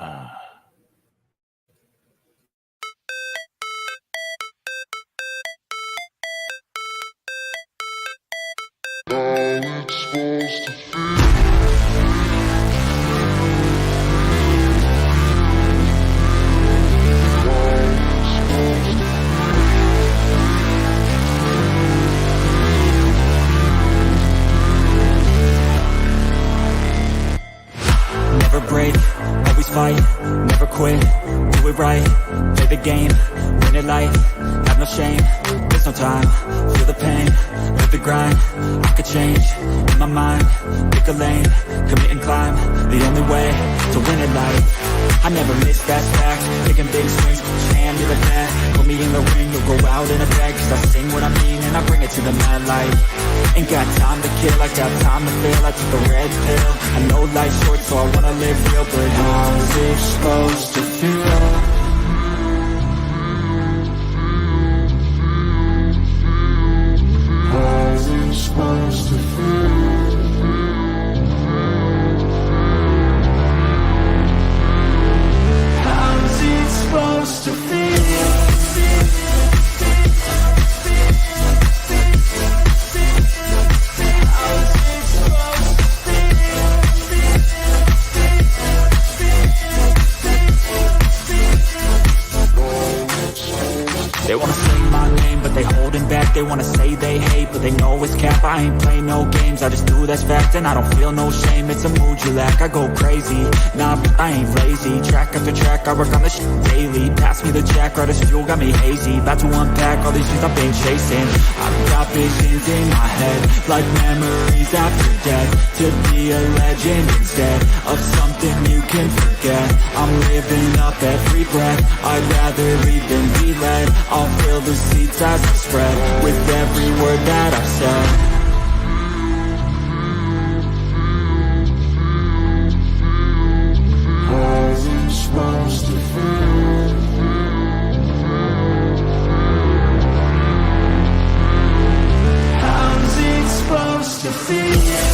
Never break, always fight, never quit, do it right, play the game, win it life, have no shame, there's no time, feel the pain, live the grind, I could change, in my mind, pick a lane, commit and climb, the only way to win it life, I never miss, that's fact, taking big swings, hand to the bat, put me in the ring, you'll go out in a bag, cause I sing what I mean and I bring it to the mad light, ain't got time to kill, I got time to feel, I took a red pill, I know life's short so I wanna live real, but how's it supposed to feel? How's it supposed to feel? How's it supposed to feel? They wanna say my name, but they holding back. They wanna say they hate, but they know it's cap. I ain't play no games, I just do that's fact. And I don't feel no shame, it's a mood you lack. I go crazy, nah, I ain't lazy. Track after track, I work on this shit daily. Pass me the jack, right as fuel, got me hazy. About to unpack all these things I've been chasing. I've got visions in my head, like memories after death. To be a legend instead of something you can forget. I'm living up every breath, I'd rather lead than be led. I'll fill the seats as I spread with every word that I've said. How's it supposed to feel? How's it supposed to feel?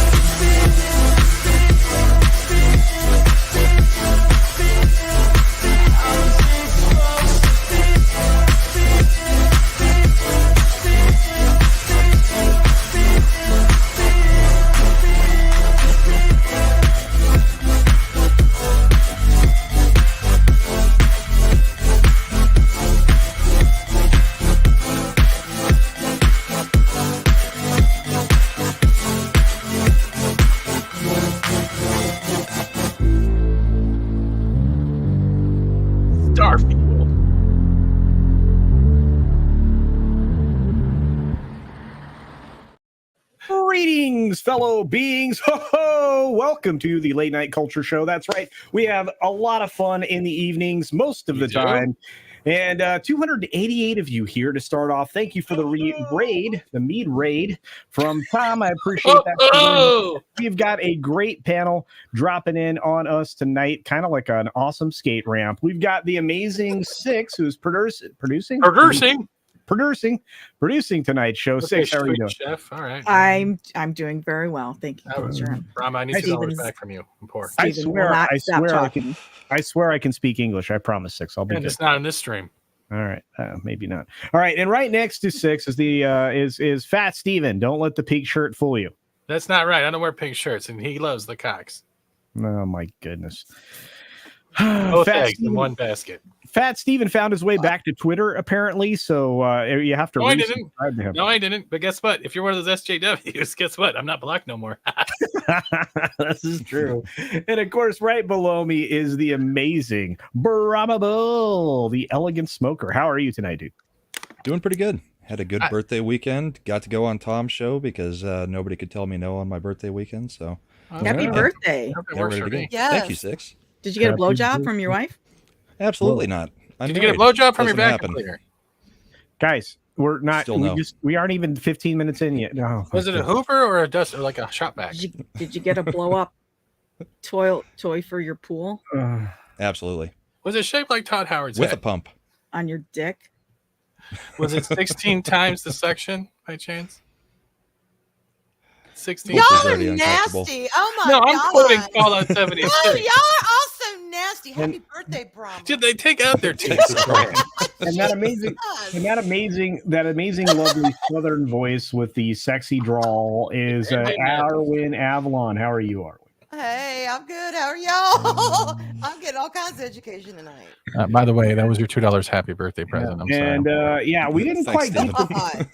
Greetings, fellow beings. Ho ho! Welcome to the Late Night Culture Show. That's right. We have a lot of fun in the evenings most of the time. And 288 of you here to start off. Thank you for the raid, the Mead raid from Tom. I appreciate that. We've got a great panel dropping in on us tonight, kind of like an awesome skate ramp. We've got the amazing Six, who's producing tonight's show. Six, how are you doing? Chef. All right. I'm doing very well. Thank you. Sure. Rama, I need $2 back from you. I'm poor. I swear I can speak English. I promise, Six. I'll be good. It's not in this stream. All right, maybe not. All right, and right next to Six is the is Fat Steven. Don't let the pink shirt fool you. That's not right. I don't wear pink shirts, and he loves the cocks. Oh my goodness. Both eggs in one basket. Fat Steven found his way back to Twitter, apparently, so you have to resubscribe to him. No, I didn't. But guess what? If you're one of those SJWs, guess what? I'm not blocked no more. This is true. And of course, right below me is the amazing Brahma Bull, the elegant smoker. How are you tonight, dude? Doing pretty good. Had a good birthday weekend. Got to go on Tom's show because nobody could tell me no on my birthday weekend. So happy birthday. Yes. Thank you, Six. Did you get a blowjob from your wife? Absolutely not. Did you get a blowjob from your vacuum cleaner? Guys, we're not. We aren't even 15 minutes in yet. No. Was it a Hoover or a dust or like a shop vac? Did you get a blow up toy for your pool? Absolutely. Was it shaped like Todd Howard's with head? A pump on your dick? Was it 16 times the suction by chance? 16. Y'all are nasty. Oh my god. No, I'm quoting Fallout 76. Oh, y'all are also nasty. Frosty, happy birthday, prom. Did they take out their teeth? And that amazing, lovely Southern voice with the sexy drawl is Arwen Avalon. How are you, Arwen? Hey, I'm good. How are y'all? I'm getting all kinds of education tonight. By the way, that was your $2 happy birthday present. I'm sorry. And we didn't quite get God.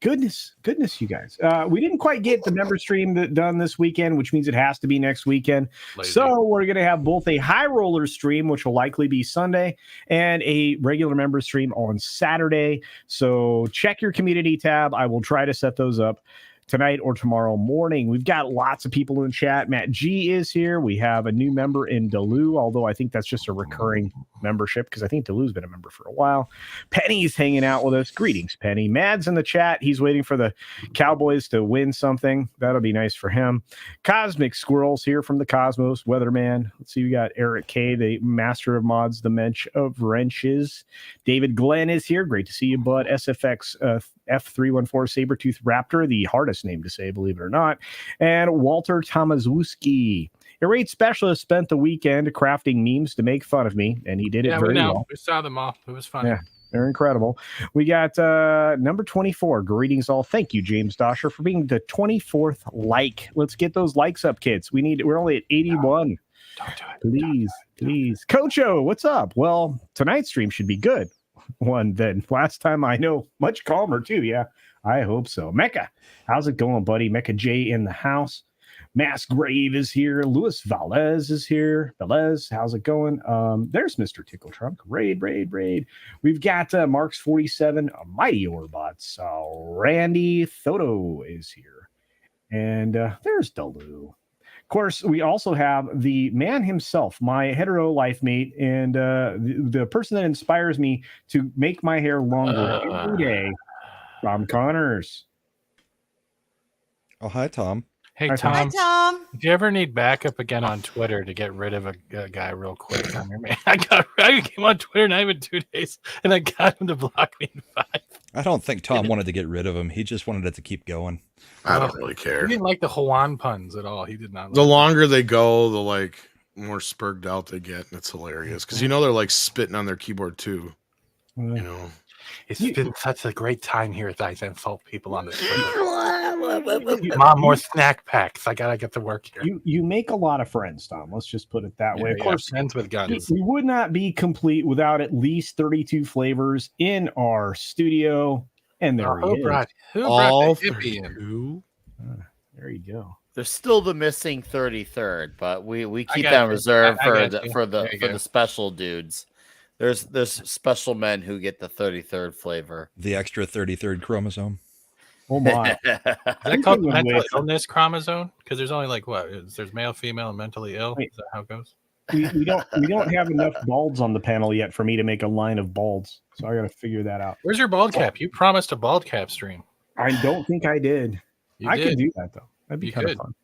goodness, you guys. We didn't quite get the member stream done this weekend, which means it has to be next weekend. Lazy. So we're going to have both a high roller stream, which will likely be Sunday, and a regular member stream on Saturday. So check your community tab. I will try to set those up tonight or tomorrow morning. We've got lots of people in chat. Matt G is here. We have a new member in Delu, although I think that's just a recurring membership because I think Delu's been a member for a while. Penny's hanging out with us. Greetings, Penny. Mad's in the chat. He's waiting for the Cowboys to win something. That'll be nice for him. Cosmic Squirrels here from the Cosmos. Weatherman. Let's see. We got Eric K, the master of mods, the mensch of wrenches. David Glenn is here. Great to see you, bud. SFX F314 Sabretooth Raptor, the hardest name to say, believe it or not. And Walter Tomaszewski. Irate Specialist spent the weekend crafting memes to make fun of me, and he did it very well. We saw them all. It was fun. Yeah, they're incredible. We got number 24. Greetings all. Thank you, James Dosher, for being the 24th like. Let's get those likes up, kids. We're only at 81. Don't do it. Please. Coach O, what's up? Well, tonight's stream should be good. One then. Last time I know, much calmer too. Yeah, I hope so. Mecca, how's it going, buddy? Mecca J in the house. Mass Grave is here. Luis Valez is here. Velez, how's it going? There's Mr. Tickle Trunk. Raid. We've got Marks 47, Mighty Orbots. Randy Thoto is here. And there's Dalu. Of course, we also have the man himself, my hetero life mate, and the person that inspires me to make my hair longer every day, Tom Connors. Oh, hi, Tom. Hey, Hi, Tom. Hi, Tom. If you ever need backup again on Twitter to get rid of a guy real quick, on your man. I came on Twitter not even 2 days, and I got him to block me in 5. I don't think Tom wanted to get rid of him. He just wanted it to keep going. I don't really care. He didn't like the Hawaiian puns at all. He did not. The longer they go, the more spurred out they get, and it's hilarious because they're like spitting on their keyboard too. You know, it's been such a great time here as I insult people on this Twitter. Mom, more snack packs. I gotta get to work here. You make a lot of friends, Tom. Let's just put it that way. Of course, friends with guns. We would not be complete without at least 32 flavors in our studio. And there he is. Who brought all the hippie in? who? There you go. There's still the missing 33rd, but we keep got that you. reserved I for got you. the special dudes. There's special men who get the 33rd flavor. The extra 33rd chromosome. Oh my! Is that called mental illness chromosome? Because there's only there's male, female, and mentally ill. Wait. Is that how it goes? We don't have enough balds on the panel yet for me to make a line of balds. So I got to figure that out. Where's your bald cap? You promised a bald cap stream. I don't think I did. You I did. could do that though. That'd be You kind of could. fun.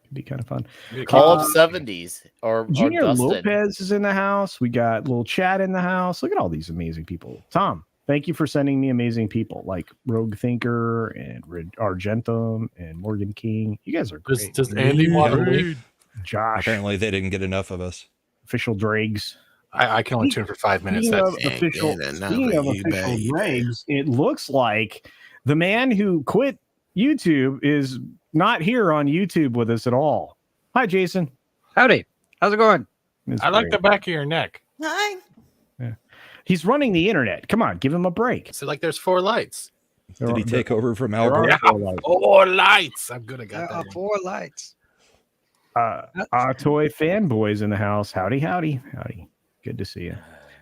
It'd be kind of fun. Call of 70s or Junior Dustin. Lopez is in the house. We got little Chad in the house. Look at all these amazing people. Tom, thank you for sending me amazing people like Rogue Thinker and Argentum and Morgan King. You guys are great. Does Andy want to leave? Josh, Apparently, they didn't get enough of us. official Dregs. I can only tune for 5 minutes. Speaking That's of official Dregs, it looks like the man who quit YouTube is not here on YouTube with us at all. Hi, Jason. Howdy. How's it going? It's I like great. the back of your neck. Hi. He's running the internet. Come on, give him a break. So their 4 lights. Did he take over from there Albert? are 4 lights. 4 lights. I'm good. I got that. 4 lights. Toy fanboys in the house. Howdy. Good to see you.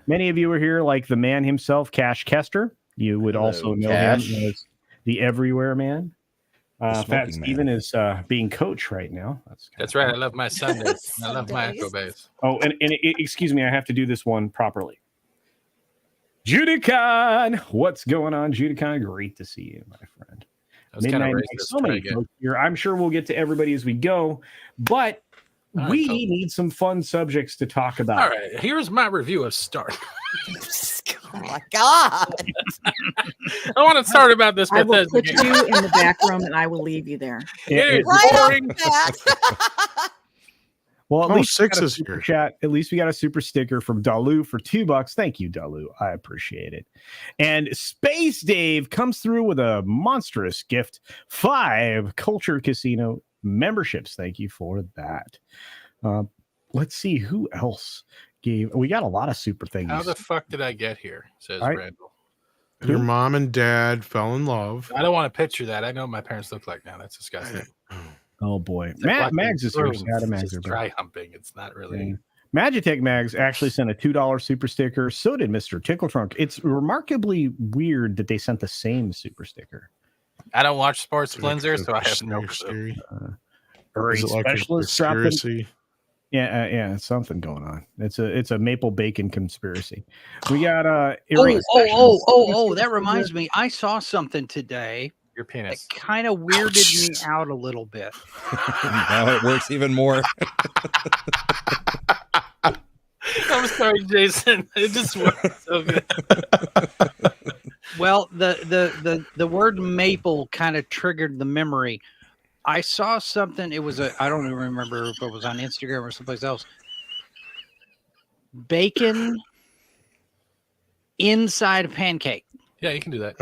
Many of you are here, like the man himself, Cash Kester. You would also know Cash. him as the Everywhere Man. The Fat smoking Steven man. is being coach right now. That's right. I love my Sundays. I love my Echo Base. Oh, and excuse me, I have to do this one properly. Judy Khan, what's going on, Judy Khan? Great to see you, my friend. I was kind of Midnight racist. Night, so many folks here. I'm sure we'll get to everybody as we go, but All right, we folks. need some fun subjects to talk about. All right. Here's my review of Star. Oh my God. I want to start about this. I will Bethesda put game. you in the back room and I will leave you there. It is Right boring. off the bat. Well, at least we Six got a is super here. chat. At least we got a super sticker from Dalu for $2. Thank you, Dalu. I appreciate it. And Space Dave comes through with a monstrous gift: 5 Culture Casino memberships. Thank you for that. Let's see who else gave. We got a lot of super things. How the fuck did I get here? Says All right. Randall. Your mom and dad fell in love. I don't want to picture that. I know what my parents look like now. That's disgusting. Oh boy, It's like Mags is here. watching Sad Bruins Mags just are dry humping. It's not really. Magitech Mags actually sent a $2 super sticker. So did Mr. Tickle Trunk. It's remarkably weird that they sent the same super sticker. I don't watch Sports Flenser, so I have no clue. Scary. Is Is it like a specialist dropping. conspiracy? Yeah, it's something going on. It's a maple bacon conspiracy. We got That reminds me. I saw something today Your that penis. kind of weirded me out a little bit. Now it works even more. I'm sorry, Jason. It just works so good. Well, the word maple kind of triggered the memory. I saw something. It was I don't even remember if it was on Instagram or someplace else. Bacon inside a pancake. Yeah, you can do that.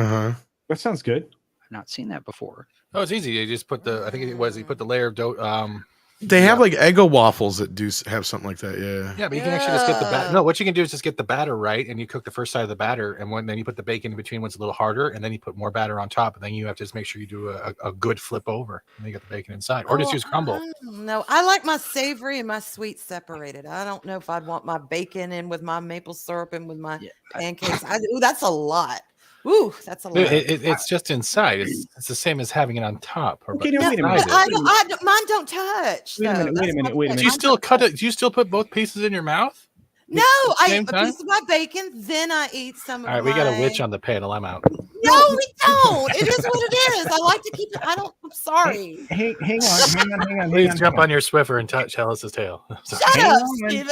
that sounds good. I've not seen that before. Oh, it's easy. You just put I think it was, you put the layer of dough. They have like Eggo waffles that do have something like that. Yeah. Yeah, but you can actually just get the batter. No, what you can do is just get the batter right, and you cook the first side of the batter, and then you put the bacon in between when it's a little harder, and then you put more batter on top, and then you have to just make sure you do a good flip over, and then you get the bacon inside, or just use crumble. No, I like my savory and my sweet separated. I don't know if I'd want my bacon in with my maple syrup and with my pancakes. Ooh, that's a lot. Ooh, that's a lot. It's just inside. It's the same as having it on top. Or Okay, but no, wait a minute. Mine don't touch. Wait a minute, though. wait a minute, wait a Do minute. you still cut it? Do you still put both pieces in your mouth? No, I same eat a time? piece of my bacon, then I eat some of All right, my... we got a witch on the panel. I'm out. No, we don't. It is what it is. I like to keep it. I'm sorry. Hang on. Please jump on your Swiffer and tell us his tale. Shut up, Steven.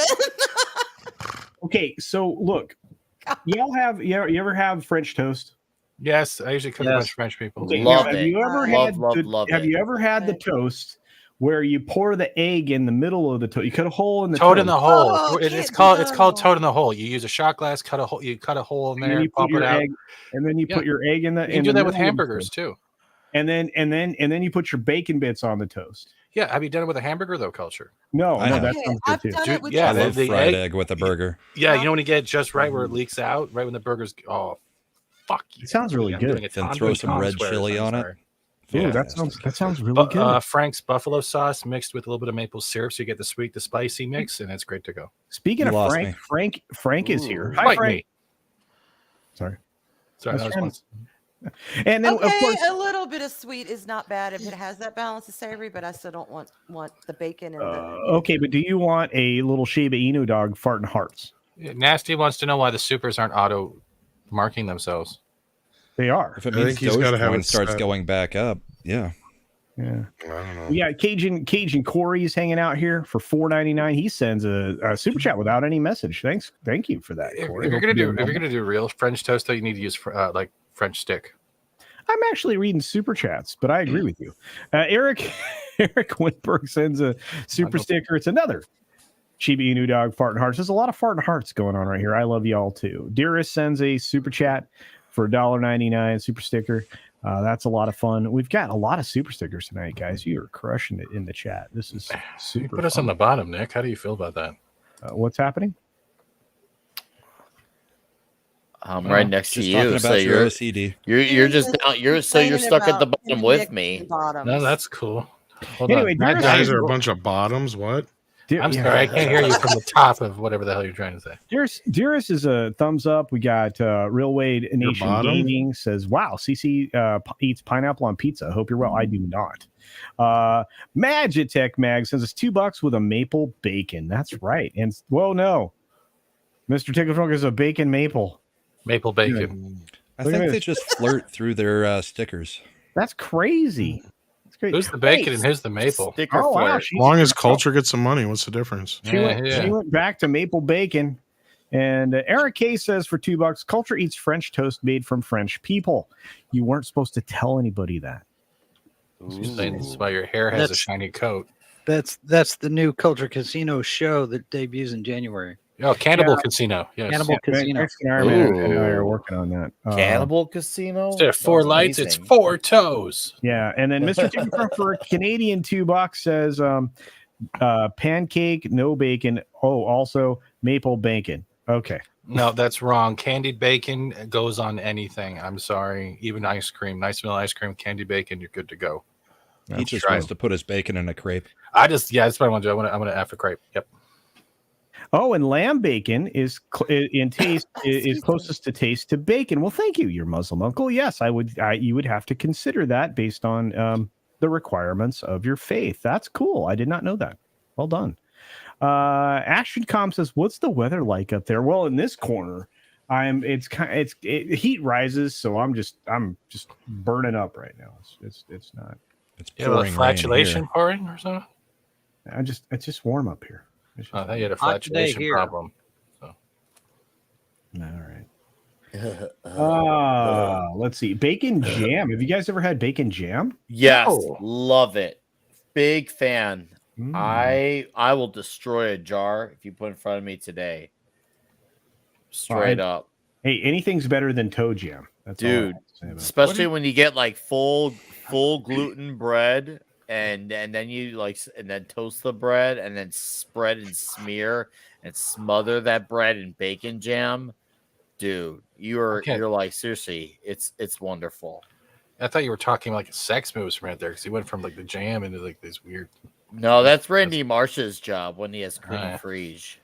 Okay, so look, you ever have French toast? Yes, I usually cook a bunch of French people. Okay, Love have it. you ever Love you ever had the toast where you pour the egg in the middle of the toast? You cut a hole in the Toad toast. in the hole. Oh, It's called toad in the hole. You use a shot glass, cut a hole. You cut a hole in And then there, you put pop your it out. egg, and then you put your egg in the. You can do that with hamburgers too. And then you put your bacon bits on the toast. Yeah, have you done it with a hamburger though, Culture? No, I know. that sounds good I've too. done it with Yeah, I love the fried egg- egg with a burger. Yeah, you know when you get it just right where it leaks out, right when the burger's fuck. It sounds really I'm good. doing it. Then I'm throw doing some Tom red swears, chili I'm on it. sorry. Ooh, Yeah. that sounds really good. Frank's buffalo sauce mixed with a little bit of maple syrup, so you get the sweet, the spicy mix, and it's great to go. Speaking You of lost Frank is here. Hi, Fight Frank. me. Sorry. Sorry, That's that was fine. And then Okay, of course, a little bit of sweet is not bad if it has that balance of savory, but I still don't want the bacon and the... okay, but do you want a little Shiba Inu dog farting hearts? Nasty wants to know why the supers aren't auto marking themselves. They are. If it I means think he's gotta have Dogecoin it starts set. going back up, yeah. Yeah. I don't know. We got Cajun Corey's hanging out here for $4.99. He sends a super chat without any message. Thank you for that, If Corey. you're gonna do real French toast, though, you need to use like French stick. I'm actually reading super chats, but I agree with you. Eric Winberg sends a super sticker. It's another Chibi Inu dog farting hearts. There's a lot of farting hearts going on right here. I love y'all too. Dearest sends a super chat for $1.99 super sticker. That's a lot of fun. We've got a lot of super stickers tonight, guys. You are crushing it in the chat. This is super. You put us on the bottom, Nick. How do you feel about that? What's happening? I'm right next to Just you, talking so about your you're OCD. you're just down. You're stuck at the bottom with me. No, that's cool. Hold Anyway, on. Dearest You guys are a bunch of bottoms. What? I'm sorry, I can't hear you from the top of whatever the hell you're trying to say. Dearest is a thumbs up. We got Real Wade Nation bottom? Gaming says, "Wow, CC eats pineapple on pizza. Hope you're well. I do not." Magitech Mag says it's $2 with a maple bacon. That's right. And well, no, Mr. Tickle Trunk is a bacon maple. Maple bacon. I Look at think they this. just flirt through their stickers. That's crazy. That's crazy. Who's the bacon and who's the maple? Sticker Oh wow, flirt. As long as culture gets some money, what's the difference? She went back to maple bacon. And Eric K says for $2, culture eats French toast made from French people. You weren't supposed to tell anybody that. She's saying this is why your hair has a shiny coat. That's the new Culture Casino show that debuts in January. Oh, Cannibal Casino. Yes. Cannibal Casino. Mexican Iron Man and I are Ooh. working on that. Cannibal Casino. Instead of 4 Sounds lights, it's amazing. 4 toes. Yeah, and then Mr. Timber for a Canadian $2 says pancake, no bacon. Oh, also maple bacon. Okay. No, that's wrong. Candied bacon goes on anything. I'm sorry. Even ice cream, nice vanilla ice cream, candied bacon, you're good to go. He just wants to put his bacon in a crepe. That's what I want to do. I'm gonna F a crepe. Yep. Oh, and lamb bacon is in taste is closest to taste to bacon. Well, thank you, your Muslim uncle. Yes, you would have to consider that based on the requirements of your faith. That's cool. I did not know that. Well done. Action Com says, "What's the weather like up there?" Well, in this corner, heat rises, so I'm just burning up right now. It's not. It's pouring flatulation pouring or something. It's just warm up here. I thought you had a flatulation problem. So. All right. Let's see. Bacon jam. Have you guys ever had bacon jam? Yes, Oh. love it. Big fan. I will destroy a jar if you put in front of me today. Straight up. Hey, anything's better than toe jam. That's all I dude. have to say about it. Especially when you get like full gluten bread and then you and then toast the bread and then spread and smear and smother that bread in bacon jam. Dude, you're like, seriously, it's wonderful. I thought you were talking like a sex moves from right there because he went from like the jam into like this weird. No, that's Randy Marsh's job when he has cream frige.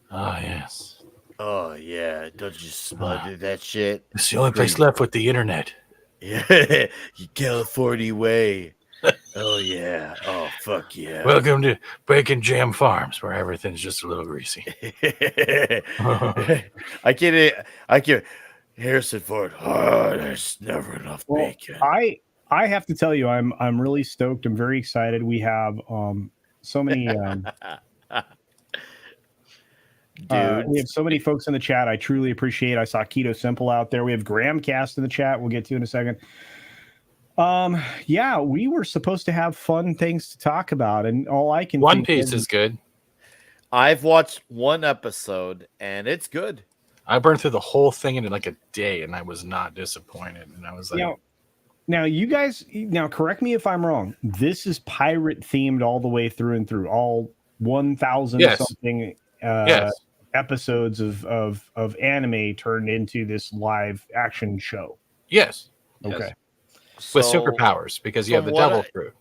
Oh yes. Oh yeah, don't you smother that shit? It's the only place left with the internet. Yeah, California way. Oh yeah. Oh fuck yeah. Welcome to Bacon Jam Farms, where everything's just a little greasy. I can't. Harrison Ford. Oh, there's never enough bacon. I have to tell you, I'm really stoked. I'm very excited. We have so many. We have so many folks in the chat. I truly appreciate. I saw Keto Simple out there. We have Gramcast in the chat. We'll get to in a second. Yeah, we were supposed to have fun things to talk about, and all I can One Piece is good. I've watched one episode, and it's good. I burned through the whole thing in like a day, and I was not disappointed. And I was like, now you guys, correct me if I'm wrong. This is pirate themed all the way through and through. All 1,000 something episodes of anime turned into this live action show. Yes. Okay. With superpowers, because you have the devil fruit.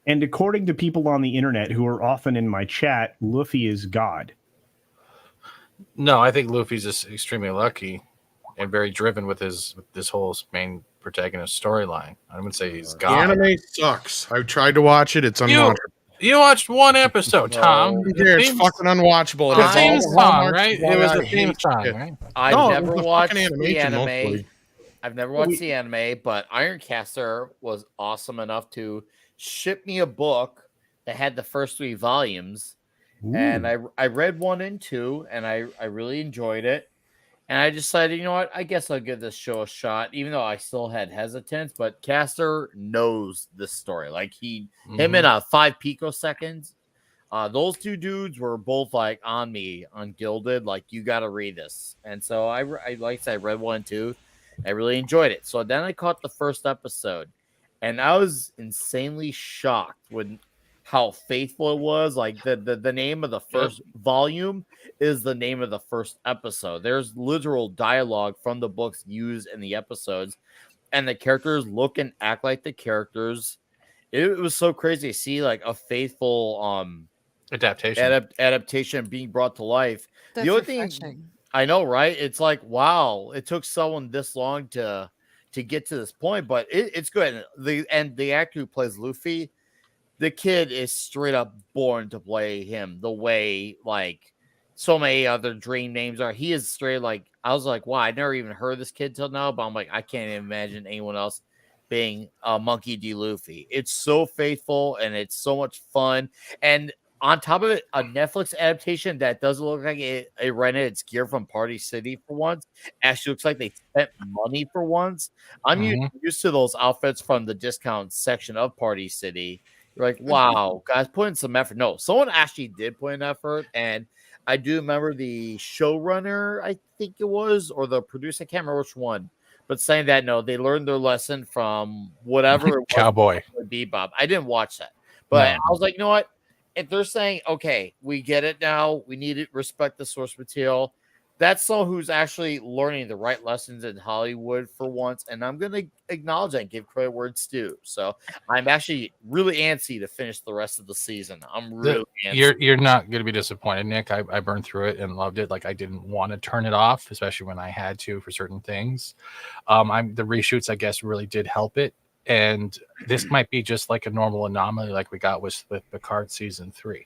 And according to people on the internet who are often in my chat, Luffy is God. No, I think Luffy's just extremely lucky and very driven with this whole main protagonist storyline. I wouldn't say he's God. The anime sucks. I've tried to watch it. It's unwatchable. You watched one episode, Tom. It's fucking unwatchable. The theme song, right? It was the theme song, right? I've never watched the anime. I've never watched the anime, but Ironcaster was awesome enough to ship me a book that had the first 3 volumes. Ooh. And I read 1 and 2, and I really enjoyed it. And I decided, you know what? I guess I'll give this show a shot, even though I still had hesitance. But Caster knows this story. Like him in 5 picoseconds. Those 2 dudes were both like on me on Gilded. Like, you got to read this. And so I like I said, I read 1 and 2. I really enjoyed it. So then I caught the first episode, and I was insanely shocked when how faithful it was. Like the name of the first volume is the name of the first episode. There's literal dialogue from the books used in the episodes, and the characters look and act like the characters. It was so crazy to see like a faithful adaptation being brought to life. That's the only refreshing. thing I know, right? It's like, wow, it took someone this long to get to this point, but it's good. The actor who plays Luffy, the kid is straight up born to play him the way like so many other dream names are. He is straight like, I was like, wow, I never even heard this kid till now, but I'm like, I can't even imagine anyone else being a Monkey D. Luffy. It's so faithful and it's so much fun. And on top of it, a Netflix adaptation that doesn't look like it rented its gear from Party City for once. Actually looks like they spent money for once. I'm used to those outfits from the discount section of Party City. You're like, wow, guys, put in some effort. No, someone actually did put in effort, and I do remember the showrunner, I think it was, or the producer, I can't remember which one, but saying that no, they learned their lesson from whatever it was. Cowboy Bebop. I didn't watch that, but No. I was like, you know what? If they're saying, okay, we get it now, we need to respect the source material. That's someone who's actually learning the right lessons in Hollywood for once, and I'm going to acknowledge that and give credit where it's due. So I'm actually really antsy to finish the rest of the season. I'm really antsy. You're not going to be disappointed, Nick. I burned through it and loved it. Like I didn't want to turn it off, especially when I had to for certain things. The reshoots, I guess, really did help it. And this might be just like a normal anomaly like we got with Picard season 3.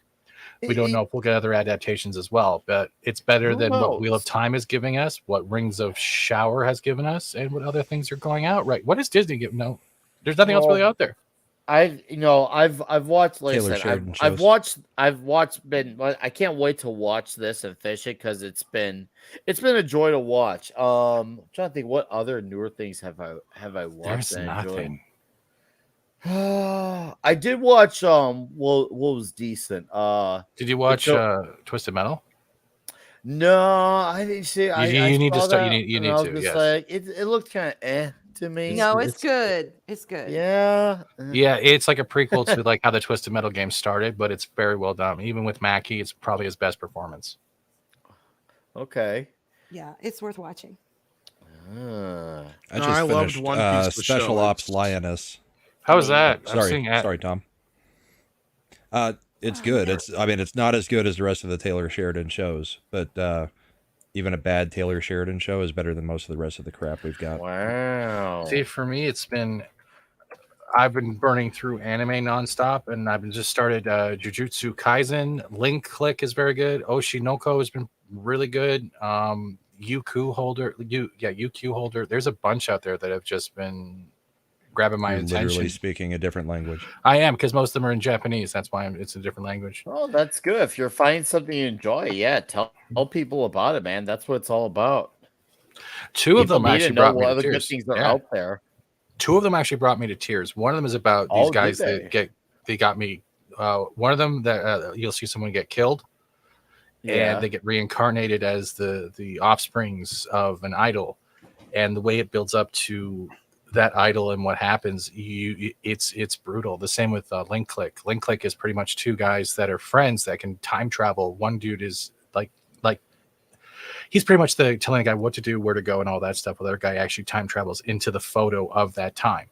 We don't know if we'll get other adaptations as well, but it's better than what Wheel of Time is giving us, what Rings of Shower has given us, and what other things are going out. Right? What is Disney giving? No, there's nothing else really out there. I've watched. Like Taylor I said, Sheridan I've shows. watched. I can't wait to watch this and finish it because it's been a joy to watch. I'm trying to think what other newer things have I watched. There's and nothing. I did watch what was decent. Did you watch Twisted Metal? No, I didn't see. You need to saw start. that, You and need I was to. just Yes. like, it looked kind of to me. No, it's good. It's good. Yeah. Yeah, it's like a prequel to like how the Twisted Metal game started, but it's very well done. Even with Mackie, it's probably his best performance. Okay. Yeah, it's worth watching. I just I loved finished One Piece. The Special show. Ops Lioness. How was that? Sorry, Tom. It's good. It's not as good as the rest of the Taylor Sheridan shows, but even a bad Taylor Sheridan show is better than most of the rest of the crap we've got. Wow. See, for me, I've been burning through anime nonstop, and I've just started Jujutsu Kaisen. Link Click is very good. Oshinoko has been really good. UQ Holder. There's a bunch out there that have just been grabbing my attention. Literally speaking a different language. I am, because most of them are in Japanese. That's why it's a different language. Oh, that's good. If you're finding something you enjoy, yeah, tell people about it, man. That's what it's all about. Two of them actually brought me to good tears. things are out there. Two of them actually brought me to tears. One of them is about these guys that got me. One of them that you'll see someone get killed, and they get reincarnated as the offsprings of an idol, and the way it builds up to that idol and what happens, it's brutal. The same with Link Click. Link Click is pretty much two guys that are friends that can time travel. One dude is like he's pretty much telling a guy what to do, where to go, and all that stuff. Well, the other guy actually time travels into the photo of that time.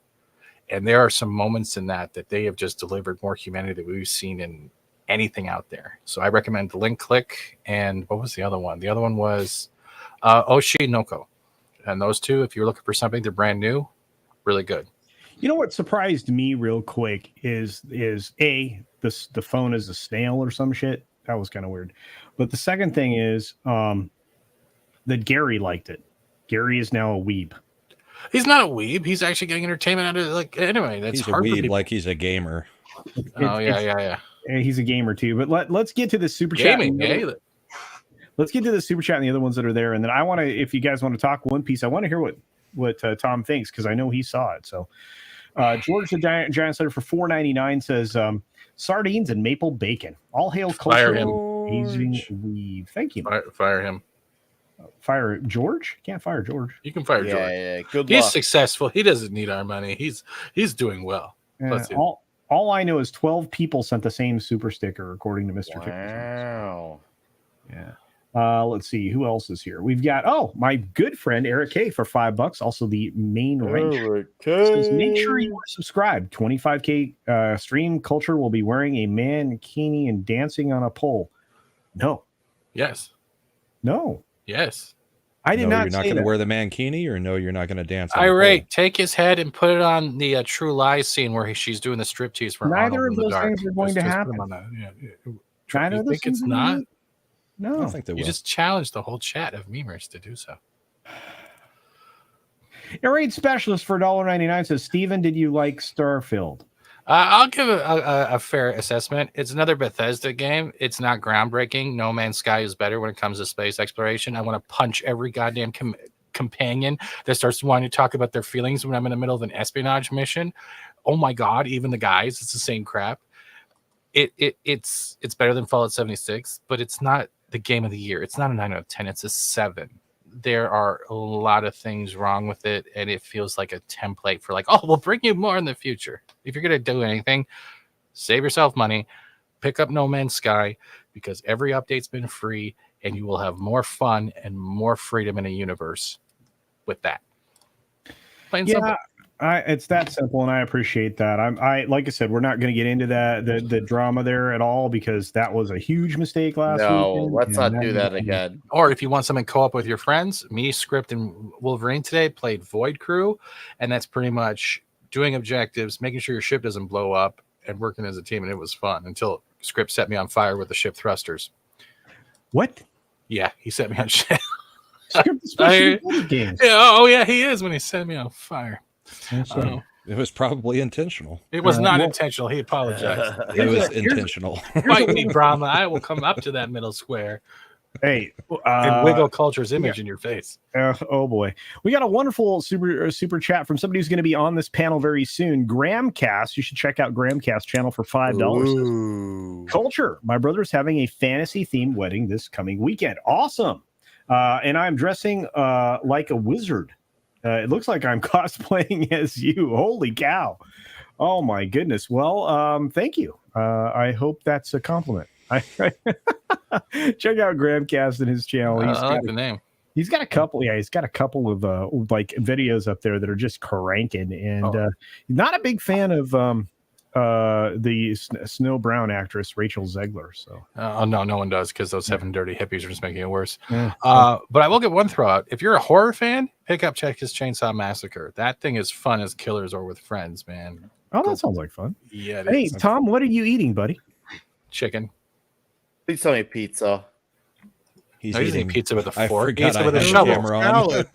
And there are some moments in that they have just delivered more humanity than we've seen in anything out there. So I recommend the Link Click. And what was the other one? The other one was Oshinoko. And those two, if you're looking for something, they're brand new, really good. You know what surprised me real quick is the phone is a snail or some shit. That was kind of weird. But the second thing is that Gary liked it. Gary is now a weeb. He's not a weeb. He's actually getting entertainment out of it. Anyway, that's he's hard a for weeb people. like he's a gamer. Yeah. He's a gamer too. But let's get to the super Gaming, chat. Let's get to the super chat and the other ones that are there. And then I want to, if you guys want to talk One Piece, I want to hear what Tom thinks, because I know he saw it. So George the Giant Slayer for $4.99 says sardines and maple bacon. All hail Fire culture. him. Amazing weave. Thank you. Fire him. Fire George? Can't fire George. You can fire George. Yeah, good He's luck. successful. He doesn't need our money. He's doing well. All I know is 12 people sent the same super sticker, according to Mr. Wow. Yeah. Let's see who else is here. We've got my good friend Eric K for $5. Also the main wrench. Says, make sure you are subscribed. 25K stream culture will be wearing a mankini and dancing on a pole. No. Yes. No. Yes. I did not. You're not going to wear the mankini, or no, you're not going to dance. Irate, take his head and put it on the True Lies scene where she's doing the striptease for Neither Arnold of in the those dark. things are going to happen. Neither of those think it's things are not? going to No. I don't think they will. You just challenged the whole chat of memers to do so. Air Raid Specialist for $1.99 says, Steven, did you like Starfield? I'll give a fair assessment. It's another Bethesda game. It's not groundbreaking. No Man's Sky is better when it comes to space exploration. I want to punch every goddamn companion that starts wanting to talk about their feelings when I'm in the middle of an espionage mission. Oh my God, even the guys, it's the same crap. It's better than Fallout 76, but it's not the game of the year. It's not a 9 out of 10. It's a 7. There are a lot of things wrong with it, and it feels like a template for like, oh, we'll bring you more in the future. If you're gonna do anything, save yourself money, pick up No Man's Sky, because every update's been free, and you will have more fun and more freedom in a universe with that. Plain simple. It's that simple, and I appreciate that. I like I said, we're not going to get into the drama there at all because that was a huge mistake last week. No, let's not do that again. Or if you want something co-op with your friends, me, Script, and Wolverine today played Void Crew, and that's pretty much doing objectives, making sure your ship doesn't blow up, and working as a team, and it was fun until Script set me on fire with the ship thrusters. What? Yeah, he set me on shit. Games. Yeah, he is when he set me on fire. It was probably intentional. It was not intentional. He apologized. It was intentional. Fight me, Brahma. I will come up to that middle square. Hey, and wiggle Culture's image in your face. Oh boy, we got a wonderful super chat from somebody who's going to be on this panel very soon. Gramcast, you should check out Gramcast channel for $5. Culture, my brother's having a fantasy themed wedding this coming weekend. Awesome, and I'm dressing like a wizard. It looks like I'm cosplaying as you. Holy cow! Oh my goodness. Well, thank you. I hope that's a compliment. Check out Gramcast and his channel. I like the name. He's got a couple. Yeah, he's got a couple of like videos up there that are just cranking. And not a big fan of the Snow Brown actress Rachel Zegler. So no one does because those 7 dirty hippies are just making it worse. But I will get one throw out. If you're a horror fan, pick up Texas Chainsaw Massacre. That thing is fun as killers or with friends, man. Oh, that sounds like fun. Yeah. Hey, Tom, what are you eating, buddy? Chicken. Please tell me pizza. He's eating pizza with a I fork. forgot Pizza with a I had shovel. camera on.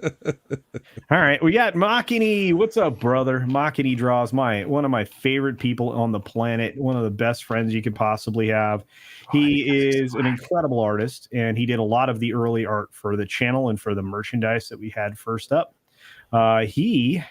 All right, we got Makini. What's up, brother? Makini draws one of my favorite people on the planet. One of the best friends you could possibly have. He is an incredible artist, and he did a lot of the early art for the channel and for the merchandise that we had first up. He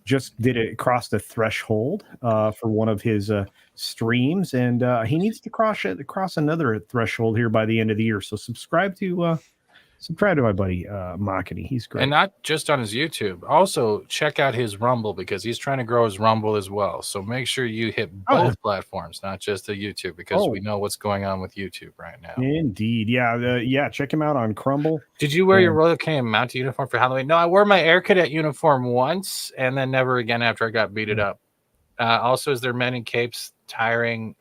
just did it across the threshold for one of his streams, and he needs to cross another threshold here by the end of the year. So subscribe to my buddy Makini. He's great. And not just on his YouTube. Also, check out his Rumble because he's trying to grow his Rumble as well. So make sure you hit both platforms, not just the YouTube, because we know what's going on with YouTube right now. Indeed. Yeah. Check him out on Crumble. Did you wear your Royal Canadian Mounted uniform for Halloween? No, I wore my Air Cadet uniform once and then never again after I got beat it up. Also, is there men in capes tiring?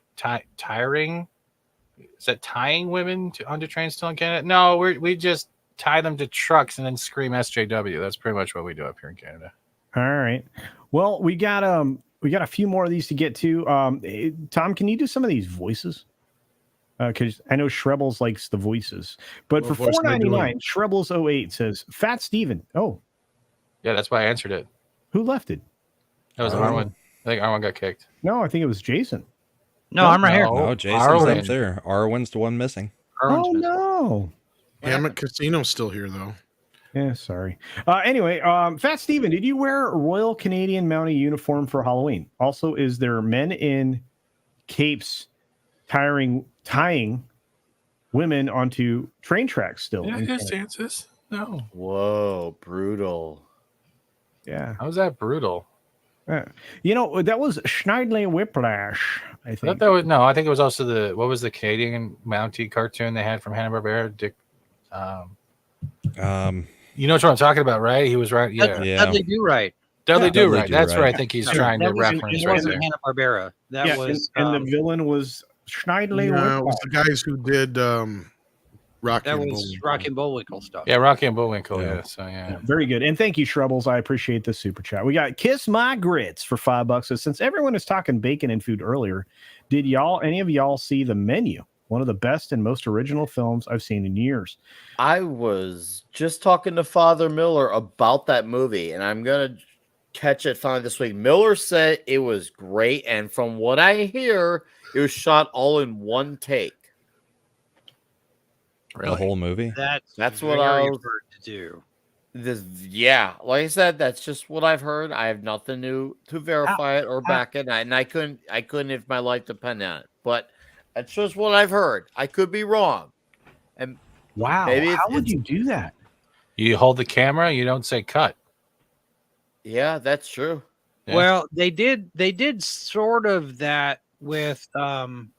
Is that tying women onto trains still in Canada? No, we just tie them to trucks and then scream SJW. That's pretty much what we do up here in Canada. All right. Well, we got a few more of these to get to. Tom, can you do some of these voices? Because I know Shrebbles likes the voices. But for $4.99, Shrebbles08 says, Fat Steven. Oh. Yeah, that's why I answered it. Who left it? That was Arwen. I think Arwen got kicked. No, I think it was Jason. No, I'm right here. No, Jason's up there. Arwen's the one missing. No. Kermit Casino's still here, though. Yeah, sorry. Anyway, Fat Steven, did you wear a Royal Canadian Mounted uniform for Halloween? Also, is there men in capes tying women onto train tracks still? Yeah, just answers. No. Whoa, brutal. Yeah. How's that brutal? That was Schneidley Whiplash, I think. I think it was also what was the Canadian Mountie cartoon they had from Hanna-Barbera? Dick. You know what I'm talking about, right? He was right. Yeah. Dudley Do Right. Dudley Do Right. That's where I think he's trying to reference right there. Hanna-Barbera. That was, and the villain was Schneidley. It was the guys who did Rocky. That was Rocky and Bullwinkle stuff. Yeah, Rocky and Bullwinkle. Yeah. So yeah. Very good. And thank you, Shrubbles. I appreciate the super chat. We got Kiss My Grits for $5. So since everyone is talking bacon and food earlier, did any of y'all see The Menu? One of the best and most original films I've seen in years. I was just talking to Father Miller about that movie, and I'm going to catch it finally this week. Miller said it was great, and from what I hear, it was shot all in one take. Really? The whole movie? That's what I was to do. Like I said, that's just what I've heard. I have nothing new to verify it or back it, and I couldn't if my life depended on it. but that's just what I've heard. I could be wrong. And wow, maybe how would you do that? You hold the camera, you don't say cut. Yeah, that's true. Yeah. Well, they did sort of that with Birdman,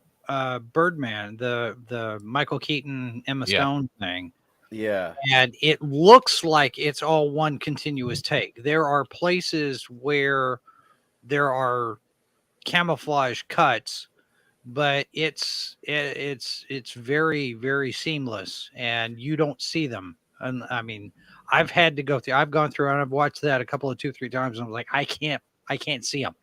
the Michael Keaton, Emma Stone thing. Yeah. And it looks like it's all one continuous take. There are places where there are camouflage cuts, but it's very, very seamless and you don't see them. And I mean, I've gone through and I've watched that a couple of 2-3 times and I'm like, I can't see them.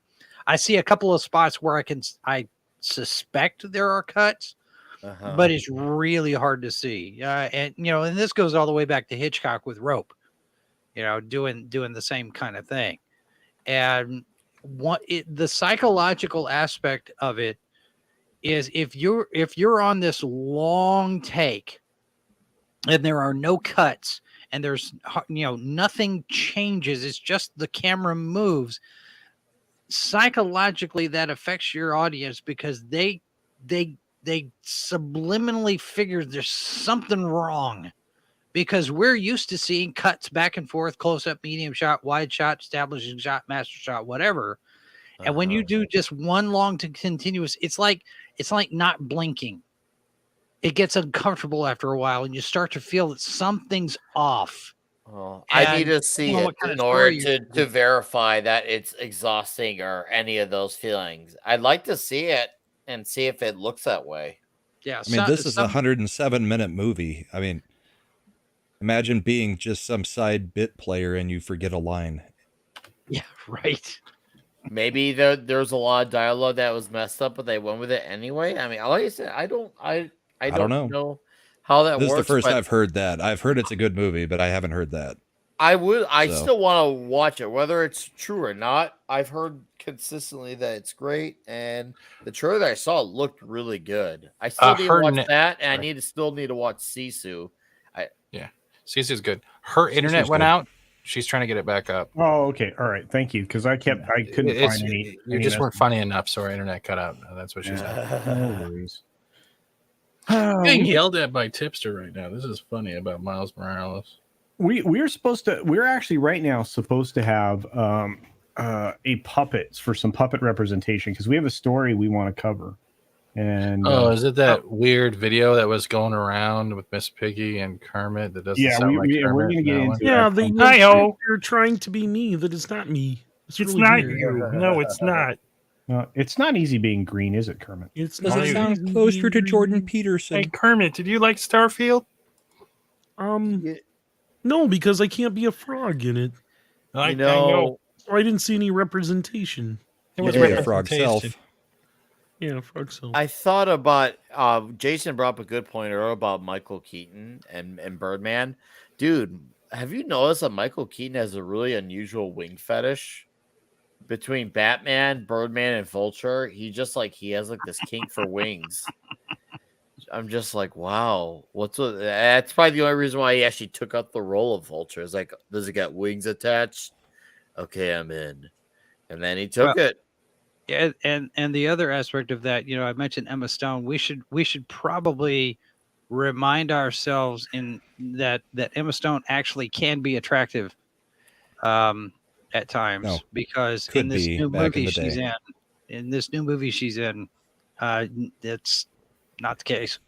I see a couple of spots where I suspect there are cuts, but it's really hard to see. And this goes all the way back to Hitchcock with Rope, doing the same kind of thing. And the psychological aspect of it is if you're on this long take and there are no cuts and there's nothing changes, it's just the camera moves. Psychologically, that affects your audience because they subliminally figure there's something wrong, because we're used to seeing cuts back and forth, close up, medium shot, wide shot, establishing shot, master shot, whatever. And when you do just one long to continuous, it's like not blinking. It gets uncomfortable after a while and you start to feel that something's off. Well, I need to see it in order to verify that it's exhausting or any of those feelings. I'd like to see it and see if it looks that way. Yeah. I mean, this is a 107-minute movie. I mean, imagine being just some side bit player and you forget a line. Yeah, right. Maybe there's a lot of dialogue that was messed up, but they went with it anyway. I mean, like I said, I don't know how that works. This is the first I've heard that. I've heard it's a good movie, but I haven't heard that. I still want to watch it, whether it's true or not. I've heard consistently that it's great, and the trailer that I saw looked really good. I still need to watch that, and I still need to watch Sisu. Sisu's good. Her internet went out. She's trying to get it back up. Oh, okay. All right. Thank you. Because I couldn't find any. You just weren't funny enough, so our internet cut out. That's what she said. No worries. Getting yelled at by Tipster right now. This is funny about Miles Morales. We're actually right now supposed to have a puppets for some puppet representation because we have a story we want to cover. And is it that weird video that was going around with Miss Piggy and Kermit that doesn't sound like Kermit? We're gonna get into yeah, they know you're trying to be me. That is not me. It's really not weird. You. No, it's not. It's not easy being green, is it, Kermit? Does it sound closer to Jordan Peterson? Hey, Kermit, did you like Starfield? No, because I can't be a frog in it. I know. Or I didn't see any representation. It was a frog self. Yeah, frog self. I thought about Jason brought up a good point earlier about Michael Keaton and Birdman. Dude, have you noticed that Michael Keaton has a really unusual wing fetish? Between Batman, Birdman, and Vulture, he has like this kink for wings. I'm just like, wow, that's probably the only reason why he actually took up the role of Vulture. Is like, does it got wings attached? Okay, I'm in. And then he took it. Yeah, and the other aspect of that, I mentioned Emma Stone. We should probably remind ourselves in that Emma Stone actually can be attractive at times, because in this new movie she's in, that's not the case.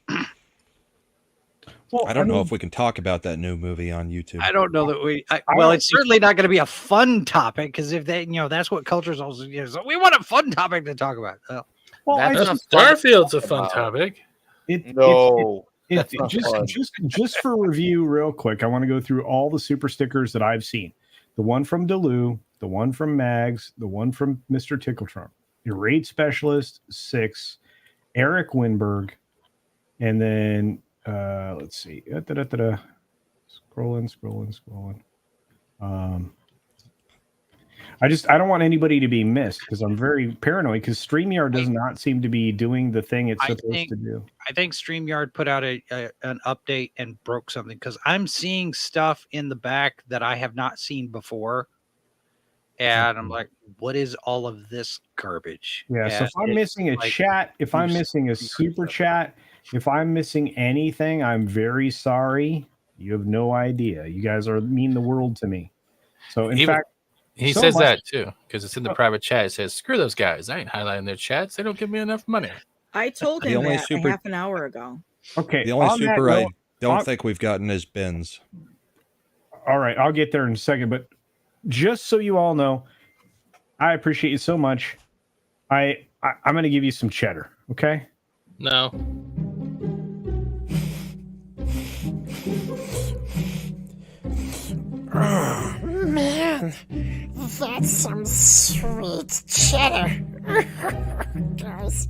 Well, I don't know if we can talk about that new movie on YouTube. I don't know that it's certainly not going to be a fun topic, because if they, that's what culture's also. So we want a fun topic to talk about. Starfield's a fun topic. Just for review, real quick, I want to go through all the super stickers that I've seen. The one from Delu, the one from Mags, the one from Mr. Tickletrump, your raid specialist 6, Eric Winberg, and then let's see. Scrolling. I don't want anybody to be missed because I'm very paranoid because StreamYard does not seem to be doing the thing it's supposed to do. I think StreamYard put out an update and broke something, because I'm seeing stuff in the back that I have not seen before. And I'm like, what is all of this garbage? Yeah. So if I'm missing a chat, if I'm missing a super chat, if I'm missing anything, I'm very sorry. You have no idea. You guys mean the world to me. So in fact, he says that too, because it's in the private chat. It says, "Screw those guys. I ain't highlighting their chats. They don't give me enough money." I told him that a half an hour ago. Okay. The only super I don't think we've gotten is bins. All right, I'll get there in a second, but just so you all know, I appreciate you so much. I'm going to give you some cheddar, okay? No. Oh, man, that's some sweet cheddar. Guys.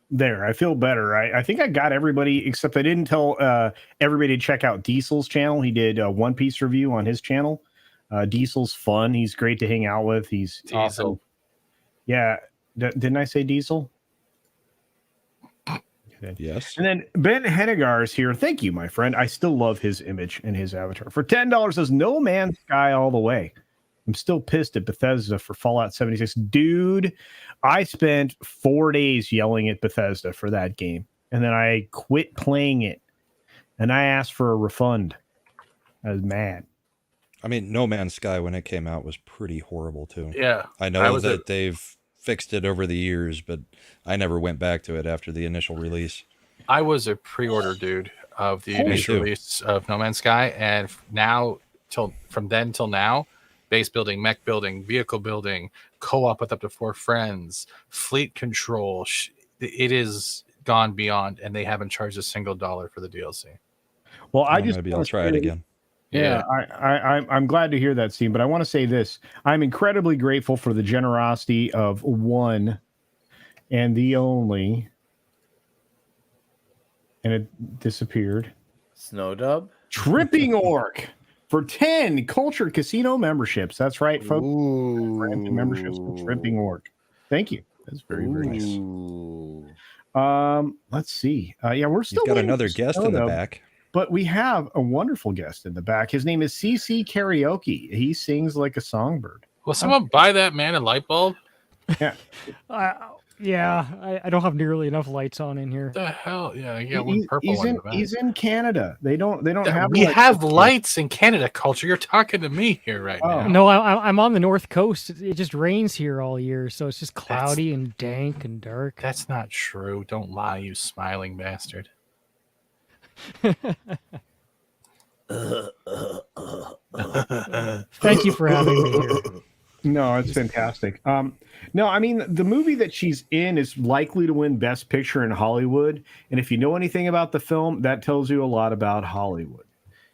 There, I feel better. I think I got everybody, except I didn't tell everybody to check out Diesel's channel. He did a One Piece review on his channel. Diesel's fun. He's great to hang out with. He's Diesel. Awesome. Yeah. Didn't I say Diesel? Yes. And then Ben Hennigar is here. Thank you, my friend. I still love his image and his avatar. For $10, says No Man's Sky all the way. I'm still pissed at Bethesda for Fallout 76. Dude, I spent 4 days yelling at Bethesda for that game. And then I quit playing it. And I asked for a refund. I was mad. I mean, No Man's Sky, when it came out, was pretty horrible, too. Yeah. I know that they've fixed it over the years, but I never went back to it after the initial release. I was a pre-order dude of the initial release of No Man's Sky, and now, from then till now, base building, mech building, vehicle building, co-op with up to 4 friends, fleet control. It is gone beyond, and they haven't charged a single dollar for the DLC. Well, maybe I'll try it again. Yeah, I'm glad to hear that, Steve. But I want to say this: I'm incredibly grateful for the generosity of one and the only, and it disappeared. Snowdub Tripping Orc for 10 Culture Casino memberships. That's right, folks. Memberships for Tripping Orc. Thank you. That's very nice. Let's see. Yeah, we're still got another guest in the back. But we have a wonderful guest in the back. His name is CC Karaoke. He sings like a songbird. Will someone buy that man a light bulb? Yeah. I don't have nearly enough lights on in here. What the hell? Yeah, you got one purple one in the back. He's in Canada. They don't have. We have lights in Canada, Culture. You're talking to me here right now. No, I'm on the North Coast. It just rains here all year, so it's just cloudy and dank and dark. That's not true. Don't lie, you smiling bastard. Thank you for having me here. No, it's fantastic. No, I mean, the movie that she's in is likely to win Best Picture in Hollywood. And if you know anything about the film, that tells you a lot about Hollywood.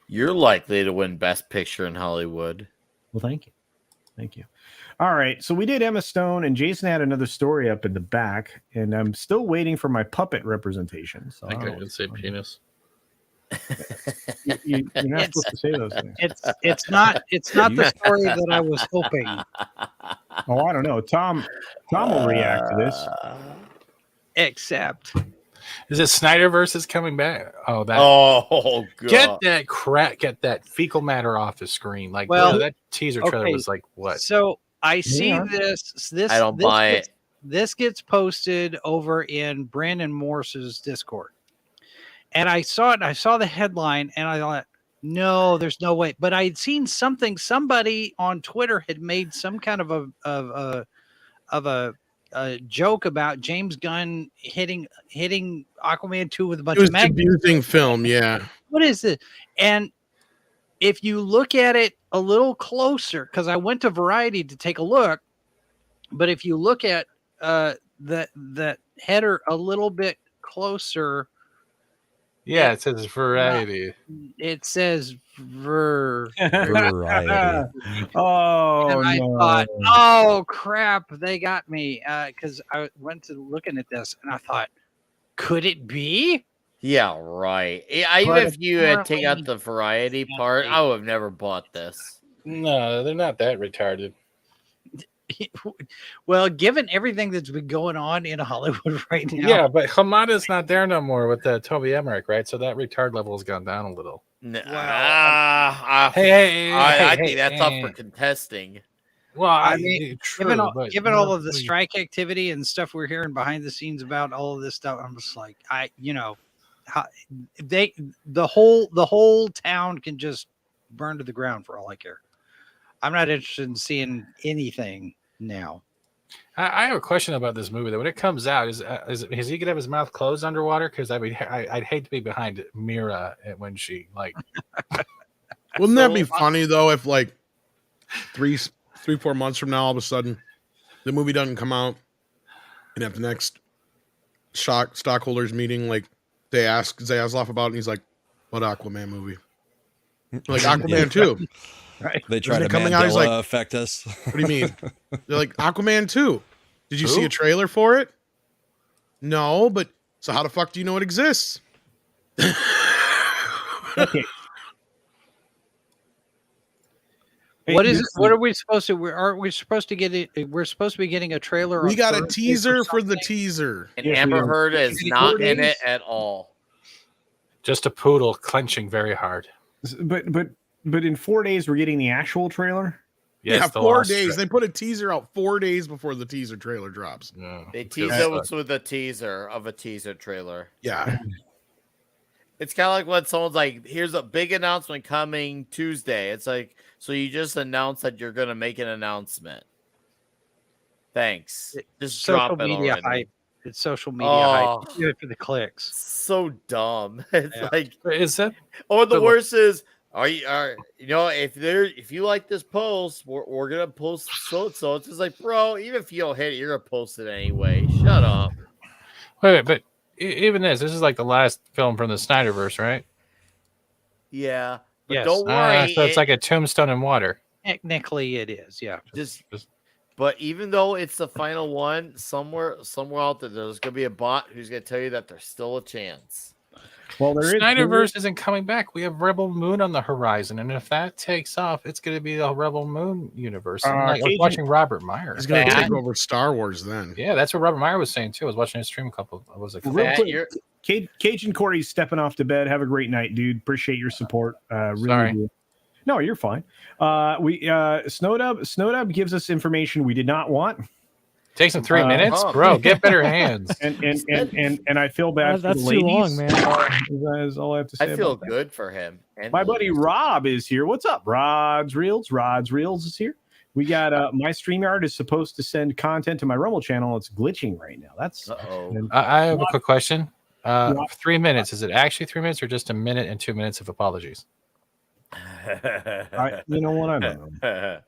You're likely to win Best Picture in Hollywood. Well, thank you. Thank you. All right. So we did Emma Stone, and Jason had another story up in the back, and I'm still waiting for my puppet representation. So I think I would say penis. You're not supposed to say those things. It's not the story that I was hoping. Oh, I don't know. Tom will react to this. Except, is it Snyderverse is coming back? Oh, God. Get that fecal matter off the screen. Like, that teaser trailer was like what? So I see this. I don't buy it. This gets posted over in Brandon Morse's Discord. And I saw it. I saw the headline, and I thought, no, there's no way. But I had seen something. Somebody on Twitter had made some kind of a joke about James Gunn hitting Aquaman 2 with a bunch of magnets. Abusing film, yeah. What is it? And if you look at it a little closer, because I went to Variety to take a look, but if you look at that header a little bit closer. Yeah, it says Variety. It says Variety. Oh, and I thought, oh crap, they got me. Because I went to looking at this and I thought, could it be? Yeah, right. Even if you had taken out the Variety part, I would have never bought this. No, they're not that retarded. Well, given everything that's been going on in Hollywood right now. Yeah, but Hamada's not there no more with Toby Emmerich, right? So that retard level has gone down a little. I think that's up for contesting. Well, I mean, true, given all of the strike activity and stuff we're hearing behind the scenes about all of this stuff, I'm just like, the whole town can just burn to the ground for all I care. I'm not interested in seeing anything now. I have a question about this movie. That when it comes out, is he gonna have his mouth closed underwater? Because I'd hate to be behind Mira when she like. Wouldn't that be funny though if like 3-4 months from now, all of a sudden, the movie doesn't come out, and at the next stockholders meeting, like they ask Zaslav about it, and he's like, "What Aquaman movie?" Like Aquaman 2. Right. They try to Mandela affect us. What do you mean? They're like, Aquaman 2. Did you see a trailer for it? No, but so how the fuck do you know it exists? Okay. What is it? What are we supposed to? Aren't we supposed to get it? We're supposed to be getting a trailer. We got a teaser for the teaser. And Amber Heard is not in it at all. Just a poodle clenching very hard. But in 4 days, we're getting the actual trailer? Yes, yeah, 4 days. They put a teaser out 4 days before the teaser trailer drops. Yeah. They tease it with a teaser of a teaser trailer. Yeah. It's kind of like when someone's like, here's a big announcement coming Tuesday. It's like, so you just announced that you're going to make an announcement. Thanks. Just social drop it media already. hype. It's social media hype. Do it for the clicks. So dumb. It's like, is that? Or the worst is, if you like this post, we're gonna post so it's just like, bro, even if you don't hit it, you're gonna post it anyway. Shut up. Wait, but even this is like the last film from the Snyderverse, right? Yeah. But Yes. don't worry. So it's like a tombstone in water. Technically, it is. Yeah. But even though it's the final one, somewhere out there's gonna be a bot who's gonna tell you that there's still a chance. Well, Snyderverse isn't coming back. We have Rebel Moon on the horizon, and if that takes off, it's going to be the Rebel Moon universe. I was watching Robert Meyer. He's going to take over Star Wars then. Yeah, that's what Robert Meyer was saying too. I was watching his stream I was like, real quick, Cajun Corey's stepping off to bed. Have a great night, dude. Appreciate your support. Really Sorry. do. No, you're fine. Snowdub gives us information we did not want. Takes him 3 minutes, bro. Get better hands. And I feel bad. That's for the too ladies. long, man. That is all I have to say. I feel about good for him. And my buddy Rob is here. What's up, Rod's Reels? Rod's Reels is here. We got my StreamYard is supposed to send content to my Rumble channel. It's glitching right now. That's. I have a quick question. 3 minutes. Is it actually 3 minutes or just a minute and 2 minutes of apologies? You know what? I don't know.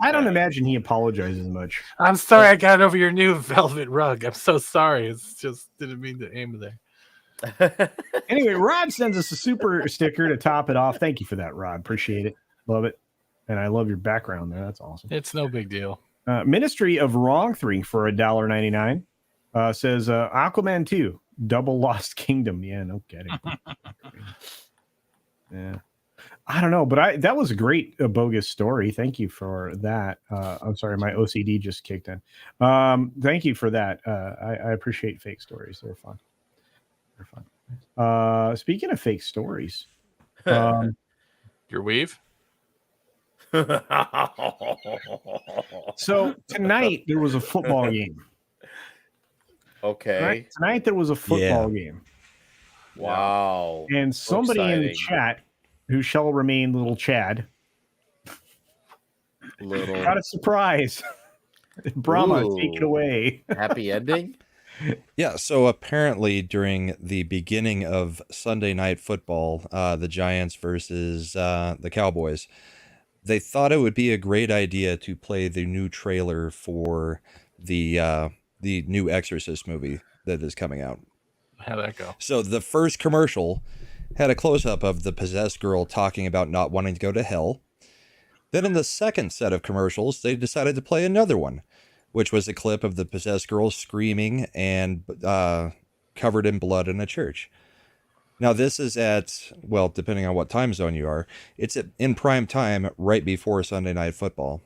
I don't imagine he apologizes much. I'm sorry I got over your new velvet rug. I'm so sorry. It's just didn't mean to aim there. Anyway, Rod sends us a super sticker to top it off. Thank you for that, Rod. Appreciate it. Love it. And I love your background there. That's awesome. It's no big deal. Ministry of Wrong 3 for $1.99 says Aquaman 2, Double Lost Kingdom. Yeah, no kidding. Yeah. I don't know, but that was a great bogus story. Thank you for that. I'm sorry, my OCD just kicked in. Thank you for that. I appreciate fake stories. They're fun. Speaking of fake stories, your weave. So tonight there was a football game. Okay. Tonight there was a football game. Wow. And somebody in the chat, who shall remain little Chad, got a surprise. Brahma, take it away. Happy ending? Yeah, so apparently during the beginning of Sunday Night Football, the Giants versus the Cowboys, they thought it would be a great idea to play the new trailer for the new Exorcist movie that is coming out. How'd that go? So the first commercial had a close-up of the possessed girl talking about not wanting to go to hell. Then in the second set of commercials, they decided to play another one, which was a clip of the possessed girl screaming and covered in blood in a church. Now this is at, well, depending on what time zone you are, it's in prime time right before Sunday Night Football.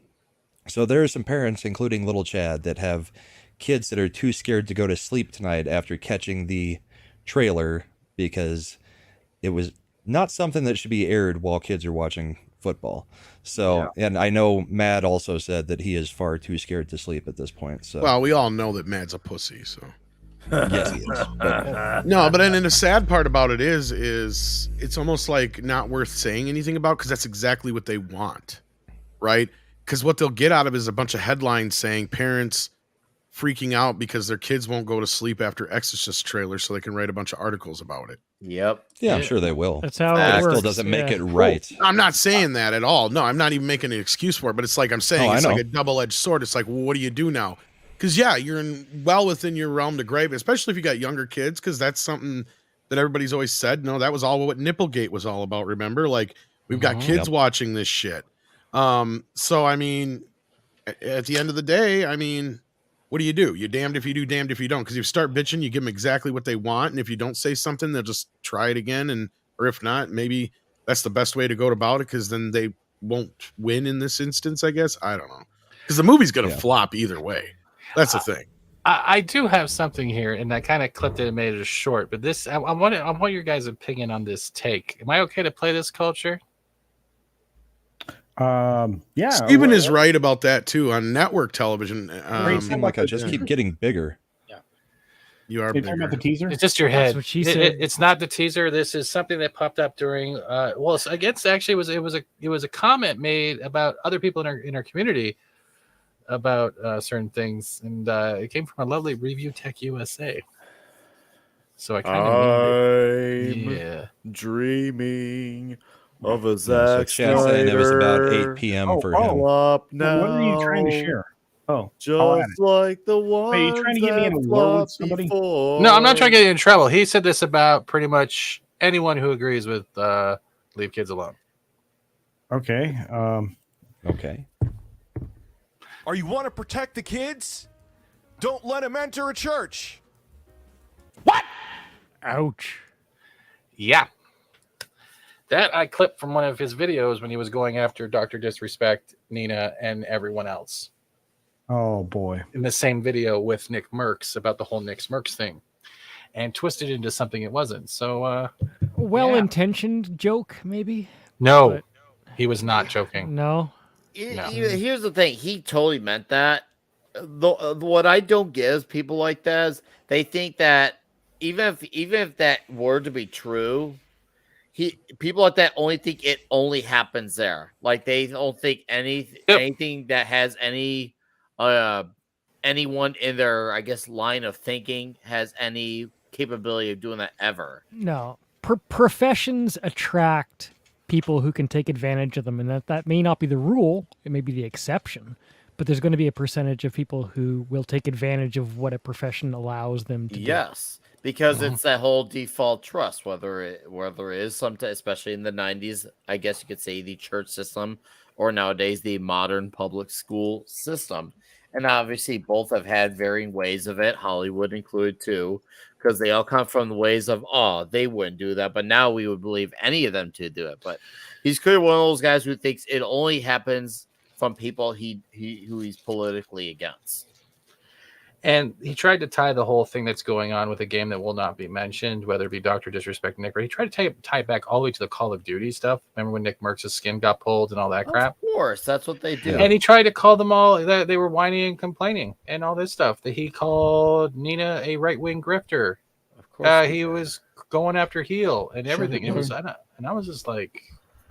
So there are some parents, including little Chad, that have kids that are too scared to go to sleep tonight after catching the trailer because it was not something that should be aired while kids are watching football. So, and I know Matt also said that he is far too scared to sleep at this point. So, well, we all know that Matt's a pussy, so. Yes, he is. But, no, but then the sad part about it is it's almost like not worth saying anything about because that's exactly what they want, right? Because what they'll get out of it is a bunch of headlines saying parents freaking out because their kids won't go to sleep after Exorcist trailer, so they can write a bunch of articles about it. Yep. Yeah, I'm sure they will. That's how it works. Still doesn't make it right. I'm not saying that at all. No, I'm not even making an excuse for it, but it's like I'm saying it's like a double-edged sword. It's like, well, what do you do now? Because you're well within your realm to grave, especially if you got younger kids, because that's something that everybody's always said. No, that was all what Nipplegate was all about. Remember, like we've got kids watching this shit. So I mean, at the end of the day, I mean, what do? You're damned if you do, damned if you don't. Because if you start bitching, you give them exactly what they want, and if you don't say something, they'll just try it again, or if not, maybe that's the best way to go about it, because then they won't win in this instance. I guess I don't know, because the movie's gonna flop either way. That's the thing. I do have something here, and I kind of clipped it and made it short. But this, I want your guys' opinion on this take. Am I okay to play this culture? Yeah. Steven is right about that too. On network television, like I just keep getting bigger. Yeah, you are. Talking about the teaser? It's just your head. That's what she said. It's not the teaser. This is something that popped up during. Well, I guess actually it was a comment made about other people in our community about certain things, and it came from a lovely Review Tech USA. So I kind of dreaming of a Zack Snyder. saying it was about 8 p.m. for him. Up now. What are you trying to share? Oh, just like the one. Are you trying to give me an award with somebody? No, I'm not trying to get you in trouble. He said this about pretty much anyone who agrees with leave kids alone. Okay. Okay. Or you want to protect the kids? Don't let them enter a church. Ouch. Yeah. That I clipped from one of his videos when he was going after Dr. Disrespect, Nina, and everyone else. Oh, boy. In the same video with Nick Merckx about the whole Nick Merckx thing. And twisted it into something it wasn't. So, well-intentioned joke, maybe? No, he was not joking. No. Here's the thing. He totally meant that. What I don't get is people like that is they think that even if that were to be true, people like that only think it only happens there. Like they don't think anything that has any anyone in their, I guess, line of thinking has any capability of doing that ever. No. Professions attract people who can take advantage of them, and that may not be the rule, it may be the exception, but there's going to be a percentage of people who will take advantage of what a profession allows them to do. Yes, because it's that whole default trust, whether it is sometimes, especially in the 90s, I guess you could say the church system, or nowadays the modern public school system. And obviously both have had varying ways of it, Hollywood included too, because they all come from the ways of, they wouldn't do that, but now we would believe any of them to do it. But he's clearly one of those guys who thinks it only happens from people who he's politically against. And he tried to tie the whole thing that's going on with a game that will not be mentioned, whether it be Dr. Disrespect Nick, or he tried to tie it back all the way to the Call of Duty stuff. Remember when Nick Merckx's skin got pulled and all that crap? Of course, that's what they do. And he tried to call them all, that they were whining and complaining and all this stuff. That he called Nina a right-wing grifter. Of course. He was going after heel and everything. It was, and I was just like,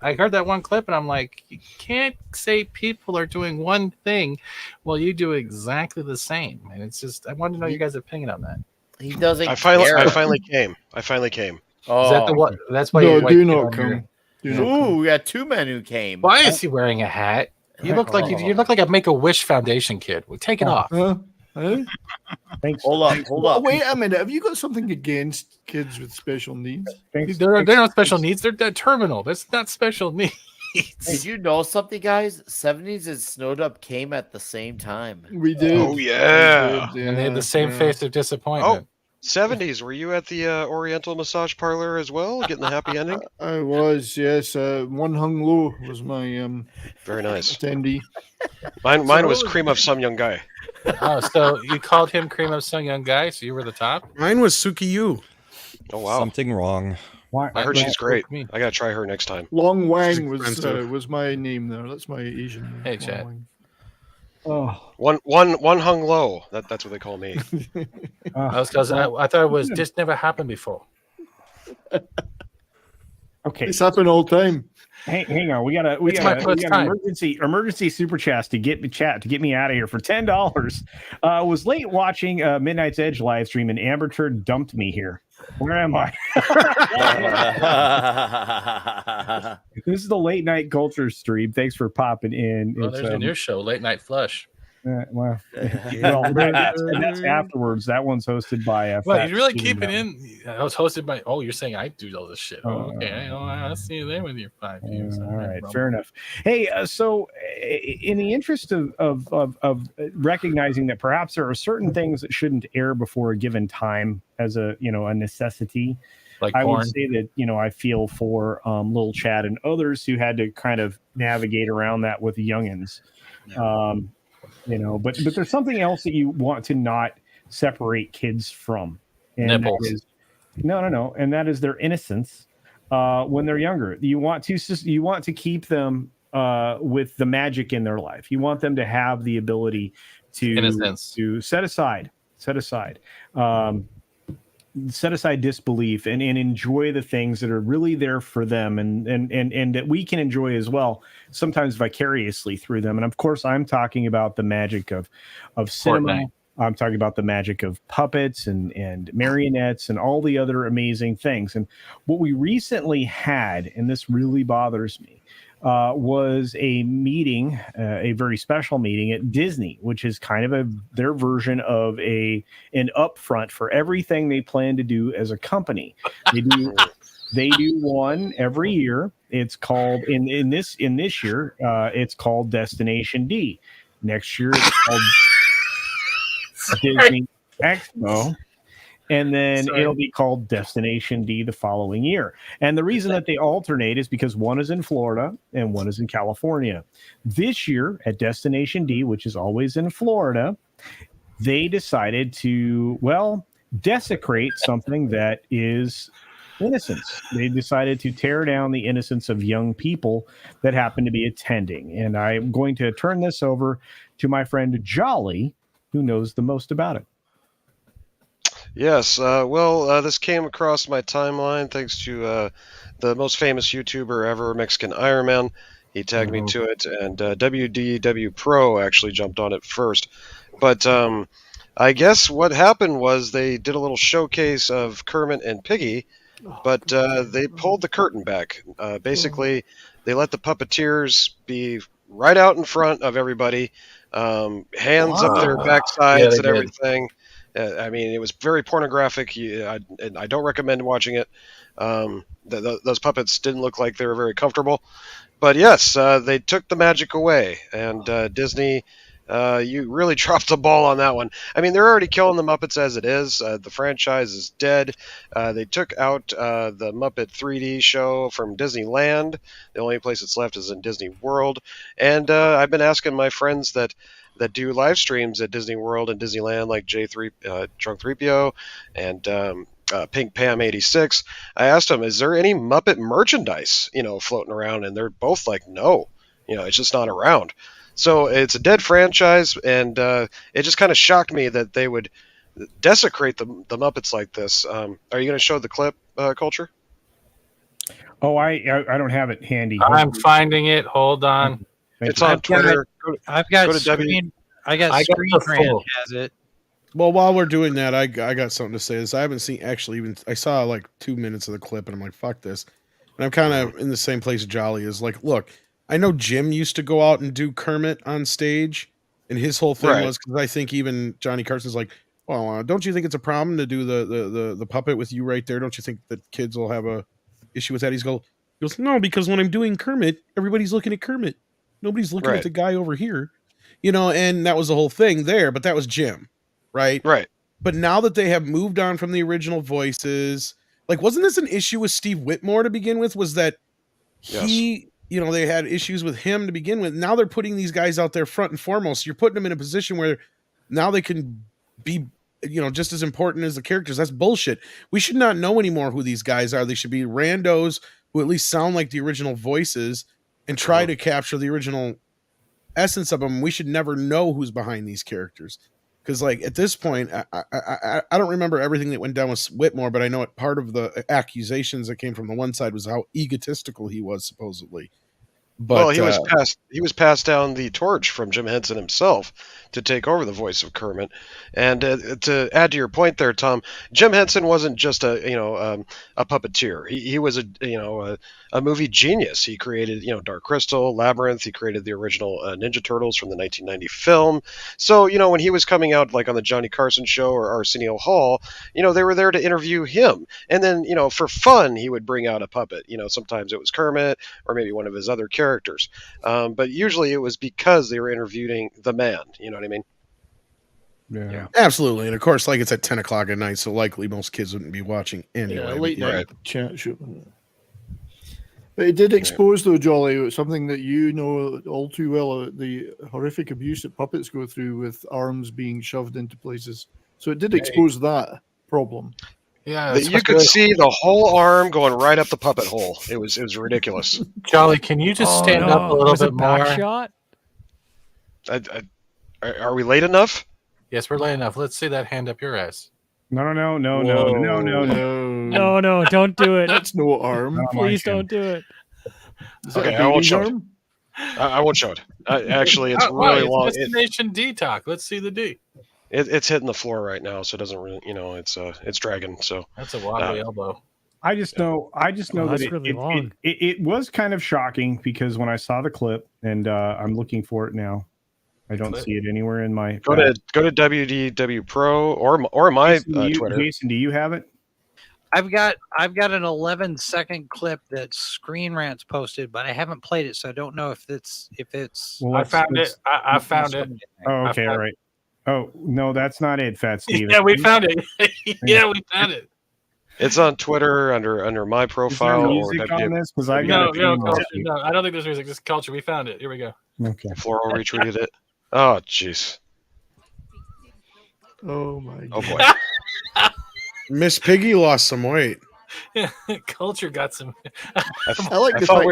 I heard that one clip and I'm like, you can't say people are doing one thing while you do exactly the same. And it's just, I wanted to know your guys' opinion on that. He doesn't. I finally came. Oh, is that the one? That's why No, you do not come. Ooh, we got two men who came. Why is he wearing a hat? You look like you look like a Make-A-Wish Foundation kid. Well, take it off. Thanks. Hold up. Wait a minute. Have you got something against kids with special needs? They're not special needs. They're terminal. That's not special needs. Did you know something, guys? 70s and Snowed Up came at the same time. We did. Oh yeah. And they had the same face of disappointment. 70s, were you at the Oriental massage parlor as well, getting the happy ending? I was, yes. One Hung Lo was my very nice attendee. Mine was Cream of Some Young Guy. Oh, so you called him Cream of Some Young Guy, so you were the top? Mine was Suki Yu. Oh wow, Something wrong. I heard she's great. I gotta try her next time. Long Wang was my name there. That's my Asian name. Hey, Chad. Oh, One hung low. That's what they call me. Because I thought it was just never happened before. Okay, It's happened all the time. hang on. We got emergency super chat to get me out of here for $10. Was late watching Midnight's Edge live stream and Amber Turd dumped me here. Where am I? This is the late night culture stream. Thanks for popping in. Well, there's a new show, Late Night Flush. Well, that's afterwards. That one's hosted by. Well, you really keep it in. I was hosted by. Oh, you're saying I do all this shit. Oh, okay. I'll see you there with your 5 views. All right, fair enough. Hey, so in the interest of recognizing that perhaps there are certain things that shouldn't air before a given time as a necessity, like I porn. would say that I feel for Little Chad and others who had to kind of navigate around that with youngins. But there's something else that you want to not separate kids from. And Nipples. that is, no. And that is their innocence when they're younger. You want to keep them with the magic in their life. You want them to have the ability to set aside disbelief and enjoy the things that are really there for them and that we can enjoy as well, sometimes vicariously through them. And of course, I'm talking about the magic of cinema. Fortnite. I'm talking about the magic of puppets and marionettes and all the other amazing things. And what we recently had, and this really bothers me, was a meeting, a very special meeting at Disney, which is kind of their version of an upfront for everything they plan to do as a company. They do one every year. It's called in this year, it's called Destination D. Next year, it's called Disney Expo. And then it'll be called Destination D the following year. And the reason that they alternate is because one is in Florida and one is in California. This year at Destination D, which is always in Florida, they decided to, desecrate something that is innocence. They decided to tear down the innocence of young people that happen to be attending. And I'm going to turn this over to my friend Jolly, who knows the most about it. Yes, this came across my timeline thanks to the most famous YouTuber ever, Mexican Iron Man. He tagged me to it, and WDW Pro actually jumped on it first. But I guess what happened was they did a little showcase of Kermit and Piggy, but they pulled the curtain back. Basically, they let the puppeteers be right out in front of everybody, hands up their backsides and everything. I mean, it was very pornographic. I don't recommend watching it. Those puppets didn't look like they were very comfortable. But yes, they took the magic away. And Disney, you really dropped the ball on that one. I mean, they're already killing the Muppets as it is. The franchise is dead. They took out the Muppet 3D show from Disneyland. The only place that's left is in Disney World. And I've been asking my friends that do live streams at Disney World and Disneyland, like Drunk 3PO and Pink Pam 86. I asked them, is there any Muppet merchandise, floating around? And they're both like, no, it's just not around. So it's a dead franchise, and it just kind of shocked me that they would desecrate the Muppets like this. Are you going to show the clip, Culture? Oh, I don't have it handy. I'm finding it. Hold on. It's on Twitter. I've got screen. I got Screen Rant has it. Well, while we're doing that, I got something to say. I haven't seen I saw like 2 minutes of the clip, and I'm like, fuck this. And I'm kind of in the same place Jolly is. Like, look, I know Jim used to go out and do Kermit on stage, and his whole thing was, because I think even Johnny Carson's like, well, don't you think it's a problem to do the puppet with you right there? Don't you think that kids will have a issue with that? He goes, no, because when I'm doing Kermit, everybody's looking at Kermit. Nobody's looking at the guy over here, and that was the whole thing there. But that was Jim, right? Right. But now that they have moved on from the original voices, like, wasn't this an issue with Steve Whitmore to begin with? Was that he, they had issues with him to begin with. Now they're putting these guys out there front and foremost. You're putting them in a position where now they can be, just as important as the characters. That's bullshit. We should not know anymore who these guys are. They should be randos who at least sound like the original voices and try to capture the original essence of them. We should never know who's behind these characters. Because, like, at this point, I don't remember everything that went down with Whitmore, but I know part of the accusations that came from the one side was how egotistical he was, supposedly. But, he was passed down the torch from Jim Henson himself to take over the voice of Kermit. And to add to your point there, Tom, Jim Henson wasn't just a puppeteer. He was a movie genius. He created Dark Crystal, Labyrinth. He created the original Ninja Turtles from the 1990 film. So when he was coming out like on the Johnny Carson show or Arsenio Hall, they were there to interview him. And then for fun he would bring out a puppet. Sometimes it was Kermit or maybe one of his other characters. But usually it was because they were interviewing the man. You know what I mean? Yeah, absolutely. And of course, like, it's at 10 o'clock at night, so likely most kids wouldn't be watching anyway. Yeah, late night chat show. But it did expose, though, Jolly, something that you know all too well, the horrific abuse that puppets go through with arms being shoved into places. So it did expose that problem. Yeah, you could see the whole arm going right up the puppet hole. It was ridiculous. Jolly, can you just stand up a little bit more? Shot? Are we late enough? Yes, we're late enough. Let's see that hand up your ass. No, don't do it. That's no arm. Please don't do it. Okay, I won't show it. I won't show it. Actually, it's really long. Destination D talk. Let's see the D. It's hitting the floor right now, so it doesn't really, it's dragging. So that's a wobbly elbow. I just know that really long. It was kind of shocking because when I saw the clip, and I'm looking for it now, I don't see it anywhere in my. Go to WDW Pro or my Twitter. Jason, do you have it? I've got an 11-second clip that Screen Rant's posted, but I haven't played it, so I don't know if it's. Well, I found it. I found it. Oh, okay, all right. Oh no, that's not it, Fat Steve. Yeah, we found it. Yeah, we found it. It's on Twitter under my profile. Is there music on this? Because I got no, I don't think there's music. Just culture. We found it. Here we go. Okay. Floral retweeted it. Oh, jeez. Oh my God. Oh boy. Miss Piggy lost some weight. Yeah, culture got some. I like the fact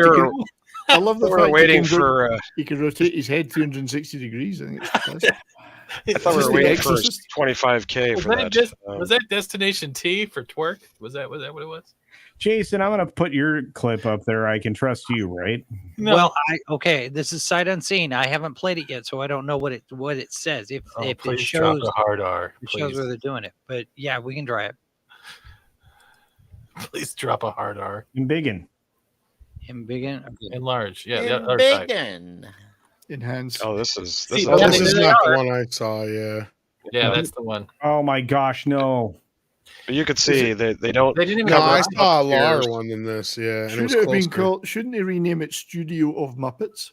I love the fact waiting for. He can rotate his head 360 degrees. I think it's fantastic. I thought we were waiting for 25K for that. Was that Destination T for twerk? Was that what it was? Jason, I'm going to put your clip up there. I can trust you, right? No. Well, this is sight unseen. I haven't played it yet, so I don't know what it says. If it shows drop a hard R, it shows where they're doing it. But yeah, we can try it. Please drop a hard R. Embiggen. Enlarge. Yeah. Embiggen. Enhance. Oh, this is not the one I saw. Yeah. Yeah, that's the one. Oh my gosh, no. But you could see they don't. They didn't even. No, I saw a lower one than this. Yeah, and Should it have been called? Shouldn't they rename it Studio of Muppets?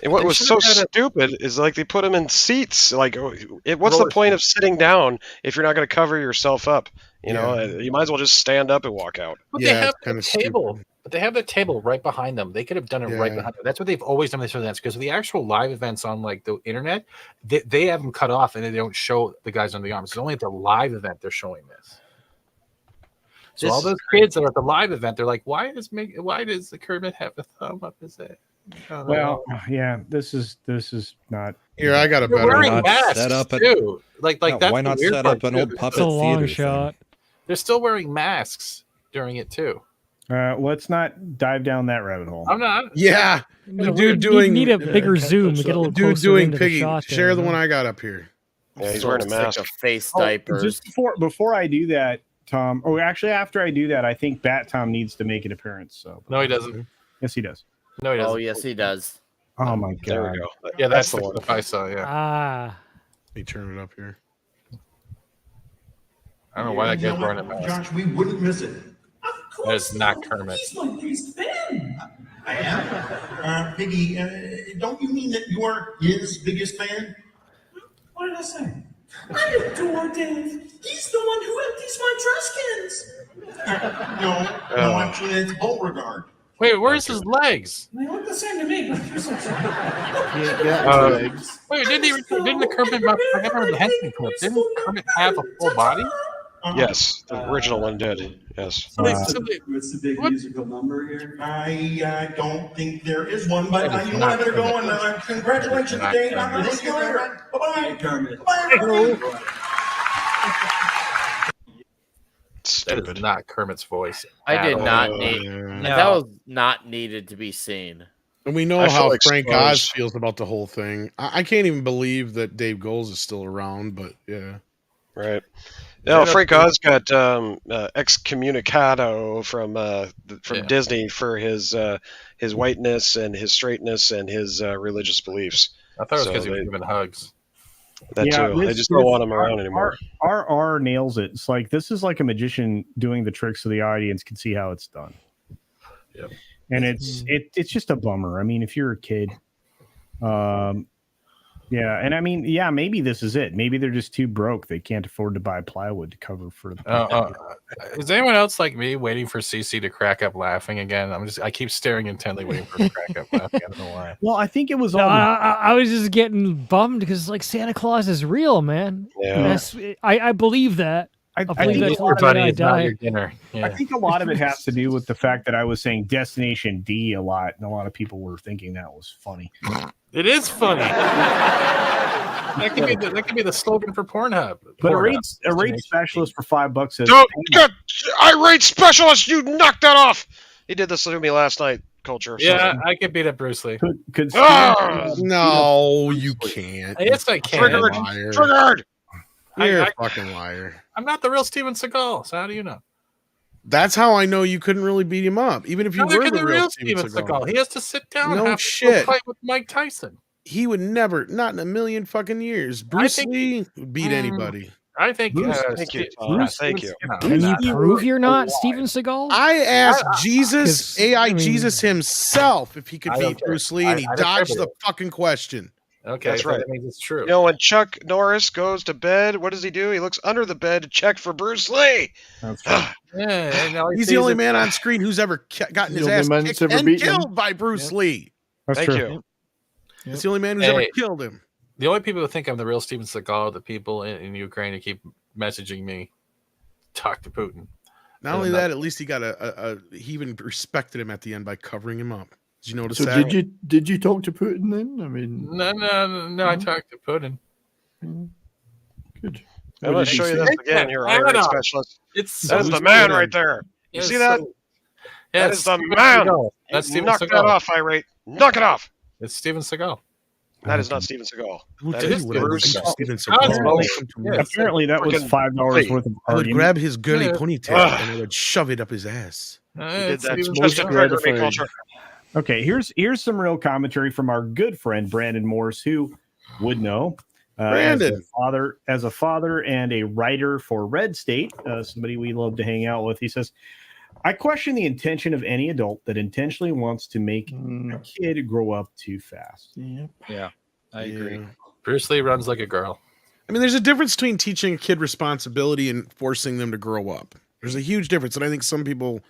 And what was so stupid is like they put them in seats. Like, what's the point of sitting down if you're not going to cover yourself up? You know, you might as well just stand up and walk out. But they have the table. But they have the table right behind them. They could have done it right behind them. That's what they've always done with their events. Because the actual live events on like the internet, they have them cut off and they don't show the guys on the arms. It's only at the live event they're showing this. So all those kids that are at the live event, they're like, why does the Kermit have a thumb up his head? Well, yeah, this is not. Here, I got a better wearing masks set up too. Like that's why not set up an old puppet theater shot? They're still wearing masks during it too. Let's not dive down that rabbit hole. I'm not. Yeah, the dude doing. Need a bigger zoom to get a little dude closer doing into Piggy. the shot. Share the one I got up here. Yeah, he's wearing a mask. Like a face diapers. Just before I do that, Tom. Oh, actually, after I do that, I think Bat Tom needs to make an appearance. So no, he doesn't. Yes, he does. No, he doesn't. Oh, yes, he does. Oh my god. There we go. Yeah, that's the one I saw. Yeah. Let me turn it up here. I don't know why that guy's wearing a mask. Josh, we wouldn't miss it. That is not Kermit. He's my biggest fan. I am. Piggy, don't you mean that you're his biggest fan? What did I say? I adore Dave. He's the one who empties my trash cans. No, actually, it's Beauregard. Wait, where's his legs? They look the same to me, but there's some Wait, didn't the Kermit? I can't remember the henchman clip. Didn't Kermit have a full body? Yes, the original one did. Yes. What's the big musical number here? I don't think there is one, but you know I better go and congratulations, Dave. I'm going to see you later. Bye-bye. Kermit. Bye. That is not Kermit's voice. I did not all. need No. that was not needed to be seen. And we know I how feel Frank exposed. Oz feels about the whole thing. I can't even believe that Dave Goelz is still around, but yeah. Right. No, Frank Oz got excommunicado from Disney for his whiteness and his straightness and his religious beliefs. I thought it was So because he was they- giving hugs. That too. They just don't want him around anymore. RR nails it. It's like this is like a magician doing the trick so the audience can see how it's done. Yep. And it's just a bummer. I mean, if you're a kid, yeah, and I mean, yeah, maybe this is it. Maybe they're just too broke. They can't afford to buy plywood to cover for the. Is anyone else like me waiting for CC to crack up laughing again? I keep staring intently, waiting for her to crack up laughing. I don't know why. Well, I think it was No, all. I was just getting bummed because like Santa Claus is real, man. Yeah. I believe that. I believe think that's why I die. dinner. Yeah. I think a lot of it has to do with the fact that I was saying Destination D a lot, and a lot of people were thinking that was funny. It is funny. That could be the slogan for Pornhub. But a Pornhub. rate specialist for $5 says, Don't get irate specialist. You knocked that off. He did this to me last night. Culture. Yeah, I could beat up Bruce Lee. Could No, you can't. Yes, I can. Triggered. Liar. Triggered. You're I- a fucking liar. I'm not the real Steven Seagal, so how do you know? That's how I know you couldn't really beat him up, even if you Look were at the real Steven Seagal. Seagal. He has to sit down No and have shit. a fight with Mike Tyson. He would never, not in a million fucking years. Bruce Lee would beat anybody. I think. Thank you. Thank you. Can you prove you're not Steven Seagal? I asked Jesus, 'cause, AI I mean- Jesus himself, if he could I don't beat care. Bruce Lee, and he I dodged attribute the fucking question. Okay, That's so right. that means it's true. You know, when Chuck Norris goes to bed, what does he do? He looks under the bed to check for Bruce Lee. That's Yeah, and all he He's sees the only is- man on screen who's ever gotten his The only ass man kicked that's ever and beaten him. killed by Bruce Lee. That's Thank true. you. It's the only man who's ever Hey. killed him. The only people who think I'm the real Steven Seagal are the people in Ukraine who keep messaging me, talk to Putin. Not only that, at least he got he even respected him at the end by covering him up. Did you notice So that? did you talk to Putin then? I mean, No, I talked to Putin. good. I'm going to show you this again here, I don't irate know. specialist. It's That is so the man weird. right there. You It's see that? so- That it's is the Steven man. Seagal. That's Steven Knock Seagal. that off, irate. Knock it off. It's Steven Seagal. That is not Steven Seagal. We'll That tell is you what it Bruce. is. Steven Oh, Seagal. yeah. Apparently, that was Freaking $5 Lee. worth of I would argument. grab his girly Yeah. ponytail Ugh. and I would shove it up his ass. He did It's that Steven just to Seagal. trigger me, gratifying. culture. Okay, here's some real commentary from our good friend Brandon Morse, who would know. Brandon. As a father and a writer for Red State, somebody we love to hang out with, he says, I question the intention of any adult that intentionally wants to make a kid grow up too fast. Yeah, I agree. Bruce Lee runs like a girl. I mean, there's a difference between teaching a kid responsibility and forcing them to grow up. There's a huge difference, and I think some people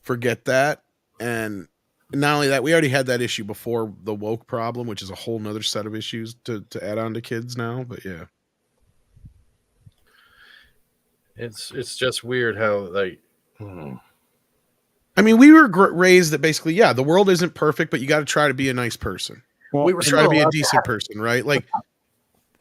forget that. And not only that, we already had that issue before the woke problem, which is a whole nother set of issues to add on to kids now. But yeah, It's just weird how like. I mean, we were raised that basically, yeah, the world isn't perfect, but you got to try to be a nice person. Well, We were Try to be a allowed to decent person, right? Like,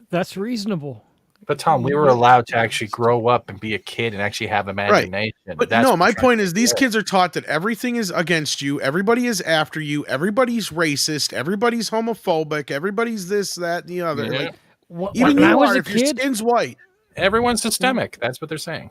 That's reasonable. But Tom, we were allowed to actually grow up and be a kid and actually have imagination. but That's no, what my we're trying point to is these do. kids are taught that everything is against you, everybody is after you, everybody's racist, everybody's homophobic, everybody's this, that, and the other. Yeah. Like, even When I you was are a if your kid, skin's white. Everyone's systemic. That's what they're saying.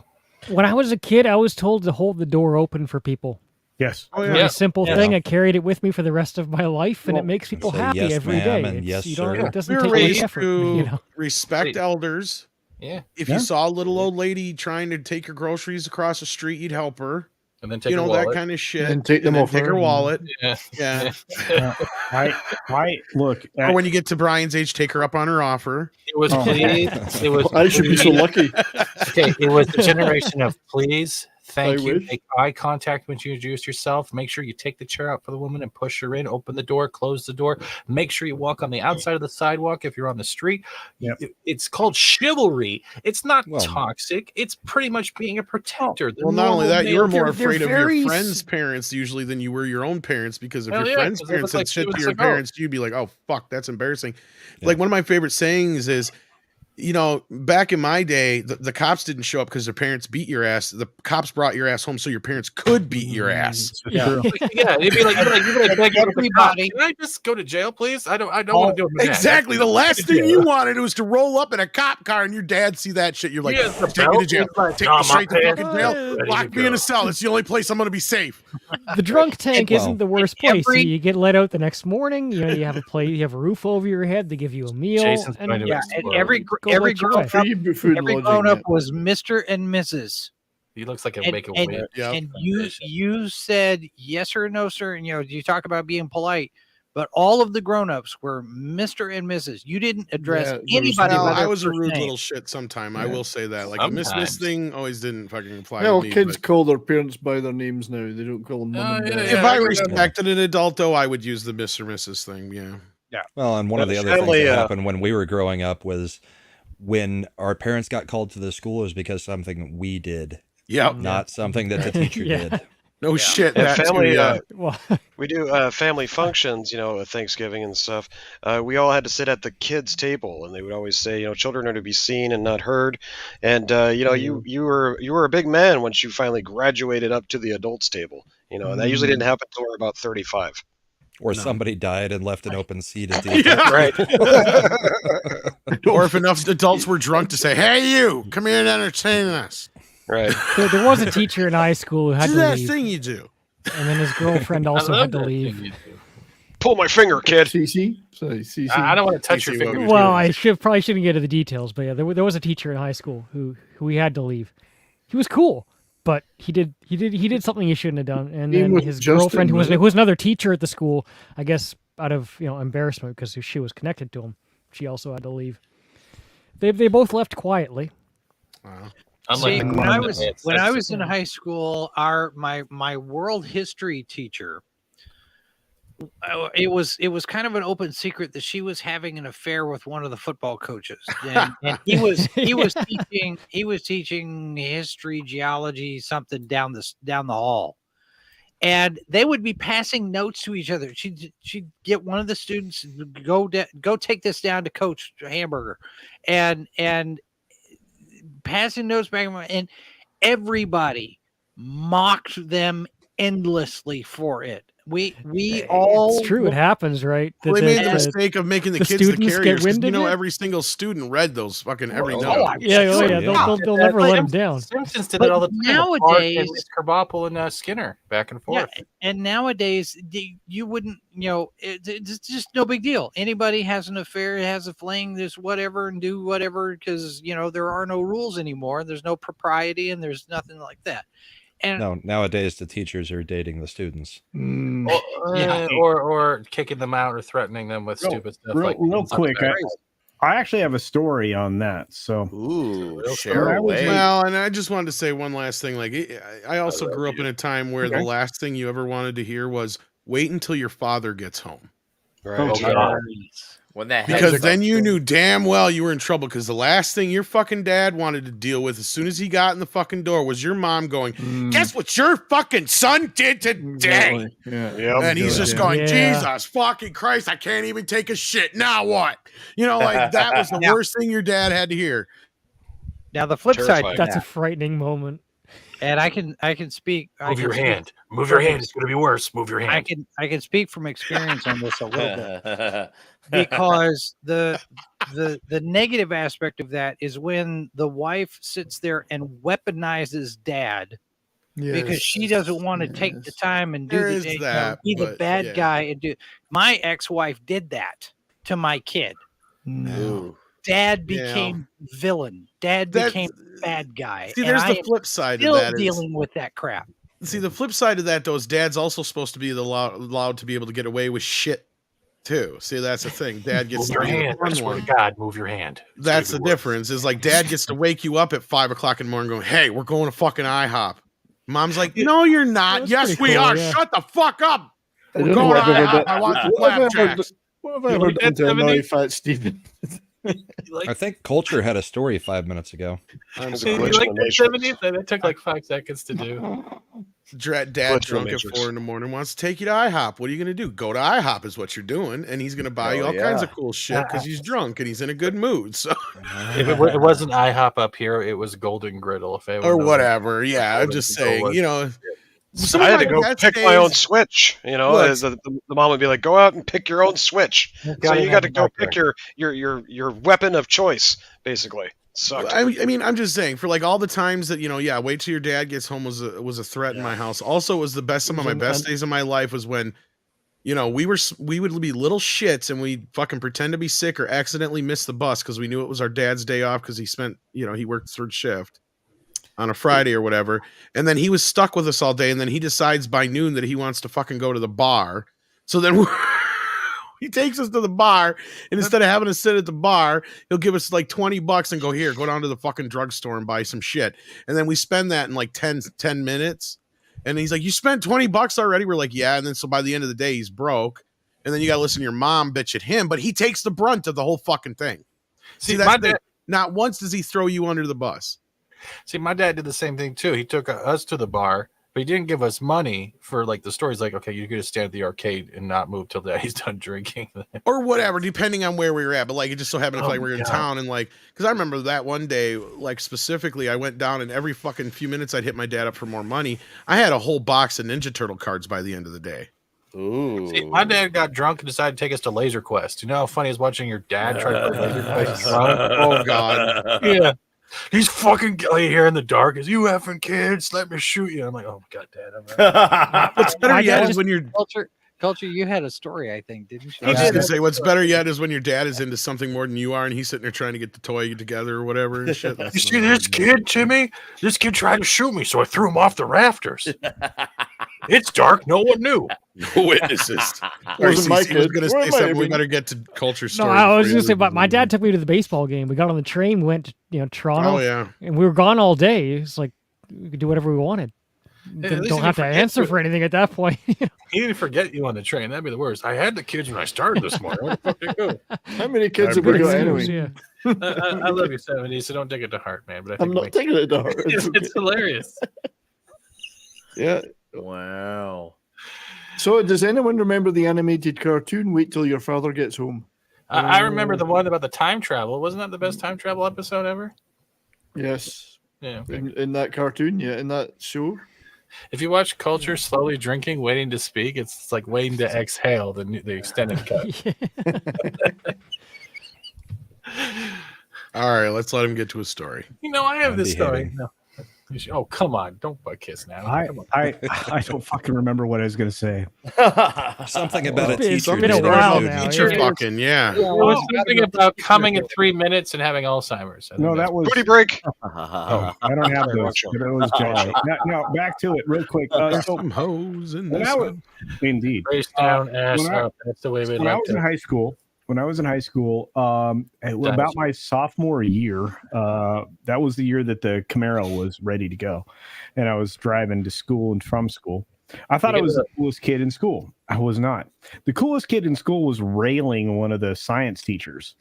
when I was a kid, I was told to hold the door open for people. Yes. Oh, It yeah. was Yeah. a simple Yeah. thing. I carried it with me for the rest of my life, and it Well, makes people say happy yes, every ma'am, day. and It's- yes, you don't, sir. it doesn't We were take any raised effort. to You know? respect Hey. elders. Yeah. If Yeah. you saw a little old lady trying to take her groceries across the street, you'd help her. and then take you her know, wallet. that kind of shit. And take them then off take her her. wallet. Yeah. Yeah. I look. Or when you get to Brian's age, take her up on her offer. It was please. It was. I should be so lucky. Okay, it was the generation of please, thank I you, wish. make eye contact when you introduce yourself. Make sure you take the chair out for the woman and push her in. Open the door, close the door. Make sure you walk on the outside of the sidewalk if you're on the street. Yep. It's called chivalry. It's not Well- toxic. It's pretty much being a protector. The Well, not only normal that, you were male- more they're afraid of very your friends' parents usually than you were your own parents, because if Hell your yeah, friends' 'cause it parents looked said like shit she to was your like, oh. parents, you'd be like, "Oh fuck, that's embarrassing." Like one of my favorite sayings is, you know, back in my day, the cops didn't show up because their parents beat your ass. The cops brought your ass home so your parents could beat your ass. Yeah, yeah. You'd be like, beg everybody. Can I just go to jail, please? I don't want to do it. with my dad. Exactly. The last Take thing it to you jail. wanted was to roll up in a cop car and your dad see that shit. You're like, He has the take me to belt. jail. He's like, Take "Nah, me straight my to pants fucking are jail. ready Lock to me in go." a cell. It's the only place I'm going to be safe. The drunk tank Well, isn't the worst place. You get let out the next morning. You know, you have you have a roof over your head. They give you a meal. Jason's and going to Yeah, explode. and every Go every about your grown way. up, Free food every lodging, grown up yeah. was Mr. and Mrs. He looks like a And, make a and, wish. and you said yes or no, sir. And you know, you talk about being polite, but all of the grown-ups were Mr. and Mrs. You didn't address anybody. Well, by I their was a first rude name. little shit sometime. I Yeah. will say that. Like the Miss Sometimes. thing always didn't fucking apply Well, to me. kids but call their parents by their names now. They don't call them mum and dad. if I respected an adult, though, I would use the Miss or Mrs. thing. Yeah. Yeah. Well, and one of the other things that happened when we were growing up was when our parents got called to the school, it was because something we did. Yep. Not something that the teacher Yeah. did. No shit. And That family, too, yeah. Well, we do family functions, you know, at Thanksgiving and stuff. We all had to sit at the kids' table, and they would always say, you know, children are to be seen and not heard. And you know, you were a big man once you finally graduated up to the adults' table. You know, and that usually didn't happen until we're about 35. Or somebody died and left an open seat at the Yeah. right. Or if enough adults were drunk to say, "Hey, you, come here and entertain us." Right. there was a teacher in high school who had Do to that leave, thing you do. and then his girlfriend also had to leave. Pull my finger, kid. CC? Sorry, CC. I don't want to touch your CC, finger. Well, I probably shouldn't get into the details, but yeah, there was a teacher in high school who he had to leave. He was cool, but he did something he shouldn't have done, and Name then was his Justin, girlfriend, who was it? was another teacher at the school, I guess out of embarrassment because she was connected to him, she also had to leave. They both left quietly. Wow. See, when I was in high school, my world history teacher, it was kind of an open secret that she was having an affair with one of the football coaches, and he was teaching history, geology, something down the hall, and they would be passing notes to each other. She'd get one of the students go take this down to Coach Hamburger, and passing notes back and forth, and everybody mocked them endlessly for it. We all It's true. It happens, right? Well, they made the mistake of making the kids the students get carriers. 'Cause, wind you of know, it? every single student read those fucking every Oh, note. Yeah. They'll never let him down. Simpsons did But it all the time. nowadays- and Miss Krabappel and Skinner back and forth. Yeah, and nowadays you wouldn't, it's just no big deal. Anybody has an affair, has a fling, there's whatever, and do whatever because there are no rules anymore. There's no propriety, and there's nothing like that. And No, nowadays the teachers are dating the students. Or kicking them out or threatening them with stupid stuff. Real quick, I actually have a story on that. So, Well, and I just wanted to say one last thing. Like, I also grew up in a time where the last thing you ever wanted to hear was "wait until your father gets home." Right. When that Because then you knew damn well you were in trouble. Because the last thing your fucking dad wanted to deal with as soon as he got in the fucking door was your mom going, "Guess what your fucking son did today?" Yeah. And he's just going, "Jesus fucking Christ, I can't even take a shit. Now what?" Like that was the worst thing your dad had to hear. now the flip side, That's a frightening moment. and I can speak. Move your hand. Move your hand. It's going to be worse. Move your hand. I can speak from experience on this a little bit. Because the negative aspect of that is when the wife sits there and weaponizes dad because she doesn't want to take the time and There do is the that, be the but, bad yeah. guy and do. My ex-wife did that to my kid. Dad became villain. Dad became bad guy. See, and there's I the am flip side of still that. dealing with that crap. See, the flip side of that, though, is Dad's also supposed to be allowed to be able to get away with shit too. See, that's the thing. Dad gets Move your hand. I swear to God, move your hand. That's the difference. Is like Dad gets to wake you up at 5 o'clock in the morning, going, "Hey, we're going to fucking IHOP." Mom's like, "No, you're not." Yes, we are. Yeah. Shut the fuck up. We're going to IHOP. I want the flapjacks. What have I ever done to annoy Fat Stephen? I think Culture had a story 5 minutes ago. You like the 70s? That took like 5 seconds to do. Dad drunk at 4 in the morning wants to take you to IHOP. What are you going to do? Go to IHOP is what you're doing, and he's going to buy you all kinds of cool shit because he's drunk and he's in a good mood. So if it wasn't IHOP up here, it was Golden Griddle, or whatever. Yeah, I'm just saying, you know. I had to go pick my own Switch. You know, the mom would be like, "Go out and pick your own Switch." So you got to go pick your weapon of choice, basically. Sucked. I mean, I'm just saying, for like all the times that, you know, wait till your dad gets home was a threat in my house. Also, was the best. Some of my best days of my life was when, you know, we would be little shits and we'd fucking pretend to be sick or accidentally miss the bus because we knew it was our dad's day off because he worked third shift on a Friday or whatever. And then he was stuck with us all day. And then he decides by noon that he wants to fucking go to the bar. So then he takes us to the bar, and instead of having to sit at the bar, he'll give us like $20 and go down to the fucking drugstore and buy some shit. And then we spend that in like 10 minutes. And he's like, "You spent $20 already?" We're like, "Yeah." And then so by the end of the day, he's broke. And then you got to listen to your mom bitch at him, but he takes the brunt of the whole fucking thing. See, that's the thing. Not once does he throw you under the bus. See, my dad did the same thing too. He took us to the bar, but he didn't give us money for like the stories. Like, okay, you could just stand at the arcade and not move till Daddy's done drinking, or whatever, depending on where we were at. But like, it just so happened if like we were in town and like, because I remember that one day, like specifically, I went down and every fucking few minutes I'd hit my dad up for more money. I had a whole box of Ninja Turtle cards by the end of the day. Ooh. See, my dad got drunk and decided to take us to Laser Quest. You know how funny is watching your dad try to play Laser Quest drunk? Oh God, yeah. He's fucking here in the dark. Is you effing kids? Let me shoot you. I'm like, oh my God, Dad. What's better yet is when you're Culture. You had a story, I think, didn't you? I was just gonna say, what's better yet is when your dad is into something more than you are, and he's sitting there trying to get the toy together or whatever and shit. You see this kid, Timmy? This kid tried to shoot me, so I threw him off the rafters. It's dark. No one knew. No witnesses. Wasn't my kid. Gonna say something. We better get to culture story. No, I was going to say, but my dad took me to the baseball game. We got on the train, we went to Toronto. Oh yeah, and we were gone all day. It's like we could do whatever we wanted. Don't have to answer for anything at that point. He didn't forget you on the train. That'd be the worst. I had the kids when I started this morning. Where the fuck did they go? How many kids have we got anyway? Yeah. I love you, 70s, so don't take it to heart, man. But I think I'm not taking it to heart. It's hilarious. Yeah. Wow. So, does anyone remember the animated cartoon? Wait till your father gets home. I remember the one about the time travel. Wasn't that the best time travel episode ever? Yes. Yeah. In that cartoon, in that show. If you watch Culture slowly drinking, waiting to speak, it's like waiting to exhale, the extended cut. All right, let's let him get to his story. You know, I have this story. No. Oh, come on. Don't butt kiss now. I don't fucking remember what I was going to say. Something about a teacher. It's been a while now. Teacher fucking, yeah. It was something about coming in 3 minutes and having Alzheimer's. No, that was... Booty break. Oh, I don't have those. It was Jay. No, back to it real quick. Some hoes in when this I was, indeed. Face down, ass up. That's the way we when I like was in high school, about my sophomore year, that was the year that the Camaro was ready to go, and I was driving to school and from school. I thought I was the coolest kid in school. I was not. The coolest kid in school was railing one of the science teachers.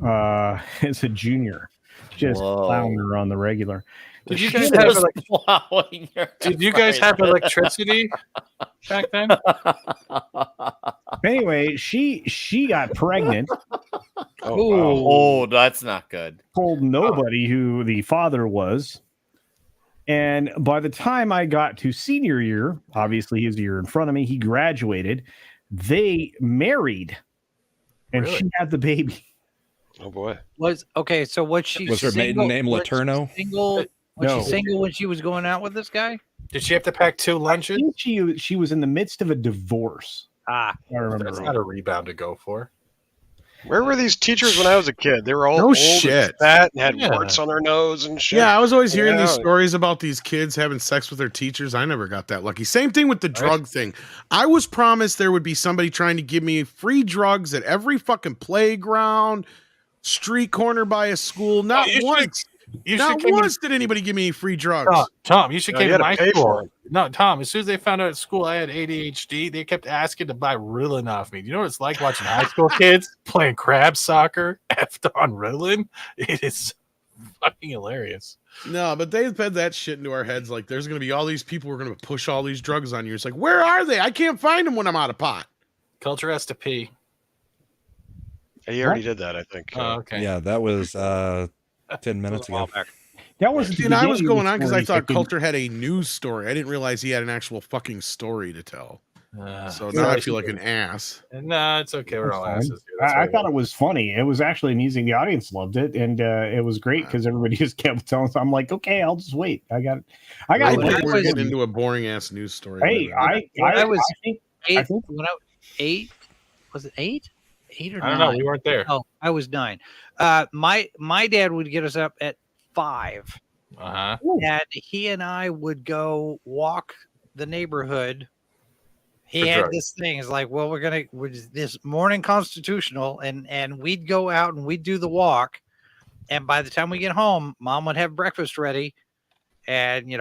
As a junior, just clowning her on the regular. Did you guys have electricity back then? Anyway, she got pregnant. Oh, that's not good. Told nobody who the father was. And by the time I got to senior year, obviously he was a year in front of me, he graduated. They married, and she had the baby. Oh boy! So was she? Was her maiden name Laterno? Was she single when she was going out with this guy? Did she have to pack 2 lunches? I think she was in the midst of a divorce. I remember. That's not a rebound to go for. Where were these teachers when I was a kid? They were all No old shit. and fat and had Yeah. warts on their nose and shit. Yeah, I was always hearing these Yeah. stories about these kids having sex with their teachers. I never got that lucky. Same thing with the drug thing. I was promised there would be somebody trying to give me free drugs at every fucking playground, street corner by a school. Not once. Not once did anybody give me free drugs. Oh, Tom, you should No, came you to had my to pay for school. No, Tom, as soon as they found out at school I had ADHD, they kept asking to buy Ritalin off me. Do you know what it's like watching high school kids playing crab soccer effed on Ritalin? It is fucking hilarious. No, but they've fed that shit into our heads. Like, there's going to be all these people who are going to push all these drugs on you. It's like, where are they? I can't find them when I'm out of pot. Culture has to pee. He already did that, I think. Oh, okay. Yeah, that was 10 minutes ago. That was And I was going on because I thought Culture had a news story. I didn't realize he had an actual fucking story to tell. So now I feel like an ass. No, it's okay. We're all asses. I thought it was funny. It was actually amusing. The audience loved it, and it was great because everybody just kept telling us. I'm like, okay, I'll just wait. I got. We're getting into a boring ass news story. Hey, I think when I was 8, was it 8? 8 or 9? I don't know. We weren't there. Oh, I was 9. My dad would get us up at 5. Uh-huh. And he and I would go walk the neighborhood. He For had drugs. this thing. It's like, well, we're this morning constitutional, and we'd go out and we'd do the walk. And by the time we get home, Mom would have breakfast ready, and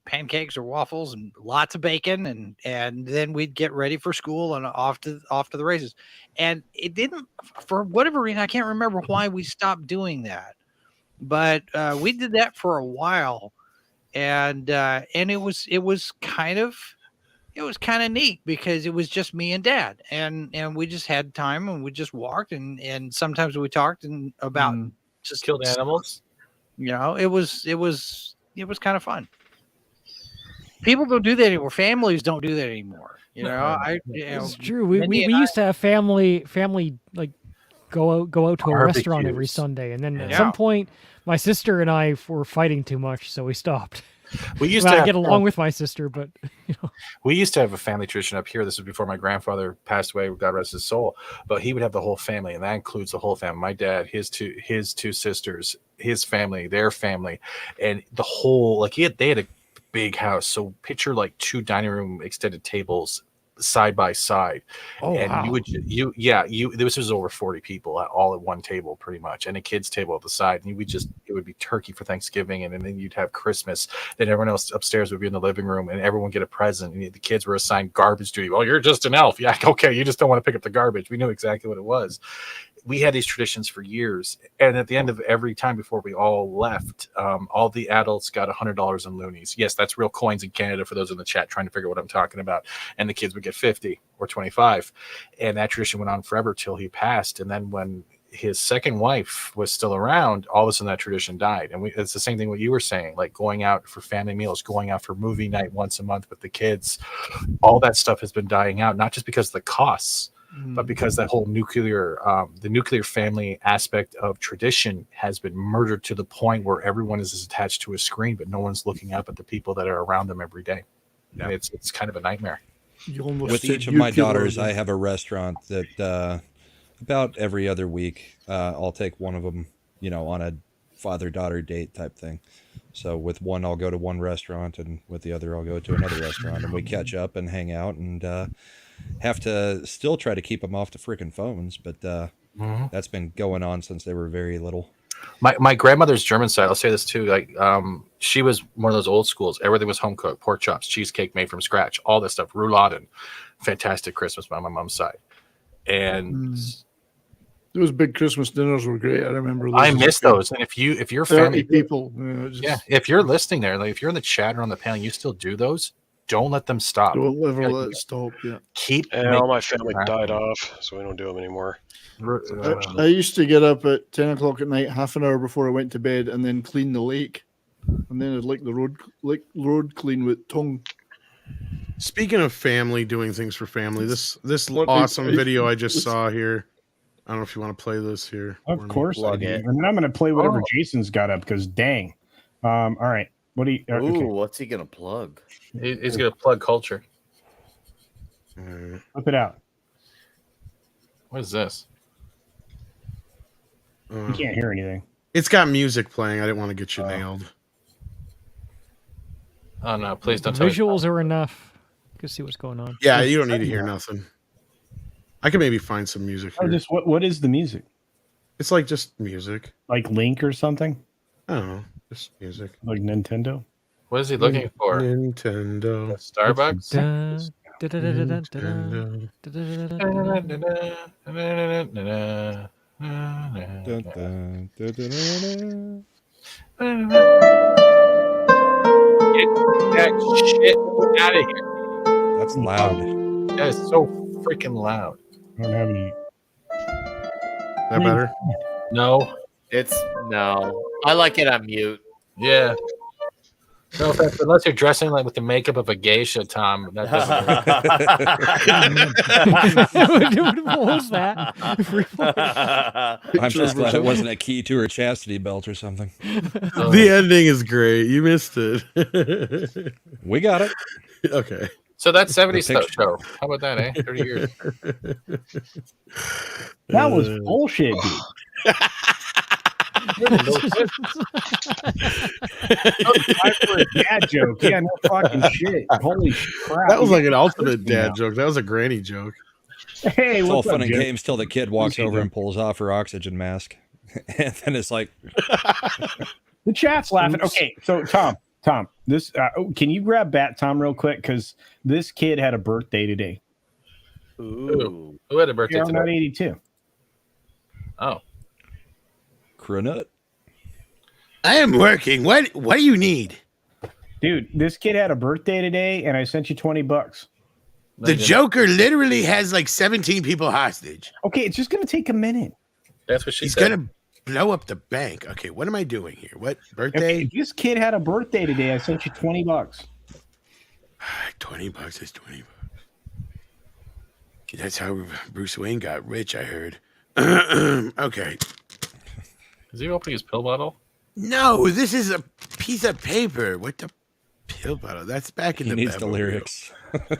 pancakes or waffles and lots of bacon, and then we'd get ready for school and off to the races. And it didn't, for whatever reason, I can't remember why we stopped doing that, but we did that for a while, and it was kind of neat because it was just me and Dad, and we just had time, and we just walked, and sometimes we talked about just killed animals. It was kind of fun. People don't do that anymore. Families don't do that anymore. It's true. We used to have family like go out to a restaurant every Sunday, and then at some point, my sister and I were fighting too much, so we stopped. We used to to get along with my sister, but we used to have a family tradition up here. This was before my grandfather passed away, God rest his soul. But he would have the whole family, and that includes the whole family. My dad, his two sisters, his family, their family, and the whole they had a big house. So picture like 2 dining room extended tables side by side. Oh, and wow. This was over 40 people all at one table pretty much, and a kids table at the side, and it would be turkey for Thanksgiving, and then you'd have Christmas. Then everyone else upstairs would be in the living room, and everyone would get a present, and the kids were assigned garbage duty. Well, you're just an elf. Yeah, okay, you just don't want to pick up the garbage. We knew exactly what it was. We had these traditions for years, and at the end of every time before we all left, all the adults got $100 in loonies. Yes, that's real coins in Canada for those in the chat trying to figure out what I'm talking about. And the kids would get 50 or 25, and that tradition went on forever till he passed. And then when his second wife was still around, all of a sudden that tradition died. And it's the same thing what you were saying, like going out for family meals, going out for movie night once a month with the kids. All that stuff has been dying out, not just because of the costs, but because that whole the nuclear family aspect of tradition has been murdered to the point where everyone is attached to a screen, but no one's looking up at the people that are around them every day. Yeah. And it's kind of a nightmare. With each of my daughters, I have a restaurant that about every other week, I'll take one of them, on a father-daughter date type thing. So with one, I'll go to one restaurant, and with the other, I'll go to another restaurant, and we catch up and hang out, and have to still try to keep them off the freaking phones, but that's been going on since they were very little. My grandmother's German side, I'll say this too, she was one of those old schools. Everything was home cooked, pork chops, cheesecake made from scratch, all this stuff, roulade, fantastic Christmas by my mom's side. And those big Christmas dinners were great. I remember those. I miss those. And if you're family people, if you're listening there, like if you're in the chat or on the panel, you still do those. Don't let them stop. Don't ever let it stop. Yeah. All my family died off, so we don't do them anymore. I used to get up at 10 o'clock at night, half an hour before I went to bed, and then clean the lake, and then I'd lick the road clean with tongue. Speaking of family doing things for family, this awesome video I just saw here. I don't know if you want to play this here. Of course I do. And then I'm going to play whatever Jason's got up because dang. All right. What do you? Okay. What's he gonna plug? He's gonna plug culture. Flip it out. What is this? You can't hear anything. It's got music playing. I didn't want to get you nailed. Oh no! Please don't tell me. Visuals are enough. You can see what's going on. Yeah, you don't need to hear nothing. I can maybe find some music here. Just what is the music? It's like just music. Like Link or something? I don't know. Just music. Like Nintendo? What is he looking for? Nintendo. Starbucks? Get that shit out of here. That's loud. That is so freaking loud. I don't have any. That better? No. No. I like it on mute. Yeah. No offense, unless you're dressing like with the makeup of a geisha, Tom. That doesn't What was that? I'm just glad it wasn't a key to her chastity belt or something. The ending is great. You missed it. We got it. Okay. So that's 70s show. How about that, eh? 30 years. That was bullshit, dude. Time for a dad joke. Yeah, no fucking shit. Holy crap. That was like an ultimate dad joke. That was a granny joke. Hey, it's all what's up, fun and Jim? games till the kid walks over and pulls off her oxygen mask. And then it's like the chat's laughing. Oops. Okay, so Tom, this can you grab Bat Tom real quick? Because this kid had a birthday today. Ooh. Who had a birthday I'm today? not 82. Oh. Cronut. I am working. What do you need? Dude, this kid had a birthday today, and I sent you $20. The Joker literally has like 17 people hostage. Okay, it's just gonna take a minute. That's what she He's said. gonna blow up the bank. Okay, what am I doing here? What birthday? Okay, this kid had a birthday today. I sent you $20. $20 is $20. That's how Bruce Wayne got rich, I heard. Okay. Is he opening his pill bottle? No, this is a piece of paper. What the pill bottle? That's back in He the needs the Bevel lyrics. Reel.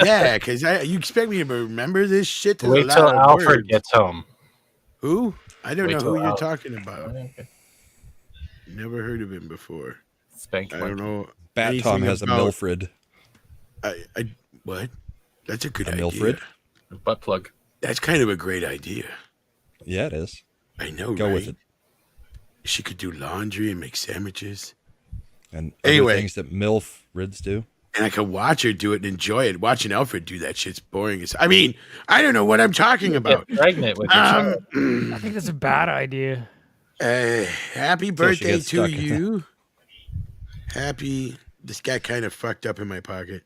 Yeah, because you expect me to remember this shit? There's Wait a lot till of Alfred words. gets home. Who? I don't Wait know till who you're Al- talking about. Okay. Never heard of him before. Spank I don't know. Bat anything Tom has a about- Milfred. I what? That's a good A idea. Milfred? A butt plug. That's kind of a great idea. Yeah, it is. I know. Go right? with it. She could do laundry and make sandwiches. And Anyway. other things that Milfreds do. And I could watch her do it and enjoy it. Watching Alfred do that shit's boring. I mean, I don't know what I'm talking about. Get pregnant with your child. I think that's a bad idea. Happy Till she birthday gets to stuck in you. This got kind of fucked up in my pocket.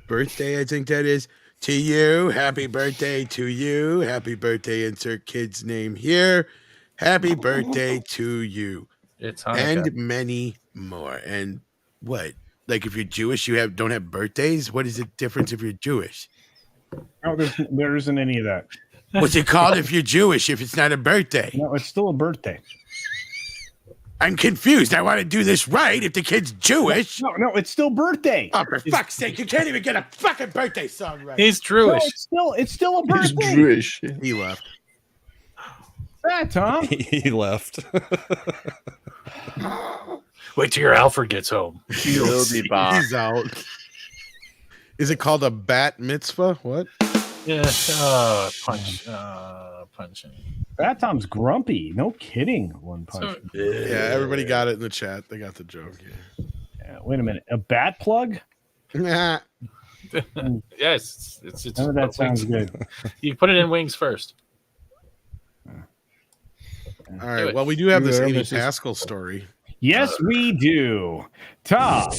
Birthday, I think that is. To you. Happy birthday to you. Happy birthday. Insert kid's name here. Happy birthday to you. It's Hanukkah. And many more. And what? Like if you're Jewish, don't have birthdays? What is the difference if you're Jewish? Oh, there isn't any of that. What's it called if you're Jewish if it's not a birthday? No, it's still a birthday. I'm confused. I want to do this right if the kid's Jewish. No, it's still birthday. Oh, for fuck's sake, you can't even get a fucking birthday song right. He's No, Jewish. it's still a birthday. He's Jewish. He left. That Tom. He left. Wait till your Alfred gets home. He'll be back. He's out. Is it called a bat mitzvah? What? Yeah. Punching. That Tom's grumpy. No kidding. One punch. Yeah, everybody got it in the chat. They got the joke. Yeah, wait a minute. A bat plug? Yeah. Yes, it's None of that sounds good. You put it in wings first. All right. Well, we do have this Amy Pascal story. Yes, we do. Tom.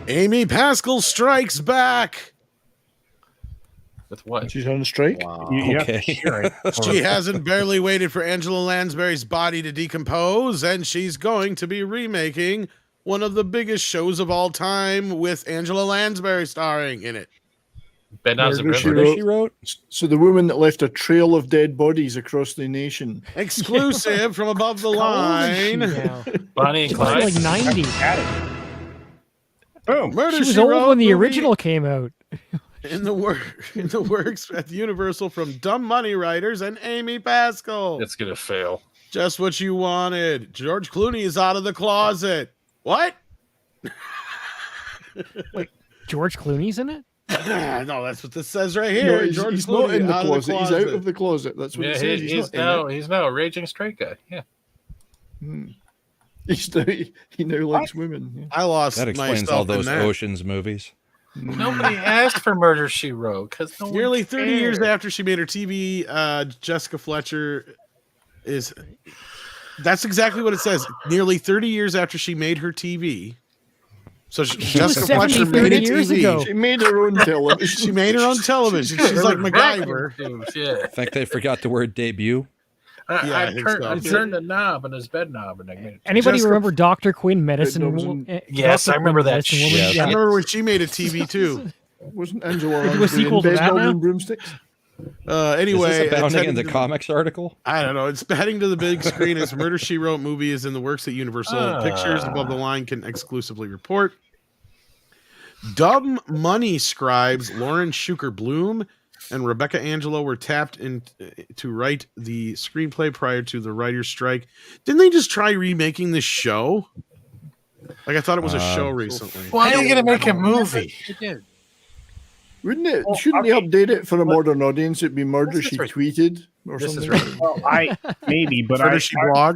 Amy Pascal strikes back. With what? She's on strike. You have to share it. She hasn't barely waited for Angela Lansbury's body to decompose, and she's going to be remaking one of the biggest shows of all time with Angela Lansbury starring in it. Bedknobs and Murder, Riddler. She Wrote. So the woman that left a trail of dead bodies across the nation. Exclusive from above the How old is she line. now? Bonnie and She was Clyde. like 90. Boom. Murder, She was She old Wrote when the movie. original came out. in the works at Universal from Dumb Money writers and Amy Pascal. It's gonna fail. Just what you wanted. George Clooney is out of the closet. What? Wait, George Clooney's in it? No, that's what this says right here. No, George he's Clooney not in the out closet. of He's out of the closet. That's what Yeah, it says. he's now a raging straight guy. Yeah. He now likes women. Yeah. I lost That explains all those Ocean's movies. Nobody asked for Murder, She Wrote because Nearly 30 years after she made her TV, Jessica Fletcher is. That's exactly what it says. Nearly 30 years after she made her TV. So Jessica Fletcher made a TV. She made her own television. She made her own television. She's like MacGyver. Yeah. I think they forgot the word debut. I turned the knob on his bed knob and I made it. Anybody remember Dr. Quinn Medicine? Yes, I remember that Medicine shit. Woman? I remember when she made a TV too. Wasn't Angela Do a Lansbury sequel in to Bed that now? Golden Broomsticks? Anyway, Is this it's abounding in heading the to comics article? I don't know. It's heading to the big screen as Murder, She Wrote movie is in the works at Universal Pictures. Above the Line can exclusively report. Dumb Money scribes Lauren Schuker Bloom and Rebecca Angelo were tapped in to write the screenplay prior to the writer's strike. Didn't they just try remaking this show? Like I thought it was a show recently. Why are you gonna make a movie? Wouldn't it? Shouldn't they update it for a modern audience? It'd be Murder She Tweeted or something. Well, maybe, but Murder She Blogged?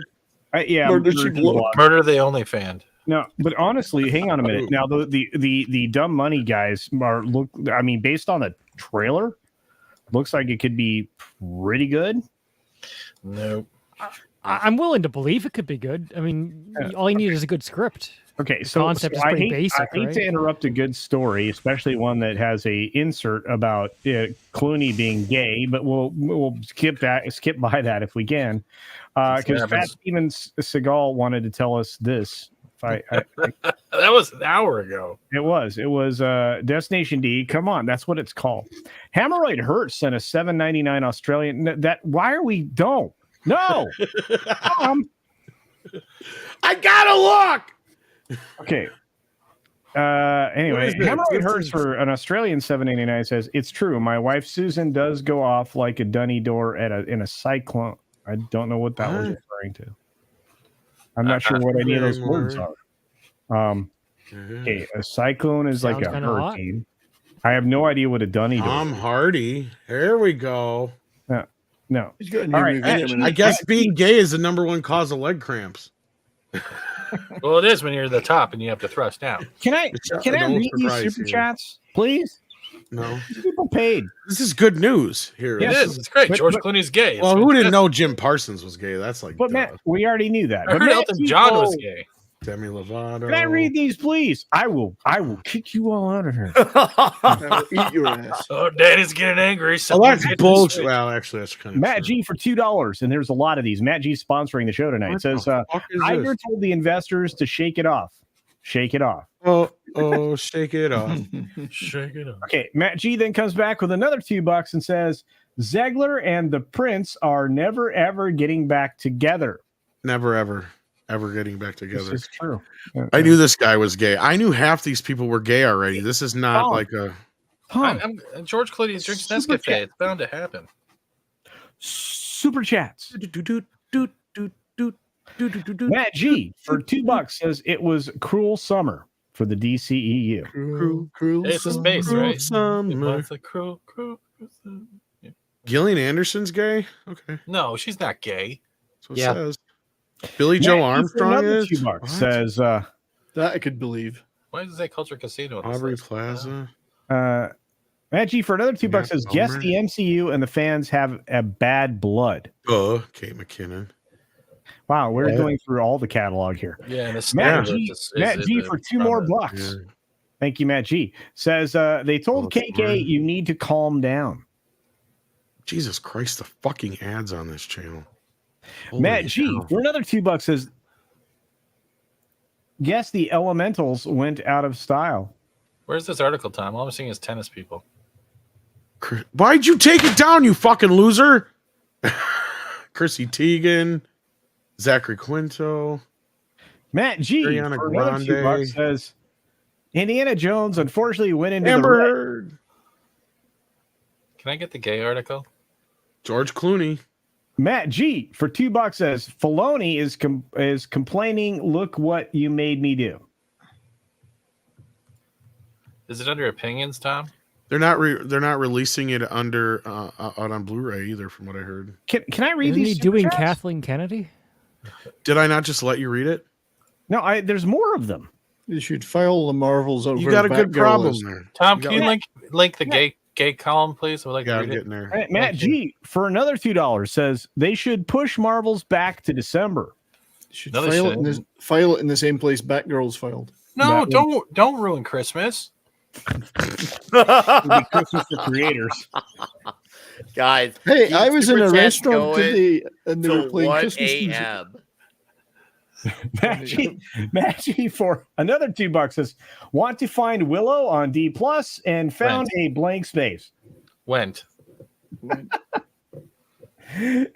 Yeah, Murder She Blogged. Murder the Only Fan. No, but honestly, hang on a minute. Now the Dumb Money guys are based on the trailer, looks like it could be pretty good. No. I'm willing to believe it could be good. I mean, all you need is a good script. Okay, The so concept is pretty basic. I hate right? to interrupt a good story, especially one that has a insert about Clooney being gay, but we'll skip by that if we can, because Fat Steven Seagal wanted to tell us this. That was an hour ago. It was Destination D. Come on, that's what it's called. Hemorrhoid Hurts sent a $7.99 Australian. Why are we don't no? I gotta look. Okay. Anyway, Hemorrhoid Hurts for an Australian $7.89 says it's true. My wife Susan does go off like a dunny door in a cyclone. I don't know what that was referring to. I'm not sure what any of those words are. Okay, a cyclone is like a hurricane. I have no idea what a dunny door is. Tom Hardy. There we go. No. He's got a new All right, movie. I guess being gay is the number one cause of leg cramps. Well, it is when you're at the top and you have to thrust down. Can I read these super chats, please? No. People paid. This is good news here. It is. It's great. George Clooney's gay. Well, who didn't know Jim Parsons was gay? That's like. But Matt, we already knew that. I But heard Matt, Elton John was gay. Demi Lovato. Can I read these, please? I will kick you all out of here. Eat your ass. Oh, Daddy's getting angry. Oh, that's bullshit. Well, actually, that's kind of Matt G for $2, and there's a lot of these. Matt G sponsoring the show tonight. It says Iger told the investors to shake it off. Shake it off. Oh, shake it off. Shake it off. Okay, Matt G then comes back with another $2 and says Zegler and the Prince are never ever getting back together. Never ever getting back together. This is true. I knew this guy was gay. I knew half these people were gay already. This is not like a. George Clooney drinks Nescafe. It's bound to happen. Super chats. Matt G for $2 says it was cruel summer for the DCEU. Cruel It's a summer. space, right? Summer. It's a cruel summer. Gillian Anderson's gay? Okay. No, she's not gay. That's what it says. Billy Joe Armstrong another is? $2 What? says That I could believe. Why does it say Culture Casino? on this Aubrey list? Plaza. Matt G for another $2 says guess the MCU and the fans have a bad blood. Kate McKinnon. Wow, we're going through all the catalog here. Yeah, and Matt G for $2 more. Yeah. Thank you, Matt G. Says they told KK you need to calm down. Jesus Christ, the fucking ads on this channel. Matt G for another $2 says guess the Elementals went out of style. Where's this article, Tom? All I'm seeing is tennis people. Why'd you take it down, you fucking loser? Chrissy Teigen, Zachary Quinto. Matt G Ariana for another Grande. $2 says Indiana Jones unfortunately went into Amber the red. Heard. Can I get the gay article? George Clooney. Matt G for $2 says Filoni is complaining. Look what you made me do. Is it under opinions, Tom? They're not releasing it under out on Blu-ray either, from what I heard. Can I read Isn't these? he doing super chats? Kathleen Kennedy? Did I not just let you read it? No, there's more of them. You should file the Marvels over. You got a good problem there. Tom, can you link the gay column, please? I would like to read it. there. Right, Matt G for another $2 says they should push Marvels back to December. Should No, they file it, shouldn't. file it in the same place Batgirl's filed. No, don't ruin Christmas. It'll be Christmas for creators. Guys, Hey, keep I was in super a chats restaurant going today and they were till playing 1 Christmas music. a.m. Matt G for another $2 says want to find Willow on D Plus and found a blank space. Went.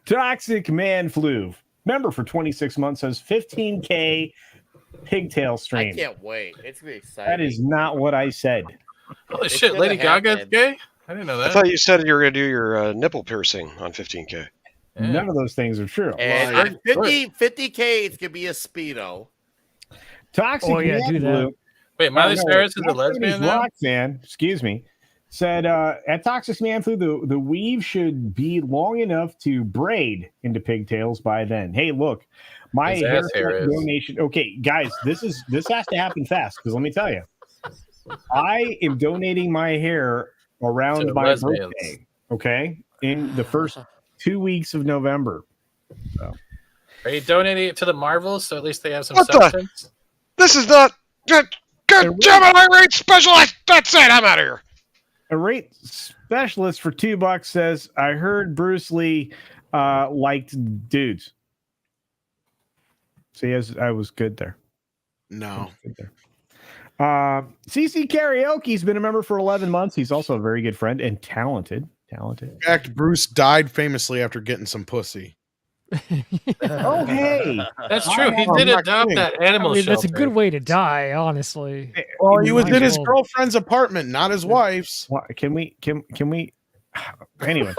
Toxic Man Flu. Member for 26 months says 15K pigtail I stream. can't wait. It's gonna be exciting. That is not what I said. Holy It's shit, gonna Lady Gaga's happen. gay? I didn't know I that. thought you said you were going to do your nipple piercing on 15K. None of those things are true. And at 50K, it's gonna be a speedo. Toxic Oh, yeah, Man do that. Flu. Wait, Miley no, Cyrus is a Rock lesbian now? Roxanne, excuse me, said at Toxic Man Flu, the weave should be long enough to braid into pigtails by then. Hey, look, my His ass hair haircut is. donation. Okay, guys, this has to happen fast because let me tell you, I am donating my hair around To my lesbians. birthday. Okay, in the first 2 weeks of November. So. Are you donating it to the Marvels so at least they have some What the- substance? This is not. God damn it, I rate specialist. That's it. I'm out of here. A rate specialist for $2 says, I heard Bruce Lee liked dudes. So I was good there. No. CC Karaoke's been a member for 11 months. He's also a very good friend and talented. In fact, Bruce died famously after getting some pussy. Oh, hey. That's true. He did adopt that animal shelter. That's a good way to die, honestly. Well, he was Might in as his well- girlfriend's apartment, not his wife's. Can we? Anyway,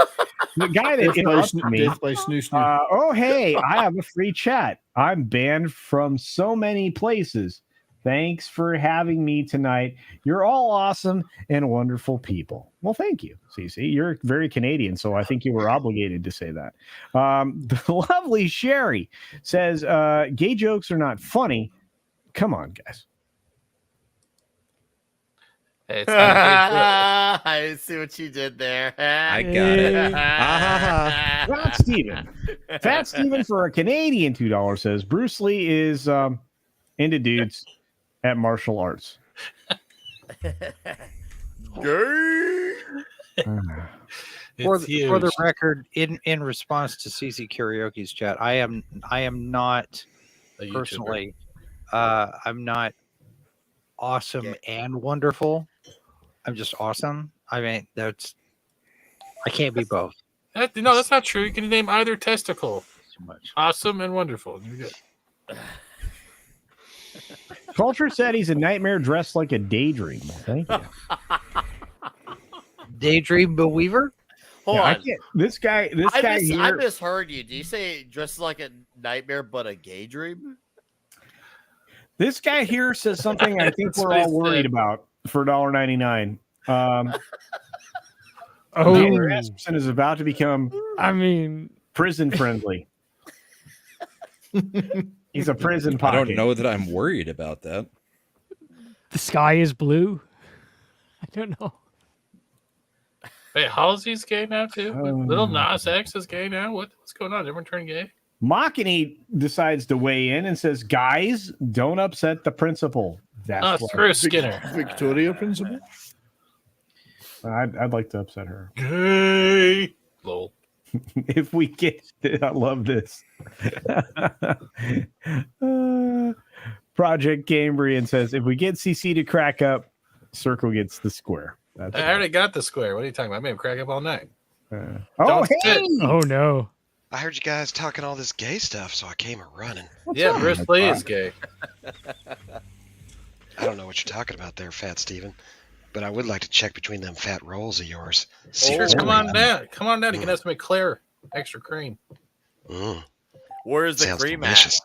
the guy that interrupted me. Death by snoo snoo. Oh, hey, I have a free chat. I'm banned from so many places. Thanks for having me tonight. You're all awesome and wonderful people. Well, thank you, Cece. You're very Canadian, so I think you were obligated to say that. The lovely Sherry says, gay jokes are not funny. Come on, guys. Hey, it's not a big deal. I see what you did there. I got it. Fat Steven. Fat Steven for a Canadian $2 says, Bruce Lee is into dudes at martial arts. For the record, in response to CC Karaoke's chat, I am not A YouTuber. personally. I'm not awesome and wonderful. I'm just awesome. I mean, I can't be both. No, that's not true. You can name either testicle. Too much. Awesome and wonderful. You're good. Culture said he's a nightmare dressed like a daydream. Thank you. Daydream Beweaver? Hold Yeah, I on. can't- This guy I here. misheard you. Do you say dressed like a nightmare but a gay dream? This guy here says something I think That's we're what he all worried said. about for $1.99. Oh. Taylor Asmussen is about to become, prison friendly. He's a prison I pocket. don't know that I'm worried about that. The sky is blue. I don't know. Wait, Halsey's gay now too? Little Nas X is gay now? What's going on? Everyone turned gay? Makini decides to weigh in and says, guys, don't upset the principal. That's what- screw Skinner. Victoria principal? I'd like to upset her. Gay. Lol. If we get, I love this. Project Cambrian says, if we get CC to crack up, Circle gets the square. That's I already got the square. What are you talking about? I made him crack up all night. oh, Don't hey! spit. Oh, no. I heard you guys talking all this gay stuff, so I came a running. Yeah, Bruce Lee is gay. I don't know what you're talking about there, Fat Steven. But I would like to check between them fat rolls of yours. Sure, come on down. Come on down. You can have some Eclair, extra cream. Where's the Sounds cream delicious.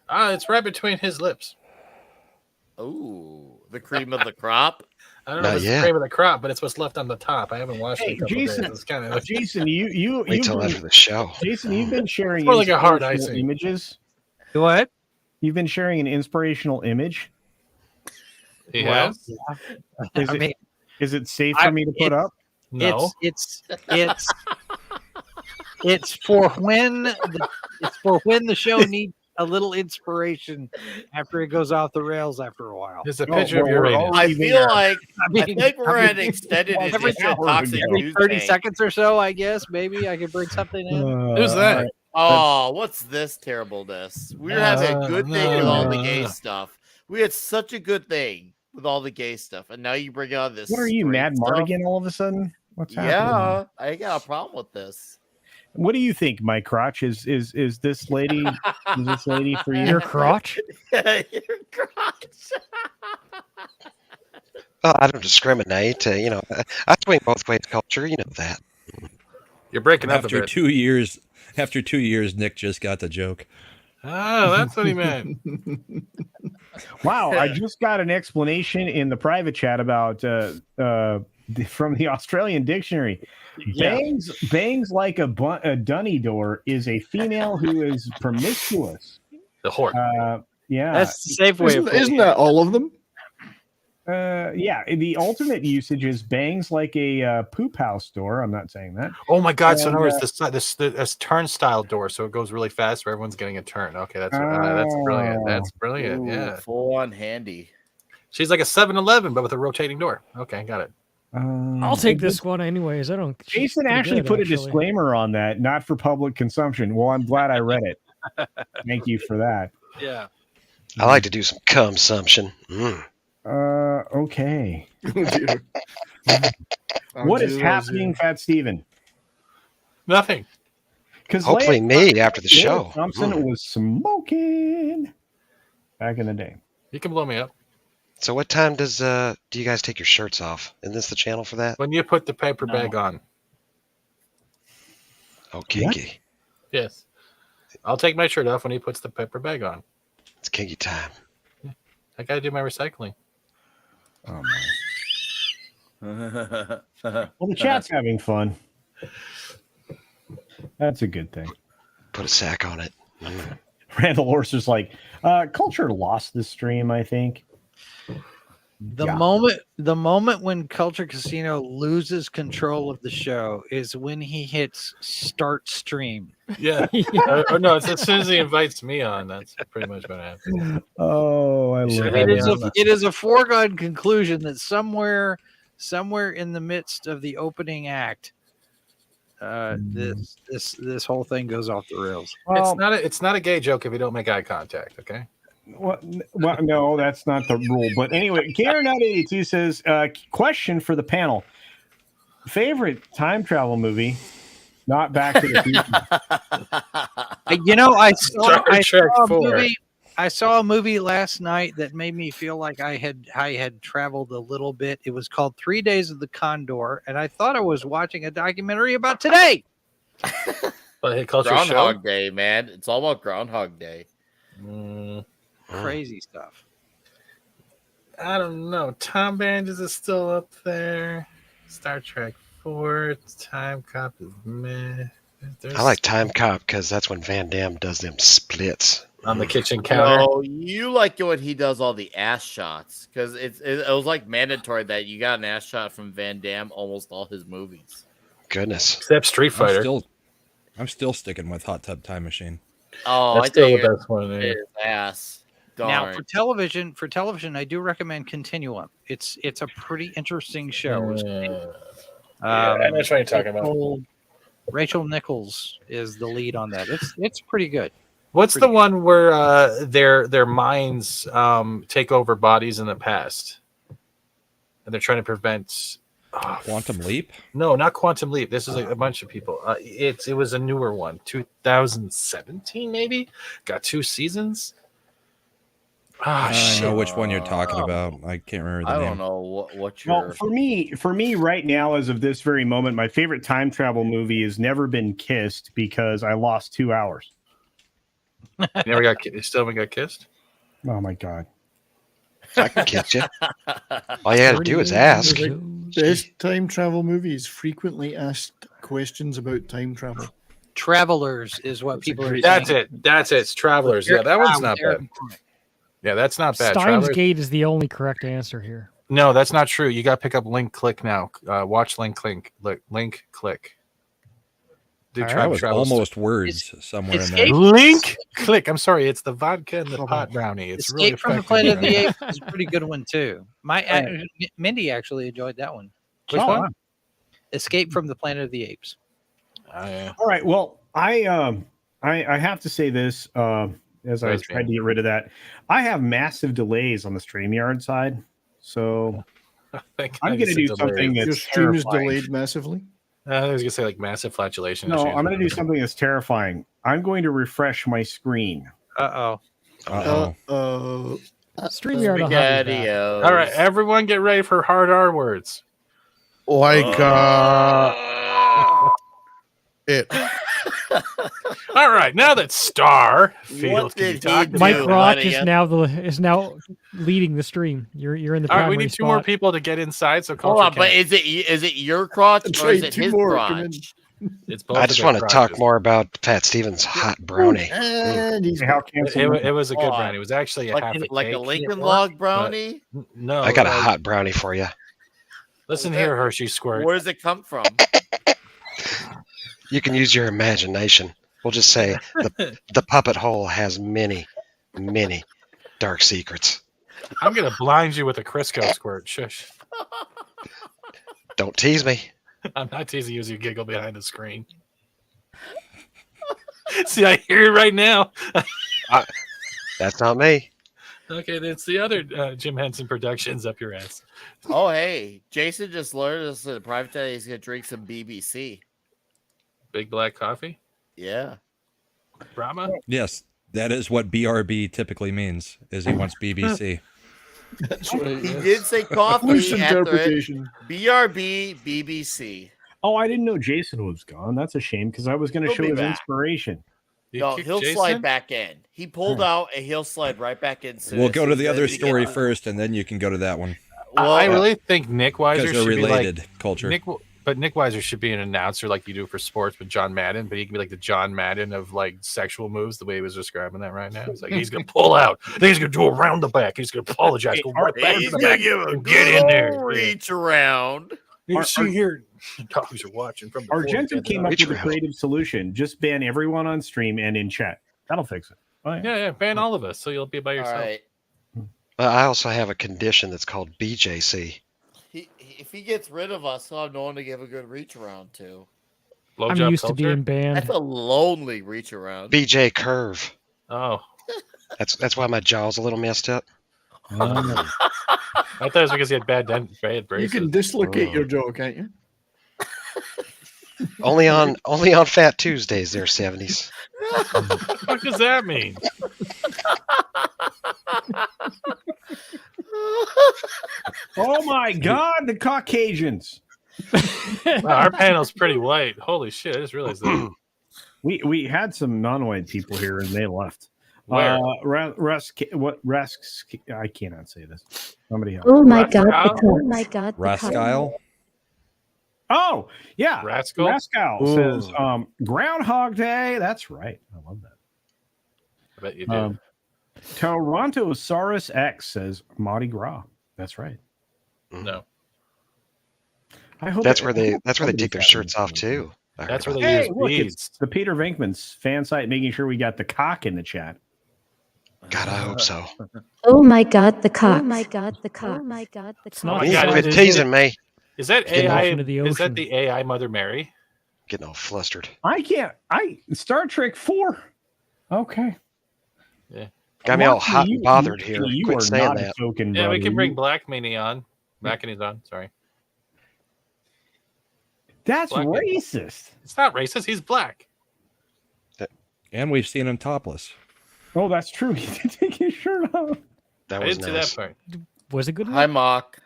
It's right between his lips. Ooh, the cream of the crop. I don't know if it's the cream of the crop, but it's what's left on the top. I haven't washed it in a couple Jason, days. It's kind of Jason, you Wait till after the show. Jason, you've been sharing more like a hard inspirational icing. images. What? You've been sharing an inspirational image. He has. Is it safe for me to put up? No. It's for when the show needs a little inspiration after it goes off the rails after a while. There's a picture of Uranus. I feel like we're at extended every edition Toxic News 30 Tank. seconds or so, I guess. Maybe I could bring something in. Who's that? Oh, what's this terribleness? We were having a good thing with all the gay stuff. We had such a good thing with all the gay stuff, and now you bring on this. What are you, straight Mad stuff? Mardigan? All of a sudden, what's happening? Yeah, I got a problem with this. What do you think, Mike Crotch? Is this lady? Is this lady for you? Your crotch? Your crotch. Oh, I don't discriminate. I swing both ways, culture. You know that. You're breaking up a After bit. 2 years, Nick just got the joke. Oh, that's what he meant. Wow, I just got an explanation in the private chat about from the Australian dictionary. Yeah. Bangs like a dunny door is a female who is promiscuous. The whore. Yeah, That's the safe way. Isn't that all of them? Yeah. The ultimate usage is bangs like a poop house door. I'm not saying that. Oh my God! So in And, other words, this turnstile door, so it goes really fast, where everyone's getting a turn. Okay, that's brilliant. That's brilliant. Ooh, Yeah, full on handy. she's like a 7-Eleven, but with a rotating door. Okay, got it. I'll take this one anyways. I don't. Jason actually put a disclaimer on that, not for public consumption. Well, I'm glad I read it. Thank you for that. Yeah. I like to do some consumption. Okay. Oh, dear. What is happening, Fat Steven? Nothing. Because Hopefully me after the show. Thompson was smoking back in the day. You can blow me up So what time do you guys take your shirts off? Isn't this the channel for that? when you put the paper bag on. Oh, kinky. Yes, I'll take my shirt off when he puts the paper bag on. It's kinky time. I gotta do my recycling. Oh man. Well, the chat's having fun. That's a good thing. Put a sack on it. Randall Orser's like, Culture lost this stream, I think. The moment when Culture Casino loses control of the show is when he hits start stream. Yeah. Or no, it's as soon as he invites me on. That's pretty much what happens. Oh, I love It is a foregone conclusion that somewhere in the midst of the opening act, this whole thing goes off the rails. Well, It's not a gay joke if you don't make eye contact. Okay. Well, no, that's not the rule. But anyway, Karen82 says, question for the panel. Favorite time travel movie? Not Back to the Future. I saw a movie last night that made me feel like I had traveled a little bit. It was called 3 Days of the Condor, and I thought I was watching a documentary about today. But hey, Culture Groundhog Show. Day, man. It's all about Groundhog Day. Crazy stuff. I don't know. Tom Banges is still up there. Star Trek 4. Time Cop is meh. I like Time Cop because that's when Van Damme does them splits. On the kitchen counter. No, you like it when he does all the ass shots because it was like mandatory that you got an ass shot from Van Damme almost all his movies. Goodness. Except Street Fighter. I'm still sticking with Hot Tub Time Machine. Oh, That's I still think the best one. his ass. Now Darn. for television, I do recommend Continuum. It's a pretty interesting show. I know what you're talking about. Rachel Nichols is the lead on that. It's pretty good. What's the one where their minds take over bodies in the past, and they're trying to prevent Quantum Leap? No, not Quantum Leap. This is a bunch of people. It was a newer one, 2017 maybe. Got 2 seasons. I don't know which one you're talking about. I can't remember the I name. don't know what you're. Well, for me right now, as of this very moment, my favorite time travel movie has Never Been Kissed because I lost 2 hours. You still haven't got kissed? Oh my god! I can kiss you. All you got to do is ask. Best time travel movies. Frequently asked questions about time travel. Travelers is what people are That's saying. it. It's Travelers. Yeah, that one's not bad. Yeah, that's not bad. Steins Travelers. Gate is the only correct answer here. No, that's not true. You got to pick up Link Click now. Watch Link Click. Link Click. That was almost words somewhere in there. Link Click. I'm sorry. It's the vodka and the pot brownie. It's really Escape from the effective. Planet of the Apes is a pretty good one too. Mindy actually enjoyed that one. Which one? Escape from the Planet of the Apes. Oh, yeah. All right. Well, I have to say this as I tried to get rid of that. I have massive delays on the StreamYard side, so I'm going to do something that's Your stream is terrifying. delayed massively. I was gonna say like massive flatulation. No, issues. I'm going to do something that's terrifying. I'm going to refresh my screen. StreamYard will have you back. All right, everyone, get ready for hard R words. Like it. All right, now that Starfield can talk to Mike you. Rock is now leading the stream. You're in the All right, primary we need two spot. more people to get inside. So Hold on, but is it your crotch That's or right, is it two his more, come in. crotch? It's both I of just their want to talk crotches. more about Pat Stevens' hot brownie. And he's It was a good brownie. It was actually a Like half a- a like a cake, Lincoln but- Log brownie? No, I got a hot brownie for you. Listen here, Hershey Squirt. Where does it come from? You can use your imagination. We'll just say the puppet hole has many, many dark secrets. I'm gonna blind you with a Crisco squirt. Shush. Don't tease me. I'm not teasing you as you giggle behind the screen. See, I hear it right now. That's not me. Okay, that's the other Jim Henson Productions up your ass. Oh, hey, Jason just learned us in the private that he's gonna drink some BBC. Big black coffee. Yeah. Brahma. Yes, that is what BRB typically means. Is he wants BBC. That's right. He yeah. did say coffee Loose after it. interpretation. BRB, BBC. Oh, I didn't know Jason was gone. That's a shame because I was going to He'll show be his back. inspiration. No, he'll slide back in. He pulled out and he'll slide right back in. We'll go to the other story first, and then you can go to that one. Well, I really think Nick Weiser Because should they're be related, like Culture. Nick Weiser should be an announcer like you do for sports with John Madden, but he can be like the John Madden of like sexual moves. The way he was describing that right now, it's like he's gonna pull out, then he's gonna do a round the back, he's gonna apologize, go right back to the back, and get in there, reach around. You see here, dogs are watching from the Argentum came up with a creative solution. Just ban everyone on stream and in chat. That'll fix it. Oh, Yeah, ban all of us, so you'll be by yourself. All right. I also have a condition that's called BJC. If he gets rid of us, he'll have no one to give a good reach around to. I'm used to being banned. That's a lonely reach around. BJ curve. Oh, that's why my jaw's a little messed up. I thought it was because he had bad You braces. can dislocate your jaw, can't you? only on Fat Tuesdays. There, 70s. What does that mean? Oh my God, the Caucasians. Wow, our panel's pretty white. Holy shit! I just realized that. We had some non-white people here and they left. Where? Rusk? I cannot say this. Somebody else. Oh my God! Oh my God! Rascal. Oh yeah, Rascal. Rascal says Groundhog Day. That's right. I love that. I bet you do. Torontosaurus X says Mardi Gras. That's right. No. I hope That's where they take their shirts off too. That's where they Hey, use look, beads. it's the Peter Venkman's fan site making sure we got the cock in the chat. God, I hope so. Oh my God! The cock! Oh my God! The cock! Oh my God! The cock! my God, Quit teasing me. Is that Getting AI? off into the Is that ocean. the AI Mother Mary? Getting all flustered. Star Trek 4. Okay. Yeah. Got me all Marky, hot and bothered here. You Quit are saying not that. a token Yeah, we brother. can bring Black Mini on. Mackini's on. Sorry. That's Black- racist. It's not racist. He's black. And we've seen him topless. Oh, that's true. He did take his shirt off. That I was didn't see nice. that part. Was it good? Hi, Mock.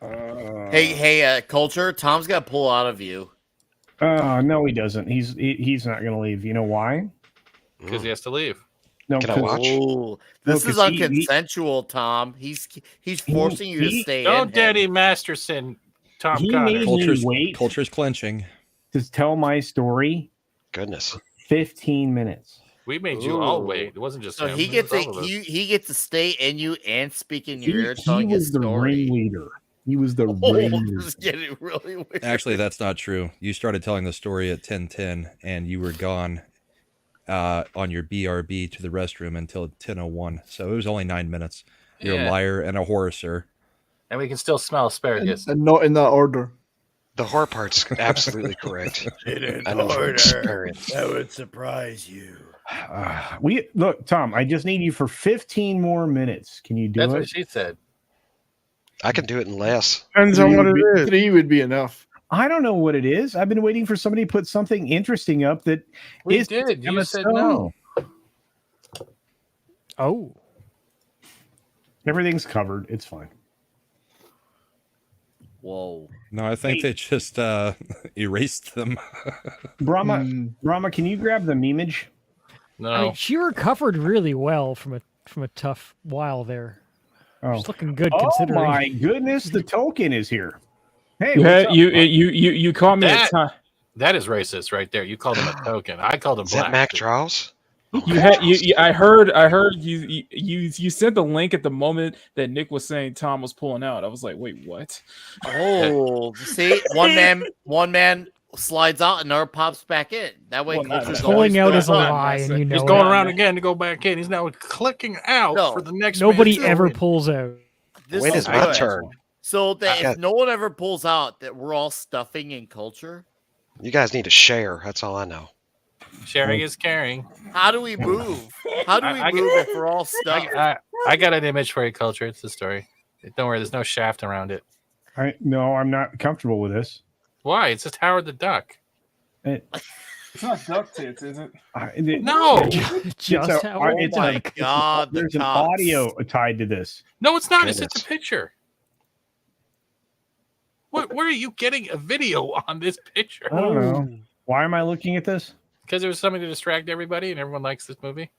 Uh, Hey, Culture. Tom's got to pull out of you. No, he doesn't. He's not going to leave. You know why? Because he has to leave. No, Can I 'cause- watch? Oh, this No, is 'cause he- unconsensual, Tom. He's forcing you to stay Don't in. Daddy Masterson, Tom He Connor. made me wait Culture's clenching. to tell my story. Goodness. 15 minutes. We made you all Ooh. wait. It wasn't just So him. he It gets was to all of us. he gets to stay in you and speak in your ear, He telling his was the story. ringleader. He was the Oh, ringleader. this is getting really weird. Actually, that's not true. You started telling the story at 10:10, and you were gone on your BRB to the restroom until 10:01. So it was only 9 minutes. You're a Yeah. liar and a whore, sir. And we can still smell asparagus. And not in that order. The whore part's absolutely correct. In I know from order. experience. That would surprise you. We look, Tom. I just need you for 15 more minutes. Can you do That's it? what she said. I can do it in less. Depends on what it is. 3 would be enough. I don't know what it is. I've been waiting for somebody to put something interesting up that We is did. You Emma said Stone. no. Oh, Everything's covered. It's fine. Whoa. No, I think they just erased them. Brahma, can you grab the memeage? No. I mean, she recovered really well from a tough while there. Oh. She's looking good Oh considering. my goodness, the token is here. Hey, You, what's had, up, you called me That- a time. That is racist right there. You called him a token. I called him Is black. that Mac Charles? You had I heard you sent the link at the moment that Nick was saying Tom was pulling out. I was like, wait, what? Oh, see, one man slides out, another pops back in. That way, Well, not Culture's that. always Pulling out still is a up. lie, and you know He's going it. around again to go back in. He's now clicking out No. for the next. Nobody man to ever win. pulls out. This When is is my good. turn? So that I if got- no one ever pulls out, that we're all stuffing in Culture. You guys need to share. That's all I know. Sharing is caring. How do we move? How do we I move get- if we're all stuffed? I got an image for you, Culture. It's the story. Don't worry. There's no shaft around it. No, I'm not comfortable with this. Why? It's just Howard the Duck. It's not duct tits, is it? No. Just how. Oh my God, the There's an cops. audio tied to this. No, it's not. It's Goodness. just a picture. Where are you getting a video on this picture? I don't know. Why am I looking at this? Because there was something to distract everybody, and everyone likes this movie.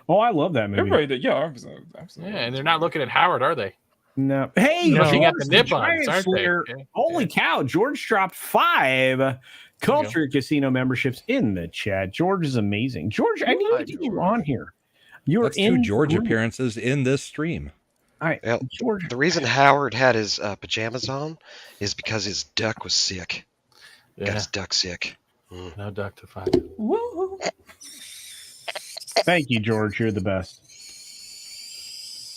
Oh, I love that movie. Everybody did. Yeah, absolutely. Yeah, and they're not looking at Howard, are they? No. Hey, No. Looking at George the nip-ons, Giant aren't they? Slayer. Yeah. Holy cow! George dropped 5 Culture Casino memberships in the chat. George is amazing. George, I need to get you on here. You're That's in 2 George group. appearances in this stream. All right, Well, George. the reason Howard had his pajamas on is because his duck was sick. Got Yeah. his duck sick. No duck to find. Thank you, George. You're the best.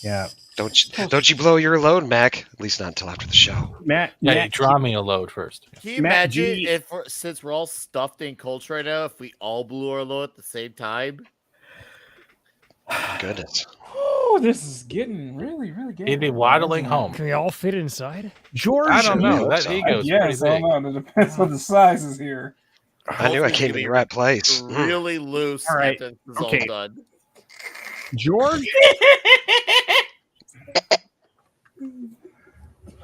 Yeah, Don't you blow your load, Mac? At least not until after the show. Matt. Yeah, Matt, you draw me a load first. Can you Matt imagine G- if, since we're all stuffed in Culture right now, if we all blew our load at the same time? Goodness. Oh, this is getting really getting. He'd be waddling home. Can we all fit inside? George. I don't know. hope That so. ego's Yes, pretty I big. don't know. It depends on the sizes here. I knew I Culture's came gonna to be the right place. Really loose All right, after this is okay. all done. George.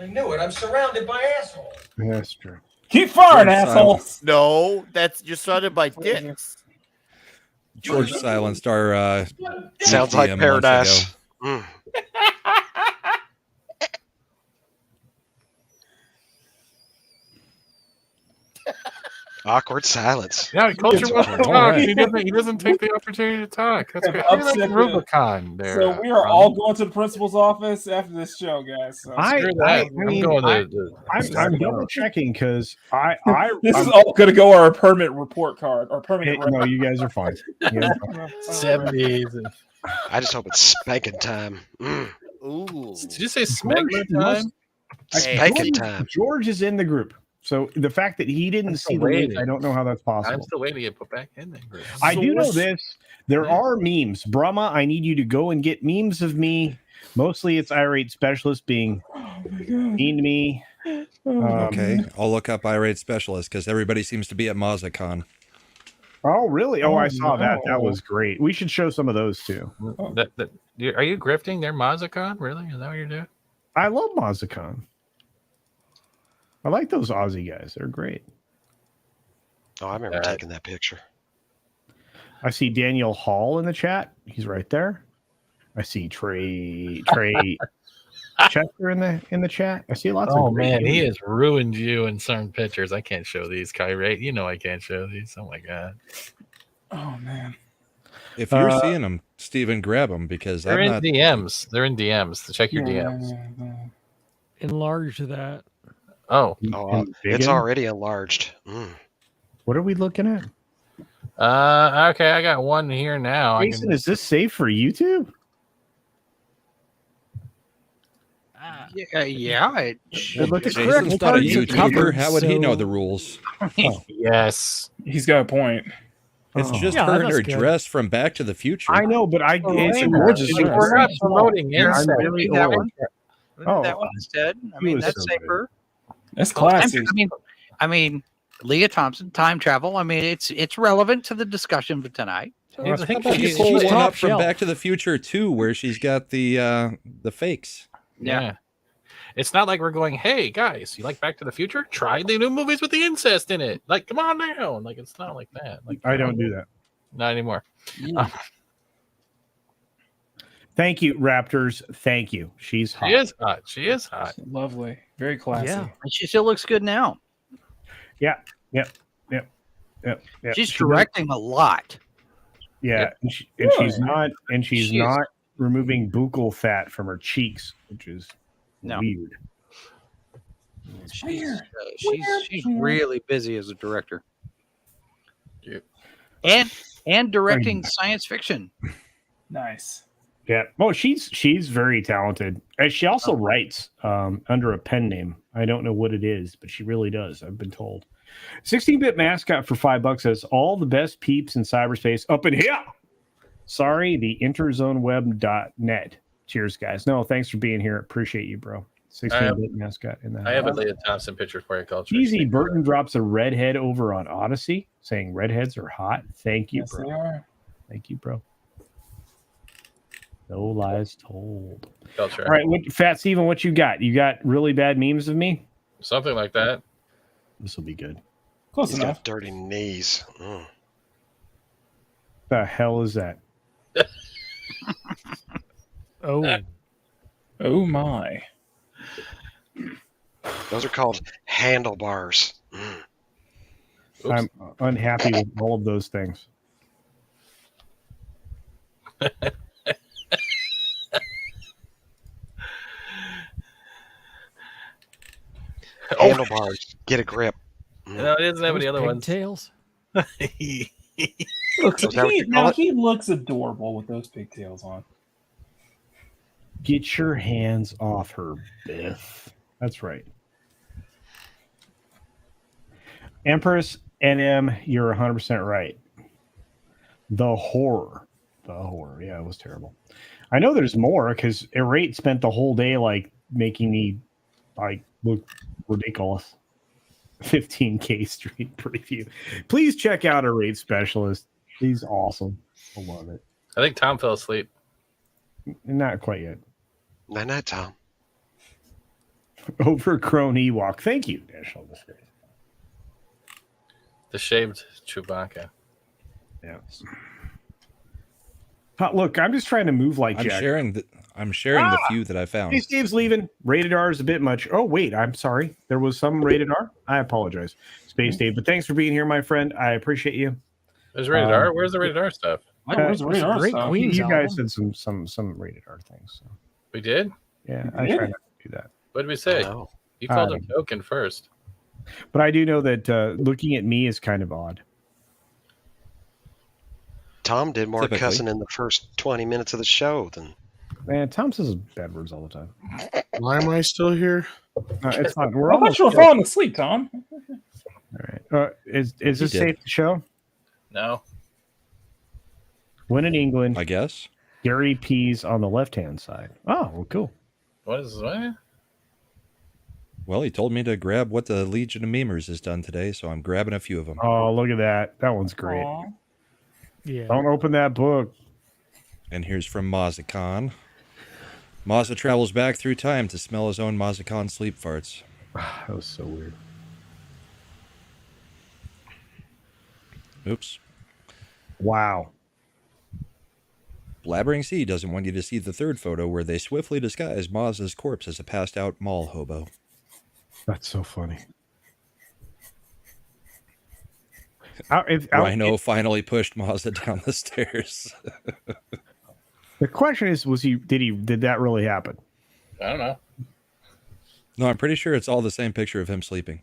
I knew it. I'm surrounded by assholes. That's true. Keep firing, George assholes. No, that's you're surrounded by dicks. George silenced our. Sounds like GM months paradise. ago. Mm. Awkward silence. Yeah, Culture wants to All talk. right. He doesn't take the opportunity to talk. That's Have great. You're like upset the- Rubicon there. So we are all going to the principal's office after this show, guys. So Screw that. I'm going to. I'm double checking because I this is I'm- all going to go on our permit report card or permanent. no, you guys are fine. You guys are fine. 70s. And... I just hope it's spanking time. Mm. Ooh. Did you say smegma time? Spanking George- time. George is in the group. So the fact that he didn't see the link, waiting. I don't know how that's I'm possible. still waiting to get put back in there. I do know Source- this. There are memes. Brahma, I need you to go and get memes of me. Mostly it's irate specialist being mean to me. Okay, I'll look up irate specialist because everybody seems to be at MozzaCon. Oh, really? Oh, I Oh, saw that. That no. was great. We should show some of those too. Are you grifting their Mazzacon? Really? Is that what you're doing? I love Mazzacon. I like those Aussie guys. They're great. Oh, I remember taking that picture. I see Daniel Hall in the chat. He's right there. I see Trey Chester in the chat. I see lots of. Oh great man, he names. has ruined you in certain pictures. I can't show these, Kyrate. You know I can't show these. Oh my god. Oh man. If you're seeing them, Steven, grab them because They're I'm in not. DMs. They're in DMs. Check your DMs. Enlarge that. Oh, it's already enlarged. What are we looking at? Okay, I got one here now. Jason, is this safe for YouTube? Yeah. Jason's not a YouTuber. How would he know the rules? Yes, he's got a point. It's just Yeah, her in that's her good. dress from Back to the Future. I know, but we're not promoting incest. That one. Oh, That one instead. I he mean, was that's so safer. That's classy. I mean, Leah Thompson, time travel. I mean, it's relevant to the discussion for tonight. So I think she's she's one top up from shelf. Back to the Future 2, where she's got the fakes. Yeah. It's not like we're going, hey guys, you like Back to the Future? Try the new movies with the incest in it. Like, come on down. Like, it's not like that. Like, I don't do that. Not anymore. Thank you, Raptors. Thank you. She's hot. She is hot. She is hot. Lovely. Very classy. Yeah, and she still looks good now. Yeah. Yep. She's directing a lot. Yeah, and she's not removing buccal fat from her cheeks, which is weird. She's really busy as a director. Yeah. And directing science fiction. Nice. Yeah. Well, she's very talented. And she also writes under a pen name. I don't know what it is, but she really does. I've been told. 16-bit mascot for $5 says all the best peeps in cyberspace up in here. Sorry, the interzoneweb.net. Cheers, guys. No, thanks for being here. Appreciate you, bro. 16-bit mascot in that. I have a Leah Thompson picture for you, Culture. Easy Burton drops a redhead over on Odyssey, saying redheads are hot. Thank you, Yes, bro. they are. Thank you, bro. No lies told. Culture. All right, Fat Steven, what you got? You got really bad memes of me? Something like that. This will be good. Close He's enough. got dirty knees. The hell is that? Oh my. Those are called handlebars. I'm unhappy with all of those things. Handlebars. Get a grip. No, it doesn't have any other ones. Pigtails. He He looks adorable with those pigtails on. Get your hands off her, Biff. That's right. Empress NM, you're 100% right. The horror. Yeah, it was terrible. I know there's more because Irate spent the whole day like making me like look ridiculous. 15K stream preview. Please check out Irate Specialist. He's awesome. I love it. I think Tom fell asleep. Not quite yet. Night, Tom. Overgrown Ewok. Thank you, National Disgrace. The shaved Chewbacca. Yeah. Look, I'm just trying to move like I'm Jack. sharing the few that I found. Hey, Steve's leaving. Rated R is a bit much. Oh, wait. I'm sorry. There was some rated R. I apologize. Space Dave. But thanks for being here, my friend. I appreciate you. There's rated R. Where's the rated R stuff? Where's the rated R Great stuff? Queens You guys album. said some rated R things. So. We did? Yeah, I try not to do that. What did we say? Oh. You called him token first. But I do know that looking at me is kind of odd. Tom did more Typically. cussing in the first 20 minutes of the show than. Man, Tom says bad words all the time. Why am I still here? It's fine. We're I thought almost you were done. falling asleep, Tom. All right. Is this did. safe to show? No. When in England, I guess. Gary P's on the left-hand side. Oh, well, cool. What is what? Well, he told me to grab what the Legion of Memers has done today, so I'm grabbing a few of them. Oh, look at that. That one's great. Aw. Yeah. Don't open that book. And here's from Mazakhan. Maza travels back through time to smell his own Mazakhan sleep farts. That was so weird. Oops. Wow. Blabbering Sea doesn't want you to see the third photo where they swiftly disguise Maz's corpse as a passed-out mall hobo. That's so funny. Rhino finally pushed Maza down the stairs. The question is, did that really happen? I don't know. No, I'm pretty sure it's all the same picture of him sleeping.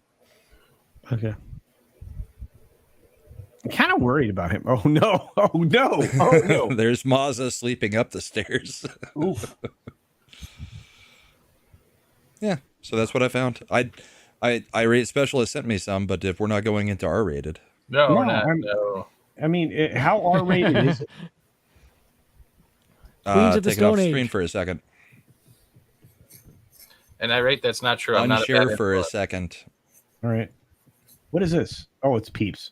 Okay. I'm kind of worried about him. Oh no! Oh no! Oh no! There's Maza sleeping up the stairs. Oof. Yeah, so that's what I found. I-Rate Specialist sent me some, but if we're not going into R-rated. No, No, no. I mean, how R-rated is it? Queens of the Take it off Stone screen Age. for a second. And I rate that's not true. I'm not a bad Unshare for a influence. second. All right. What is this? Oh, it's Peeps.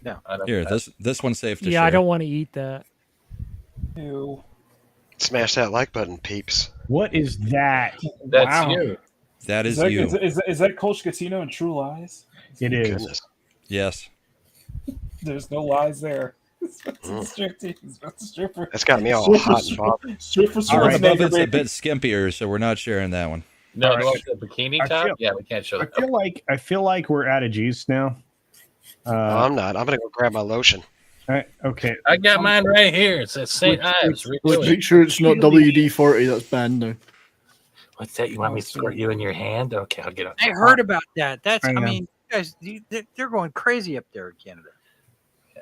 No, I don't. Here, this one's safe to share. Yeah, I don't want to eat that. Ew. Smash that like button, peeps. What is that? That's Wow. you. That is that, you. Is that CultureCasino and True Lies? It is. Goodness. Yes. There's no lies there. It's a stripper. That's got me all hot and bothered. Stripper All right, Schwarzenegger, Bubba's a baby. bit skimpier, so we're not sharing that one. No, All the right. one with the bikini I top. feel- Yeah, we can't show that. I feel like we're out of juice now. No, I'm not. I'm gonna go grab my lotion. Okay. I got mine right here. It says St. Ives. Refill it. Make sure it's not WD-40. That's banned now. What's that? You want me to squirt you in your hand? Okay, I'll get it. I heard about that. That's, I know. mean, guys, they're going crazy up there in Canada.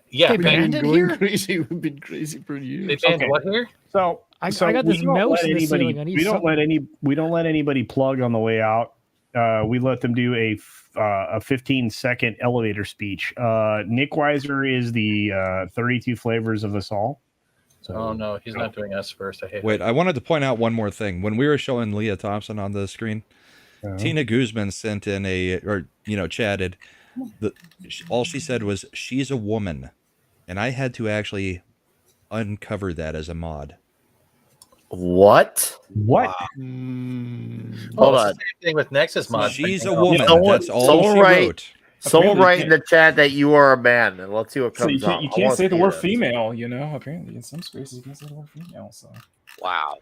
Yeah, They We've banned been it going here? crazy. We've been crazy for years. they banned Okay. what here? So I so got this we don't mouse let in the anybody. ceiling. I need We don't something. let anybody plug on the way out. We let them do a 15-second elevator speech. Nick Weiser is the 32 flavors of us all. So, Oh no, he's not doing us first. I hate Wait, it. I wanted to point out one more thing. When we were showing Leah Thompson on the screen, Tina Guzman sent in chatted. All she said was, "She's a woman," and I had to actually uncover that as a mod. What? What? Hold Hold on. on. Same thing with Nexus mod. She's a woman. Someone- That's all someone she write- wrote. Someone Apparently write in the chat that you are a man, and let's see what So comes up. you I can't wanna say the see word this. female, apparently in some spaces you can't say the word female, so Wow.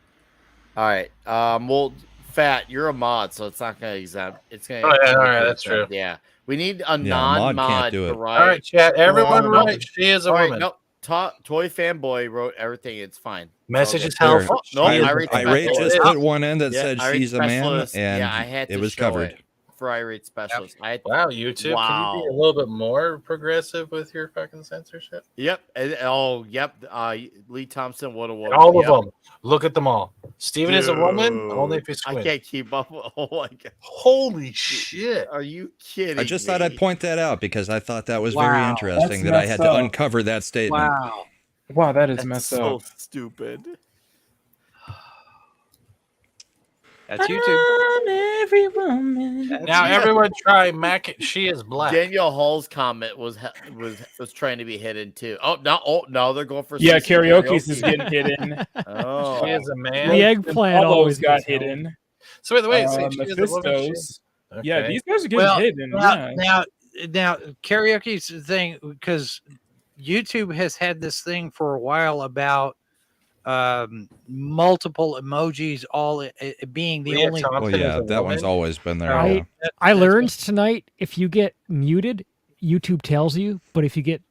All right. Well, Fat, you're a mod, so it's not gonna exempt. It's gonna. Oh, yeah, all right, that's exempt. true. Yeah, we need a Yeah, a mod can't non-mod do to it. write. All right, chat. Everyone Oh, right. She is a All right, woman. no. Toy Fanboy wrote everything. It's fine. Message Okay. is helpful. Oh, no, Irate specialist. just put one in that Yeah, said Irate she's a man, specialist. and Yeah, I had it to was show covered. it for Irate Specialist. Wow, YouTube. Wow. Can you be a little bit more progressive with your fucking censorship? Yep. Yep. Lee Thompson would have won. All of them. Look at them all. Steven is a woman, only if you I squint. can't keep up. Oh my god. Holy shit. Are you kidding? I just me? thought I'd point that out because I thought that was very Wow. interesting That's that I had messed to up. uncover that statement. wow, that is That's messed so up. stupid. That's YouTube. Every woman. Now everyone try Mac. She is black. Daniel Hall's comment was trying to be hidden too. Oh no, they're going for Yeah, CC karaoke's is getting hidden. Oh, She is a man. The eggplant All always those got gets held. hidden. So wait, she is a woman. Mephistos. Yeah, Okay. these guys are getting hidden. Yeah. Now karaoke's the thing because YouTube has had this thing for a while about multiple emojis all being the Leah only. Thompson Well, yeah, is a that one's woman. always been there. I, yeah. I learned tonight if you get muted, YouTube tells you. But if you get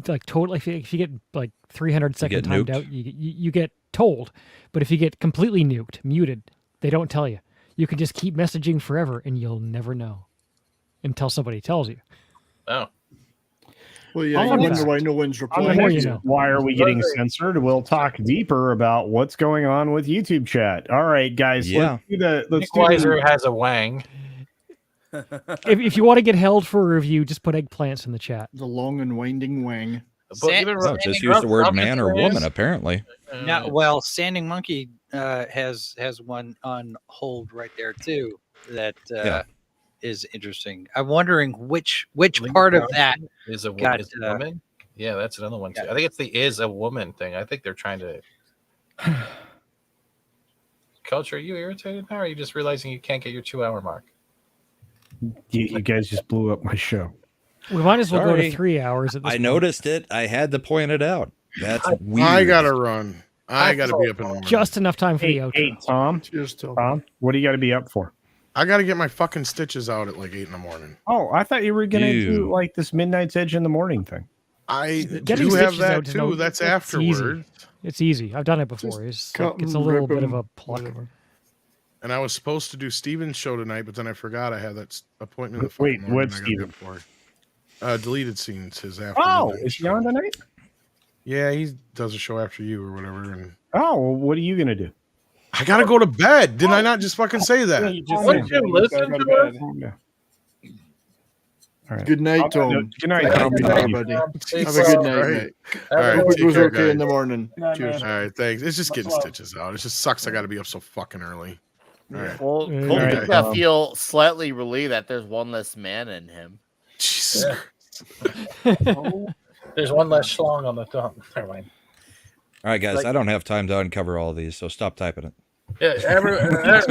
like totally, if you get like 300 second get timed nuked? out, you get told. But if you get completely nuked, muted, they don't tell you. You can just keep messaging forever, and you'll never know until somebody tells you. Oh. Well, yeah, All you of wonder that. why no one's On the replying. more next, you know. why are we getting censored? We'll talk deeper about what's going on with YouTube chat. All right, guys. Yeah. Let's Nick do Weiser has a wang. If you want to get held for a review, just put eggplants in the chat. The long and winding wang. But even Oh, just use the word man or woman, apparently. Now, well, Standing Monkey has one on hold right there too. That is interesting. I'm wondering which part of that is a got woman. Yeah, that's another one too. I think it's the is a woman thing. I think they're trying to. Culture, are you irritated now, or are you just realizing you can't get your 2-hour mark? You guys just blew up my show. We might as well go to Sorry. 3 hours at this I point. noticed it. I had to point it out. That's weird. I gotta run. I gotta be up in the morning. Just enough time for the outro. Hey, Tom. Cheers, Tom. Tom, what do you got to be up for? I gotta get my fucking stitches out at like 8 in the morning. Oh, I thought you were gonna do Dude. like this Midnight's Edge in the morning thing. I Getting do have stitches that out is too. That's it's afterwards. It's easy. I've done it before. It's a little bit of a pluck. And I was supposed to do Steven's show tonight, but then I forgot I had that appointment. The Wait, fucking morning what's I gotta be Steven? up for. Deleted scenes. His after. Oh, midnight is he show. on tonight? Yeah, he does a show after you or whatever. And Oh, well, what are you gonna do? I gotta go to bed. Didn't I not just fucking say that? Wouldn't you listen to us? Yeah. All right. Good night, Tom. Good night, Have Tom. a good night, buddy. Have a good night, mate. All right, Hope it take goes care, okay in guys. the morning. Good night, Cheers. All right, thanks. It's just getting stitches out. It just sucks. I got to be up so fucking early. All right. Well, All Colby's right, gonna feel slightly relieved that there's one less man in him. Jesus. There's one less schlong on the top. Never mind. All right, guys. Like- I don't have time to uncover all these, so stop typing it. Yeah, everyone This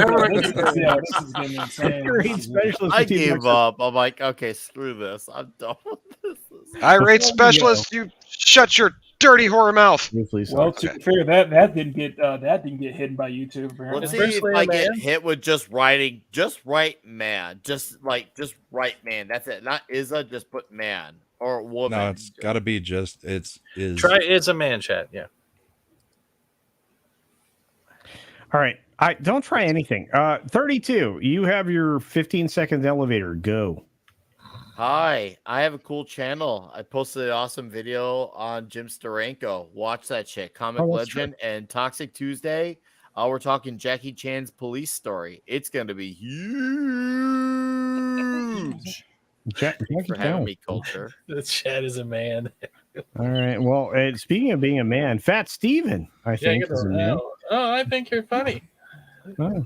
is getting insane. Irate specialist. I gave up. I'm like, okay, screw this. I'm done with this. Irate specialist, you shut your dirty whore mouth. Well, to be fair, that didn't get hidden by YouTube. Apparently. Let's see if I get hit with just writing, just write man, just write man. That's it. Not Izza, just put man or woman. No, it's got to be just is. Try is a man chat. Yeah. All right. I don't try anything. 32. You have your 15-second elevator. Go. Hi, I have a cool channel. I posted an awesome video on Jim Steranko. Watch that shit. Comic Oh, that's Legend and Toxic Tuesday. We're talking Jackie Chan's police story. It's going to be huge. Thanks for having me, Culture. The chat is a man. All right. Well, speaking of being a man, Fat Steven, I think, is a man. Oh, I think you're funny. Oh.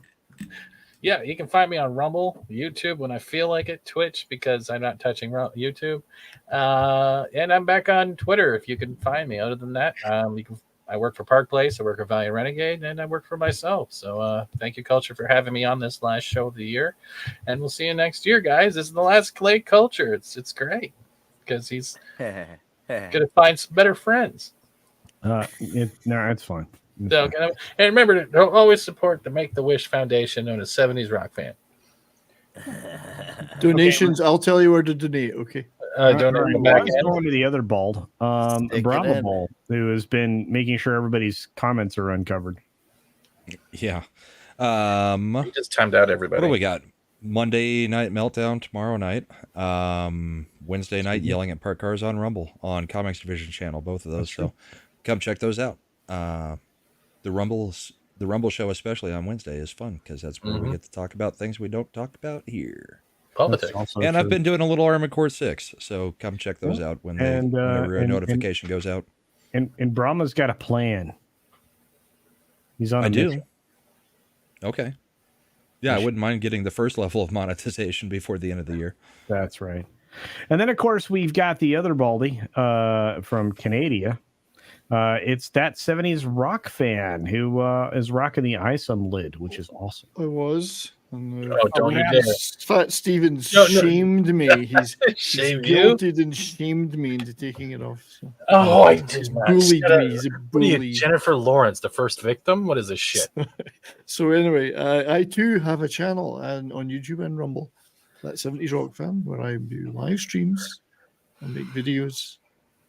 Yeah, you can find me on Rumble, YouTube when I feel like it, Twitch because I'm not touching YouTube, and I'm back on Twitter if you can find me. Other than that, I work for Park Place, I work for Valiant Renegade, and I work for myself. So thank you, Culture, for having me on this last show of the year, and we'll see you next year, guys. This is the last Clay Culture. It's great because he's gonna find some better friends. No, it's fine. So, and remember to always support the Make-the-Wish Foundation, known as 70s Rock Fan. Donations, I'll tell you where to donate. Okay. Going to the other bald, Brahma Bald, who has been making sure everybody's comments are uncovered. Yeah. He just timed out everybody. What do we got? Monday night meltdown tomorrow night. Wednesday night yelling at park cars on Rumble on Comics Division channel. Both of those. So come check those out. The Rumble show, especially on Wednesday, is fun because that's where we get to talk about things we don't talk about here. Politics. And I've been doing a little Armored Core 6, so come check those out whenever a notification goes out. And Brahma's got a plan. He's on. I do. Okay. Yeah, I wouldn't mind getting the first level of monetization before the end of the year. That's right. And then, of course, we've got the other Baldy from Canada. It's that 70s rock fan who is rocking the ISOM lid, which is awesome. I was. And, don't you dare. Fat Steven No. shamed me. He's Shamed you? guilted and shamed me into taking it off. So. Oh, I did not. Bullied Shut up. me. He's a What are you, bully. Jennifer Lawrence, the first victim? What is this shit? So anyway, I too have a channel on YouTube and Rumble, that 70s Rock Fan, where I do live streams and make videos.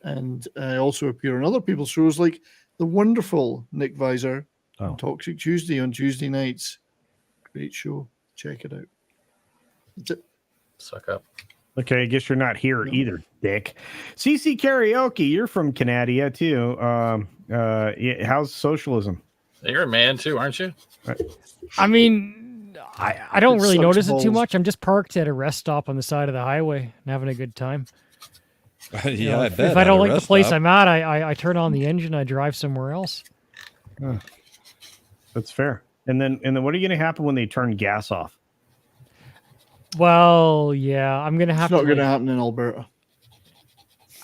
And I also appear on other people's shows like the wonderful Nick Visor on Toxic Tuesday on Tuesday nights. Great show. Check it out. That's it. Suck up. Okay, I guess you're not here either, Dick. CC Karaoke, you're from Canada too. How's socialism? You're a man too, aren't you? I mean, I don't really sucks notice it too balls. much. I'm just parked at a rest stop on the side of the highway and having a good time. Yeah, You know, I bet. if I don't at a like the rest place stop. I'm at, I turn on the engine, I drive somewhere else. That's fair. And then what are you going to happen when they turn gas off? Well, yeah, I'm gonna have It's not to. going to happen in Alberta.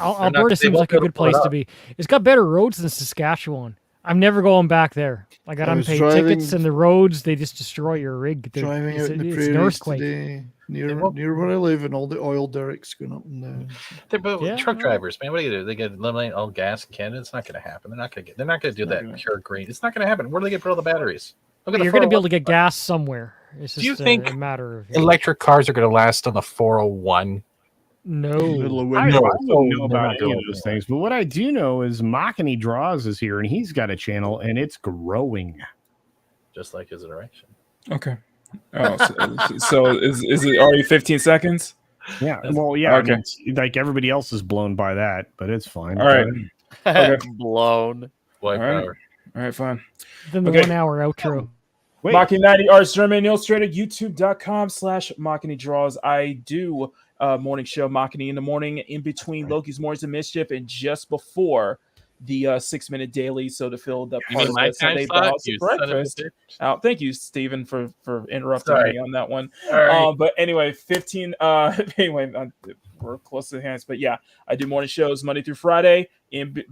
Alberta seems like a good place to be. It's got better roads than Saskatchewan. I'm never going back there. I got unpaid tickets, and the roads, they just destroy your rig. Driving out in the it's an prairies earthquake. today, near where I live, and all the oil derricks going up and down. They're truck drivers, man. What do you do? They get eliminate all gas in Canada. It's not going to happen. They're not going to do that pure green. It's not going to happen. Where do they get all the batteries? You're going to be able to get gas somewhere. It's just Do you think a matter of electric cars are going to last on the 401? No. I don't know about any of those things, but what I do know is Makini Draws is here, and he's got a channel, and it's growing. Just like his erection. Okay. Oh, so is it already 15 seconds? Yeah. Well, yeah. Okay. I mean, it's like everybody else is blown by that, but it's fine. All right. Okay. Blown. All right, fine. Then the 1 hour outro. Wait. Makini 90 Arts German Illustrated, youtube.com/Makini Draws. I do morning show Makini in the morning, in between Loki's Mornings of Mischief and just before the 6-minute daily. So to fill the part of the Sunday Bounce breakfast. Thank you, Stephen, for interrupting me on that one. But anyway, 15. We're close to the hands, but yeah, I do morning shows Monday through Friday,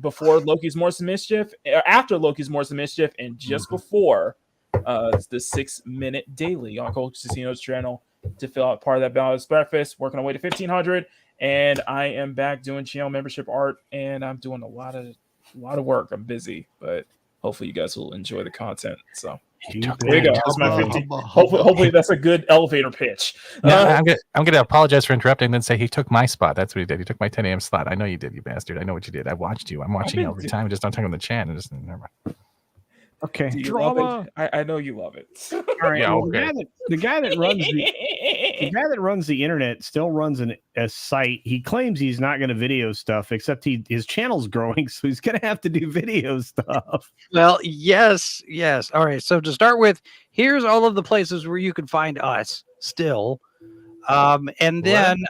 before Loki's Mornings of Mischief, after Loki's Mornings of Mischief, and just before the 6-minute daily on CultureCasino's channel to fill out part of that balanced breakfast. Working our way to 1,500, and I am back doing channel membership art, and I'm doing a lot of work. I'm busy, but hopefully you guys will enjoy the content. So there you go. That's my 15. Hopefully that's a good elevator pitch. I'm gonna apologize for interrupting and then say he took my spot. That's what he did. He took my 10 a.m. slot. I know you did, you bastard. I know what you did. I watched you. I'm watching you every time. I just don't talk on the chat. And just never mind. Okay. Drama. I know you love it. All right. Yeah, well, okay. the guy that runs the internet still runs a site. He claims he's not going to video stuff, except his channel's growing, so he's going to have to do video stuff. Well, yes. All right. So to start with, here's all of the places where you can find us still. And then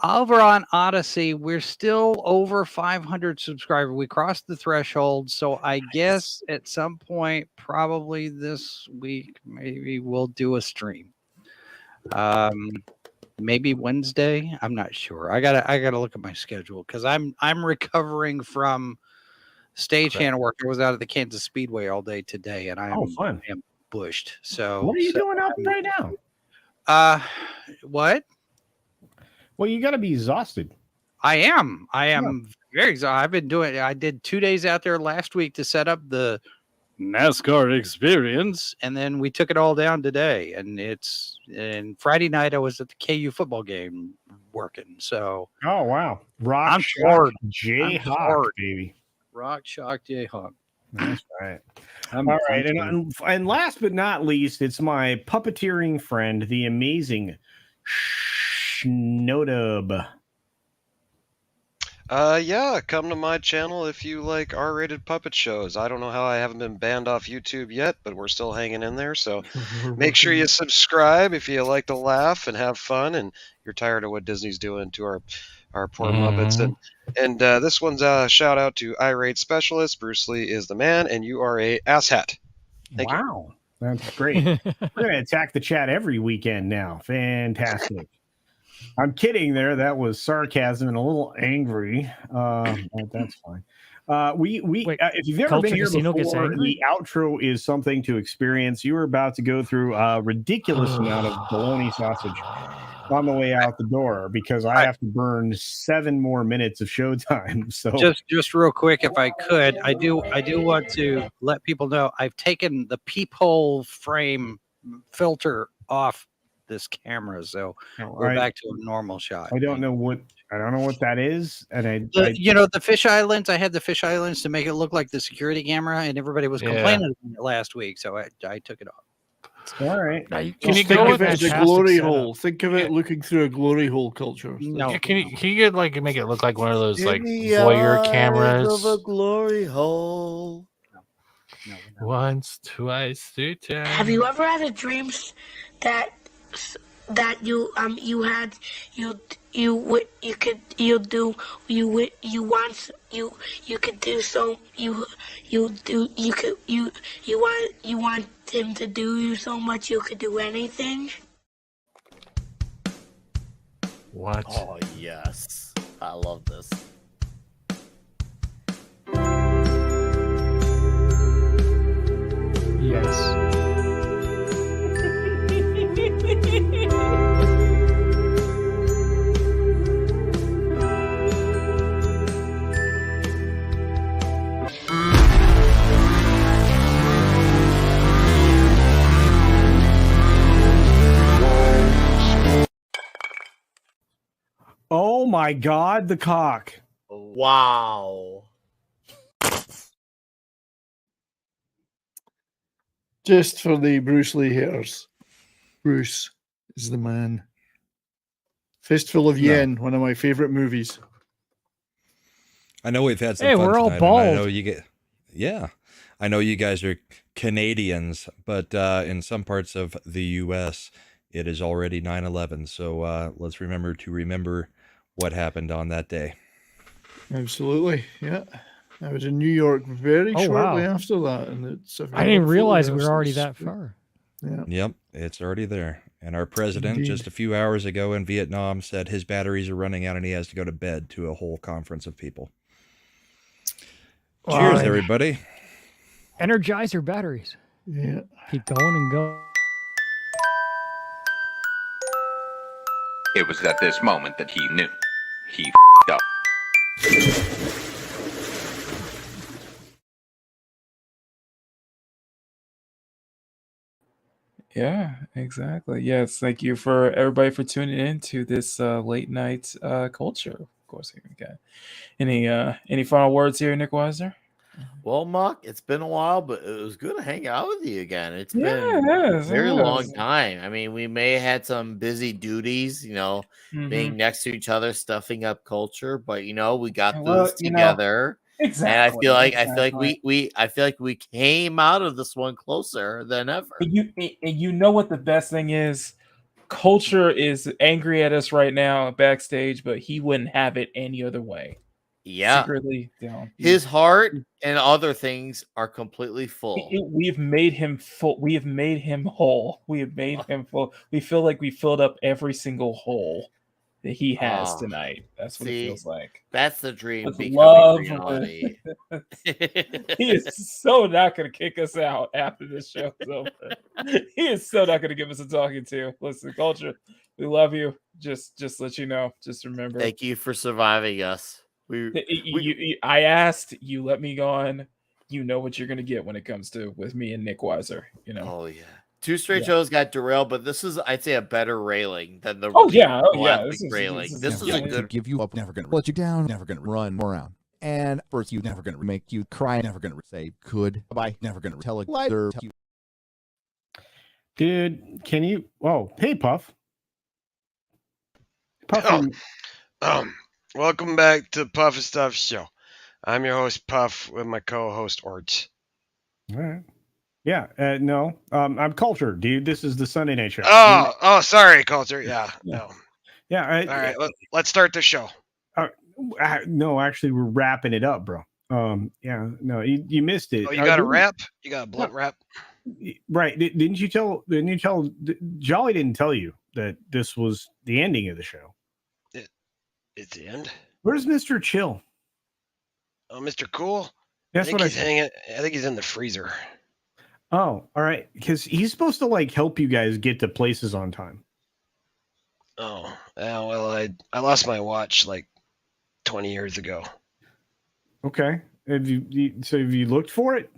over on Odyssey, we're still over 500 subscribers. We crossed the threshold. So I guess at some point, probably this week, maybe we'll do a stream. Maybe Wednesday. I'm not sure. I gotta look at my schedule because I'm recovering from stagehand work. I was out at the Kansas Speedway all day today, and I am bushed. So what are you doing out right now? What? Well, you got to be exhausted. I am very exhausted. I did 2 days out there last week to set up the NASCAR experience, and then we took it all down today. And Friday night I was at the KU football game working. So oh wow, I'm hard, Jayhawk, baby. Rock Shock Jayhawk. That's right. All right, and last but not least, it's my puppeteering friend, the amazing Schnodub. Yeah, come to my channel if you like R-rated puppet shows. I don't know how I haven't been banned off YouTube yet, but we're still hanging in there. So make sure you subscribe if you like to laugh and have fun, and you're tired of what Disney's doing to our poor Muppets. And this one's a shout out to irate specialist. Bruce Lee is the man, and you are a asshat. Thank you. That's great. We're gonna attack the chat every weekend now. Fantastic. I'm kidding there. That was sarcasm and a little angry. That's fine. If you've never been here before, the outro is something to experience. You were about to go through a ridiculous amount of bologna sausage on the way out the door because I have to burn 7 more minutes of showtime. So just real quick, if I could, I do want to let people know I've taken the peephole frame filter off this camera, so we're back to a normal shot. I don't know what that is, and the fish islands. I had the fish islands to make it look like the security camera, and everybody was complaining last week, so I took it off. All right. Can you go with a glory hole? Think of it looking through a glory hole culture. No, can you get make it look like one of those like voyeur cameras? Of a glory hole. No. Once, twice, 3 times. Have you ever had a dream that that you had you you could you do you want you could do so you could you want him to do you so much you could do anything. What? Oh yes, I love this. Yes. Oh my God, the cock. Wow. Just for the Bruce Lee hairs. Bruce is the man. Fistful of Yen, one of my favorite movies. I know we've had some Hey, fun we're all tonight, and bald. I know you get, yeah, I know you guys are Canadians, but in some parts of the U.S., it is already 9/11. So let's remember what happened on that day. Absolutely, yeah. I was in New York very Oh, shortly wow. after that, and it's. I didn't realize we were already that far. Yeah. Yep, it's already there. And our president, Indeed. just a few hours ago in Vietnam, said his batteries are running out and he has to go to bed to a whole conference of people. Wow. Cheers, everybody. Energizer batteries. Yeah. Keep going and go. It was at this moment that he knew. He f***ed up. Yeah, exactly. Yes, thank you for everybody for tuning in to this late night culture. Of course, we got any final words here, Nick Weiser? Well, Muck, it's been a while, but it was good to hang out with you again. It's Yeah, been it a is, very it long is. time. I mean, we may have had some busy duties, being Mhm. next to each other, stuffing up culture, but we got Well, this together. exactly. And I feel like we came out of this one closer than ever. And you know what the best thing is? Culture is angry at us right now backstage, but he wouldn't have it any other way. Yeah. Secretly down. His heart and other things are completely full. We have made him full. We have made him whole. We have made him full. We feel like we filled up every single hole that he has tonight. That's what it feels like. That's the dream With becoming love, reality. he is so not going to kick us out after this show is over. He is so not going to give us a talking to. Listen, culture, we love you. Just let you know. Just remember. Thank you for surviving us. I asked, you let me go on. You know what you're going to get when it comes to with me and Nick Weiser. Oh yeah. Two straight shows got derailed, but this is, I'd say, a better railing than the This railing. is This is a good. Give you up, never gonna let you down, never gonna run around. And first, you never gonna make you cry, never gonna say goodbye, never gonna tell a lie. Dude, can you? Oh, hey, Puff. Puff. Welcome back to Puff and Stuff Show. I'm your host, Puff, with my co-host, Orts. All right. Yeah, no, I'm Culture, dude. This is the Sunday Night Show. Oh, sorry, Culture. Yeah, no. Yeah. All right, let's start the show. No, actually, we're wrapping it up, bro. Yeah, no, you missed it. Oh, you got a wrap? You got a blunt wrap? Right? Didn't you tell? Jolly didn't tell you that this was the ending of the show. It's the end. Where's Mr. Chill? Oh, Mr. Cool. That's I think what he's hanging. I think he's in the freezer. Oh, all right. Because he's supposed to help you guys get to places on time. Oh, well, I lost my watch 20 years ago. Okay. Have you looked for it?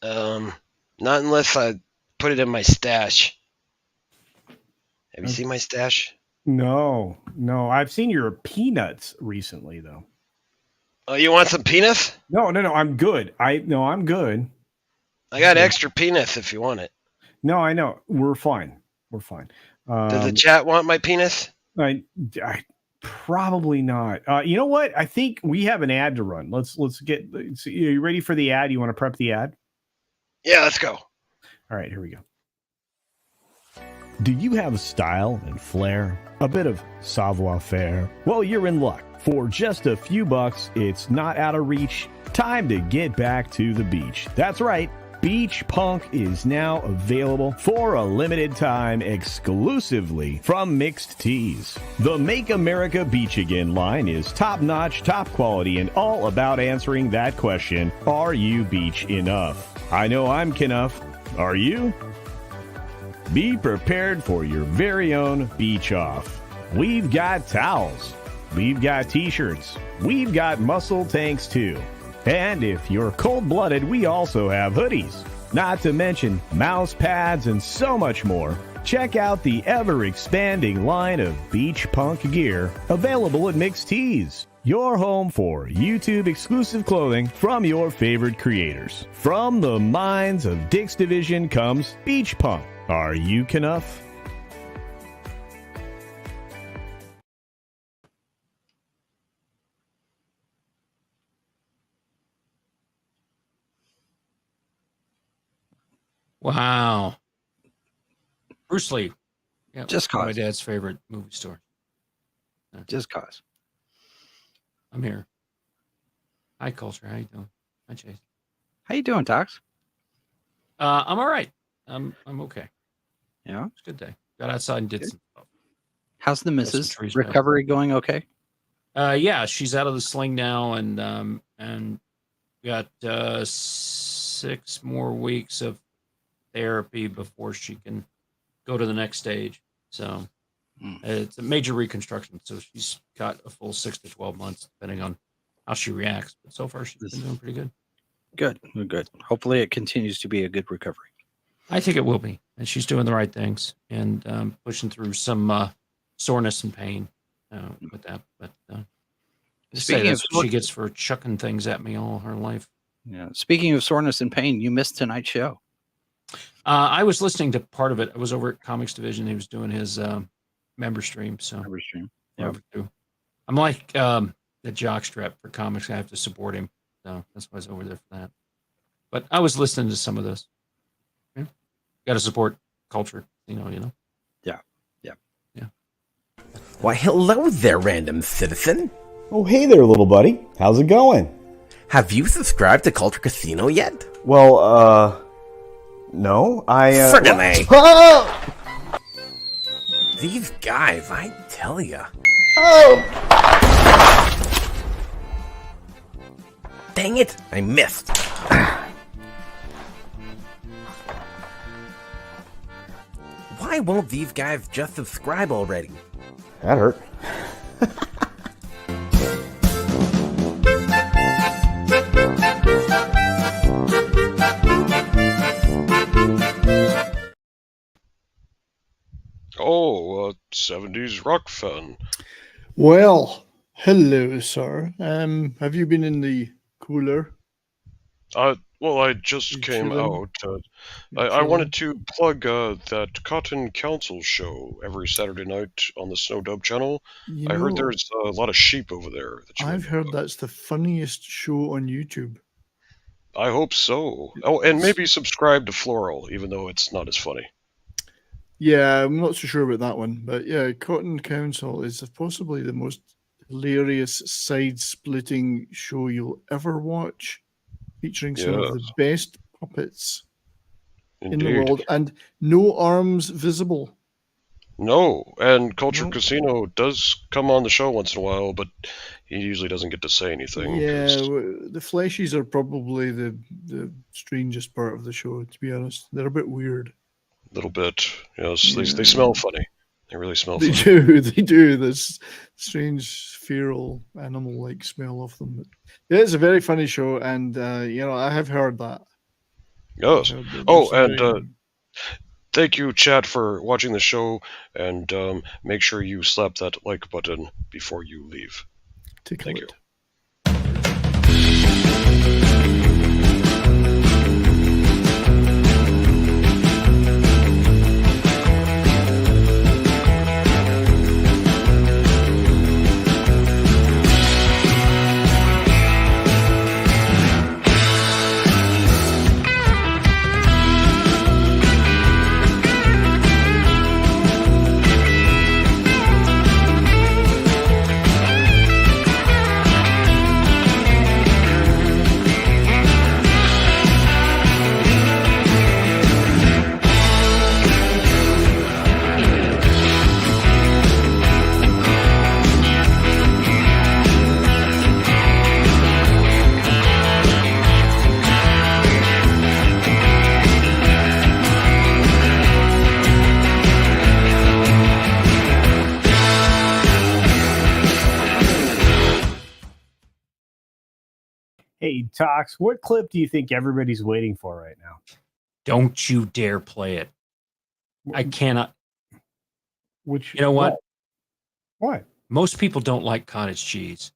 Not unless I put it in my stash. Have you seen my stash? No. I've seen your peanuts recently, though. Oh, you want some peanuts? No. I'm good. I'm good. I got extra peanuts if you want it. No, I know. We're fine. Does the chat want my penis? I probably not. You know what? I think we have an ad to run. Let's get. Are you ready for the ad? You want to prep the ad? Yeah, let's go. All right, here we go. Do you have style and flair? A bit of savoir-faire? Well, you're in luck. For just a few bucks, it's not out of reach. Time to get back to the beach. That's right. Beach Punk is now available for a limited time exclusively from Mixed Tees. The Make America Beach Again line is top-notch, top quality, and all about answering that question, are you beach enough? I know I'm enough. Are you? Be prepared for your very own beach off. We've got towels. We've got t-shirts. We've got muscle tanks too. And if you're cold-blooded, we also have hoodies. Not to mention mouse pads and so much more. Check out the ever-expanding line of Beach Punk gear available at Mixed Tees. Your home for YouTube-exclusive clothing from your favorite creators. From the minds of Dick's Division comes Beach Punk. Are you enough? Wow. Bruce Lee. Yeah, Just my Cause. dad's favorite movie store. Just Cause. I'm here. Hi, Culture. How you doing? Hi, Chase. How you doing, Tox? I'm all right. I'm okay. Yeah. It's a good day. Got outside and did some stuff. How's the Got some missus? trees back. Recovery going okay? Yeah, she's out of the sling now, and got 6 more weeks of therapy before she can go to the next stage. So it's a major reconstruction. So she's got a full 6 to 12 months, depending on how she reacts. But so far, she's been doing pretty good. Good. Hopefully, it continues to be a good recovery. I think it will be, and she's doing the right things and pushing through some soreness and pain with that. But Speaking of what she gets for chucking things at me all her life. Yeah. Speaking of soreness and pain, you missed tonight's show. I was listening to part of it. I was over at Comics Division. He was doing his member stream. So Yeah. I'm like the jockstrap for comics. I have to support him. So that's why I was over there for that. But I was listening to some of this. Yeah. Got to support culture, you know. Yeah. Why, hello there, random citizen. Oh, hey there, little buddy. How's it going? Have you subscribed to Culture Casino yet? Well, no, Friggin' A. Oh! These guys, I tell ya. Oh! Dang it, I missed. Why won't these guys just subscribe already? That hurt. Oh, 70s rock fan. Well, hello, sir. Have you been in the cooler? Well, I just came out. I wanted to plug that Cotton Council show every Saturday night on the Snow Dub channel. You I heard know, there's a lot of sheep over there. I've heard that's the funniest show on YouTube. I hope so. Oh, and maybe subscribe to Floral, even though it's not as funny. Yeah, I'm not so sure about that one, but yeah, Cotton Council is possibly the most hilarious side-splitting show you'll ever watch, featuring some of the best puppets in the world, and no arms visible. No, and Culture Casino does come on the show once in a while, but he usually doesn't get to say anything. Yeah, the fleshies are probably the strangest part of the show, to be honest. They're a bit weird. A little bit, yes. They smell funny. They really smell They funny. do. There's strange, feral, animal-like smell of them. But yeah, it's a very funny show, and I have heard that. Yes. Oh, and thank you, chat, for watching the show, and make sure you slap that like button before you leave. Thank you. Hey, Tox, what clip do you think everybody's waiting for right now? Don't you dare play it. I cannot. Which, you know what? What? Most people don't like cottage cheese,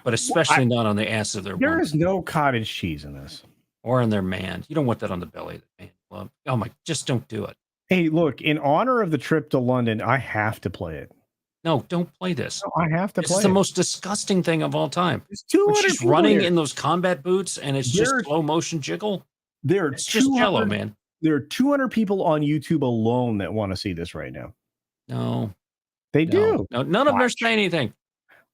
but especially not on the ass of their There woman is no cottage cheese in this. or on their man. You don't want that on the belly of the man. Well, oh my, just don't do it. Hey, look, in honor of the trip to London, I have to play it. No, don't play this. No, I have to This play is the it. most disgusting thing of all time. There's 200 When she's people running here. in those combat boots and it's just There's- slow motion jiggle. There are It's just 200 jello, man. There are 200 people on YouTube alone that want to see this right now. No. They No. do. No, none of them are saying anything.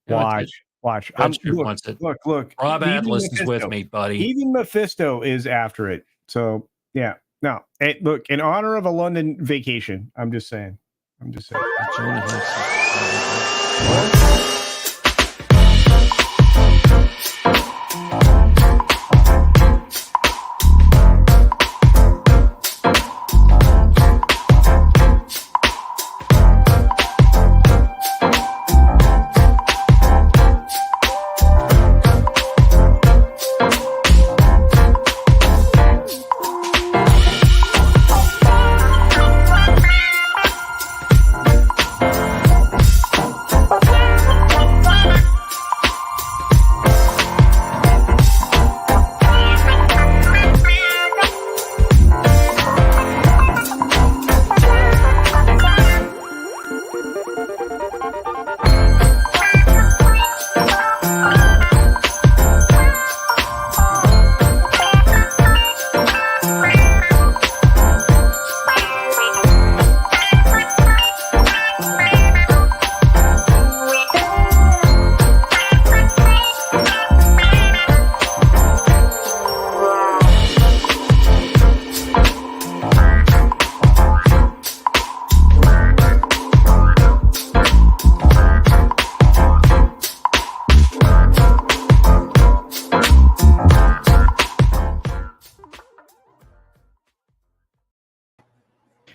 No, Watch. Roger wants it. Look. Rob even Atlas is with Mephisto- me, buddy. Even Mephisto is after it. So, yeah. No. Hey, look, in honor of a London vacation, I'm just saying.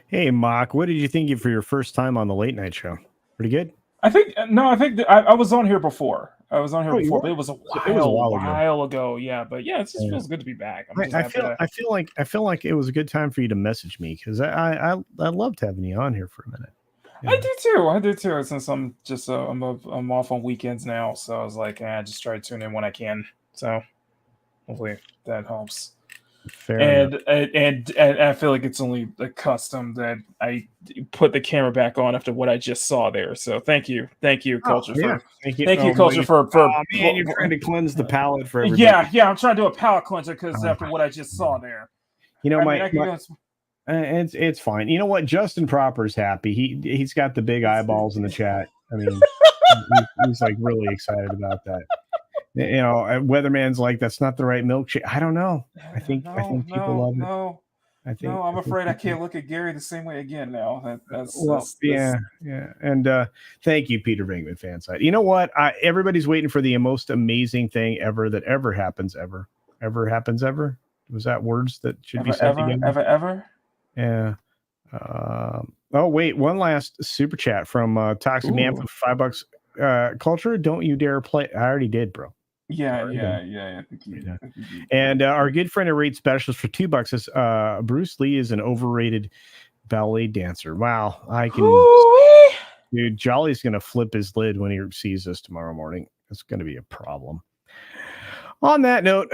Hey, Mock, what did you think for your first time on the late night show? Pretty good? I think I was on here before. I was on here Oh, you before, were? but it was a It was a while ago. Yeah, but yeah, it just feels good to be back. I'm just I happy feel like it was a good time for you to message me because I loved having you on here for a minute. I do too. Since I'm just I'm off on weekends now, so I was like, I just try to tune in when I can. So hopefully that helps. Fair and, enough. and I feel like it's only a custom that I put the camera back on after what I just saw there. So thank you, Culture. Yeah. Thank you, Culture, for man, you're trying to cleanse the palate for everybody. Yeah, I'm trying to do a palate cleanser because after what I just saw there, You know, I it's fine. You know what? Justin Proper's happy. He's got the big eyeballs in the chat. I mean, he's like really excited about that. You know, Weatherman's like, that's not the right milkshake. I don't know. I think people love it. I'm afraid I can't look at Gary the same way again now. Yeah. And thank you, Peter Venkman fan site. You know what? Everybody's waiting for the most amazing thing ever that ever happens ever. Ever happens ever? Was that words that should be said together? Ever? Yeah. Oh wait, one last super chat from Toxic Man for $5. Culture, don't you dare play. I already did, bro. Yeah. And our good friend and rate specialist for $2 says Bruce Lee is an overrated ballet dancer. Wow, I can. Dude, Jolly's gonna flip his lid when he sees us tomorrow morning. It's gonna be a problem. On that note,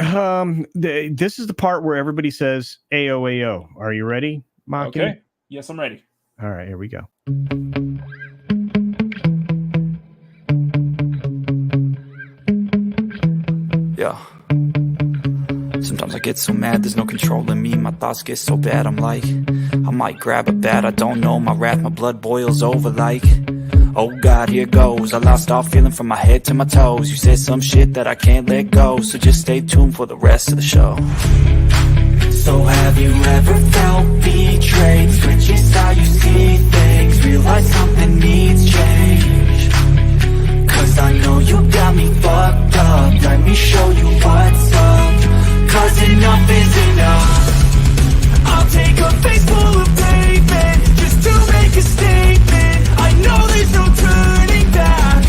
this is the part where everybody says AO. Are you ready, Makini? Okay. Yes, I'm ready. All right, here we go. Yeah. Sometimes I get so mad, there's no controlling me. My thoughts get so bad, I'm like, I might grab a bat, I don't know. My wrath, my blood boils over like, oh God, here goes. I lost all feeling from my head to my toes. You said some shit that I can't let go, so just stay tuned for the rest of the show. So have you ever felt betrayed? Switches how you see things, realize something needs change. Cause I know you got me fucked up. Let me show you what's up. Cause enough is enough. I'll take a face full of pavement just to make a statement. I know there's no turning back.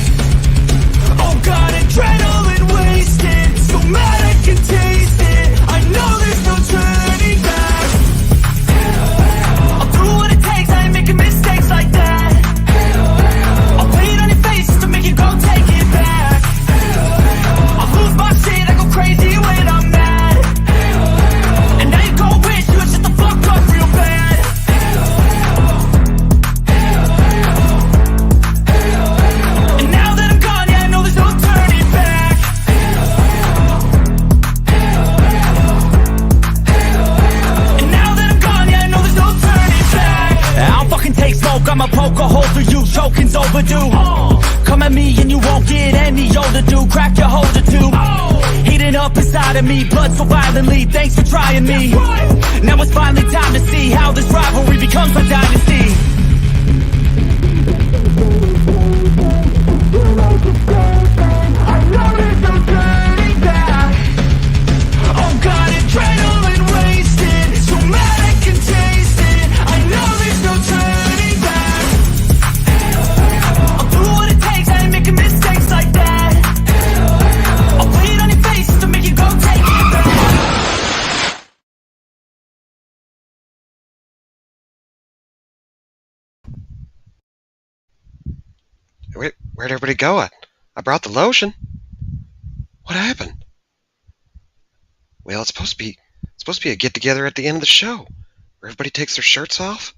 Oh God, adrenaline wasted, so mad I can I'ma poke a hole through you, choking's overdue. Come at me and you won't get any older, dude. Crack your holder too. Heating up inside of me, blood so violently. Thanks for trying me. Now it's finally time to see how this rivalry becomes a dynasty. Oh God, adrenaline wasted, so mad I can taste it. I know there's no turning back. I'll do what it takes, I ain't making mistakes like that. I'll bleed on your face to make you go take it back. Where'd everybody go? I brought the lotion. What happened? Well, it's supposed to be a get together at the end of the show, where everybody takes their shirts off.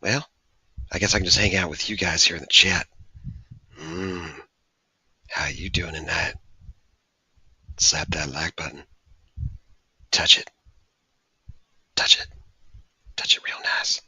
Well, I guess I can just hang out with you guys here in the chat. How you doing tonight? Slap that like button. Touch it. Touch it. Touch it real nice.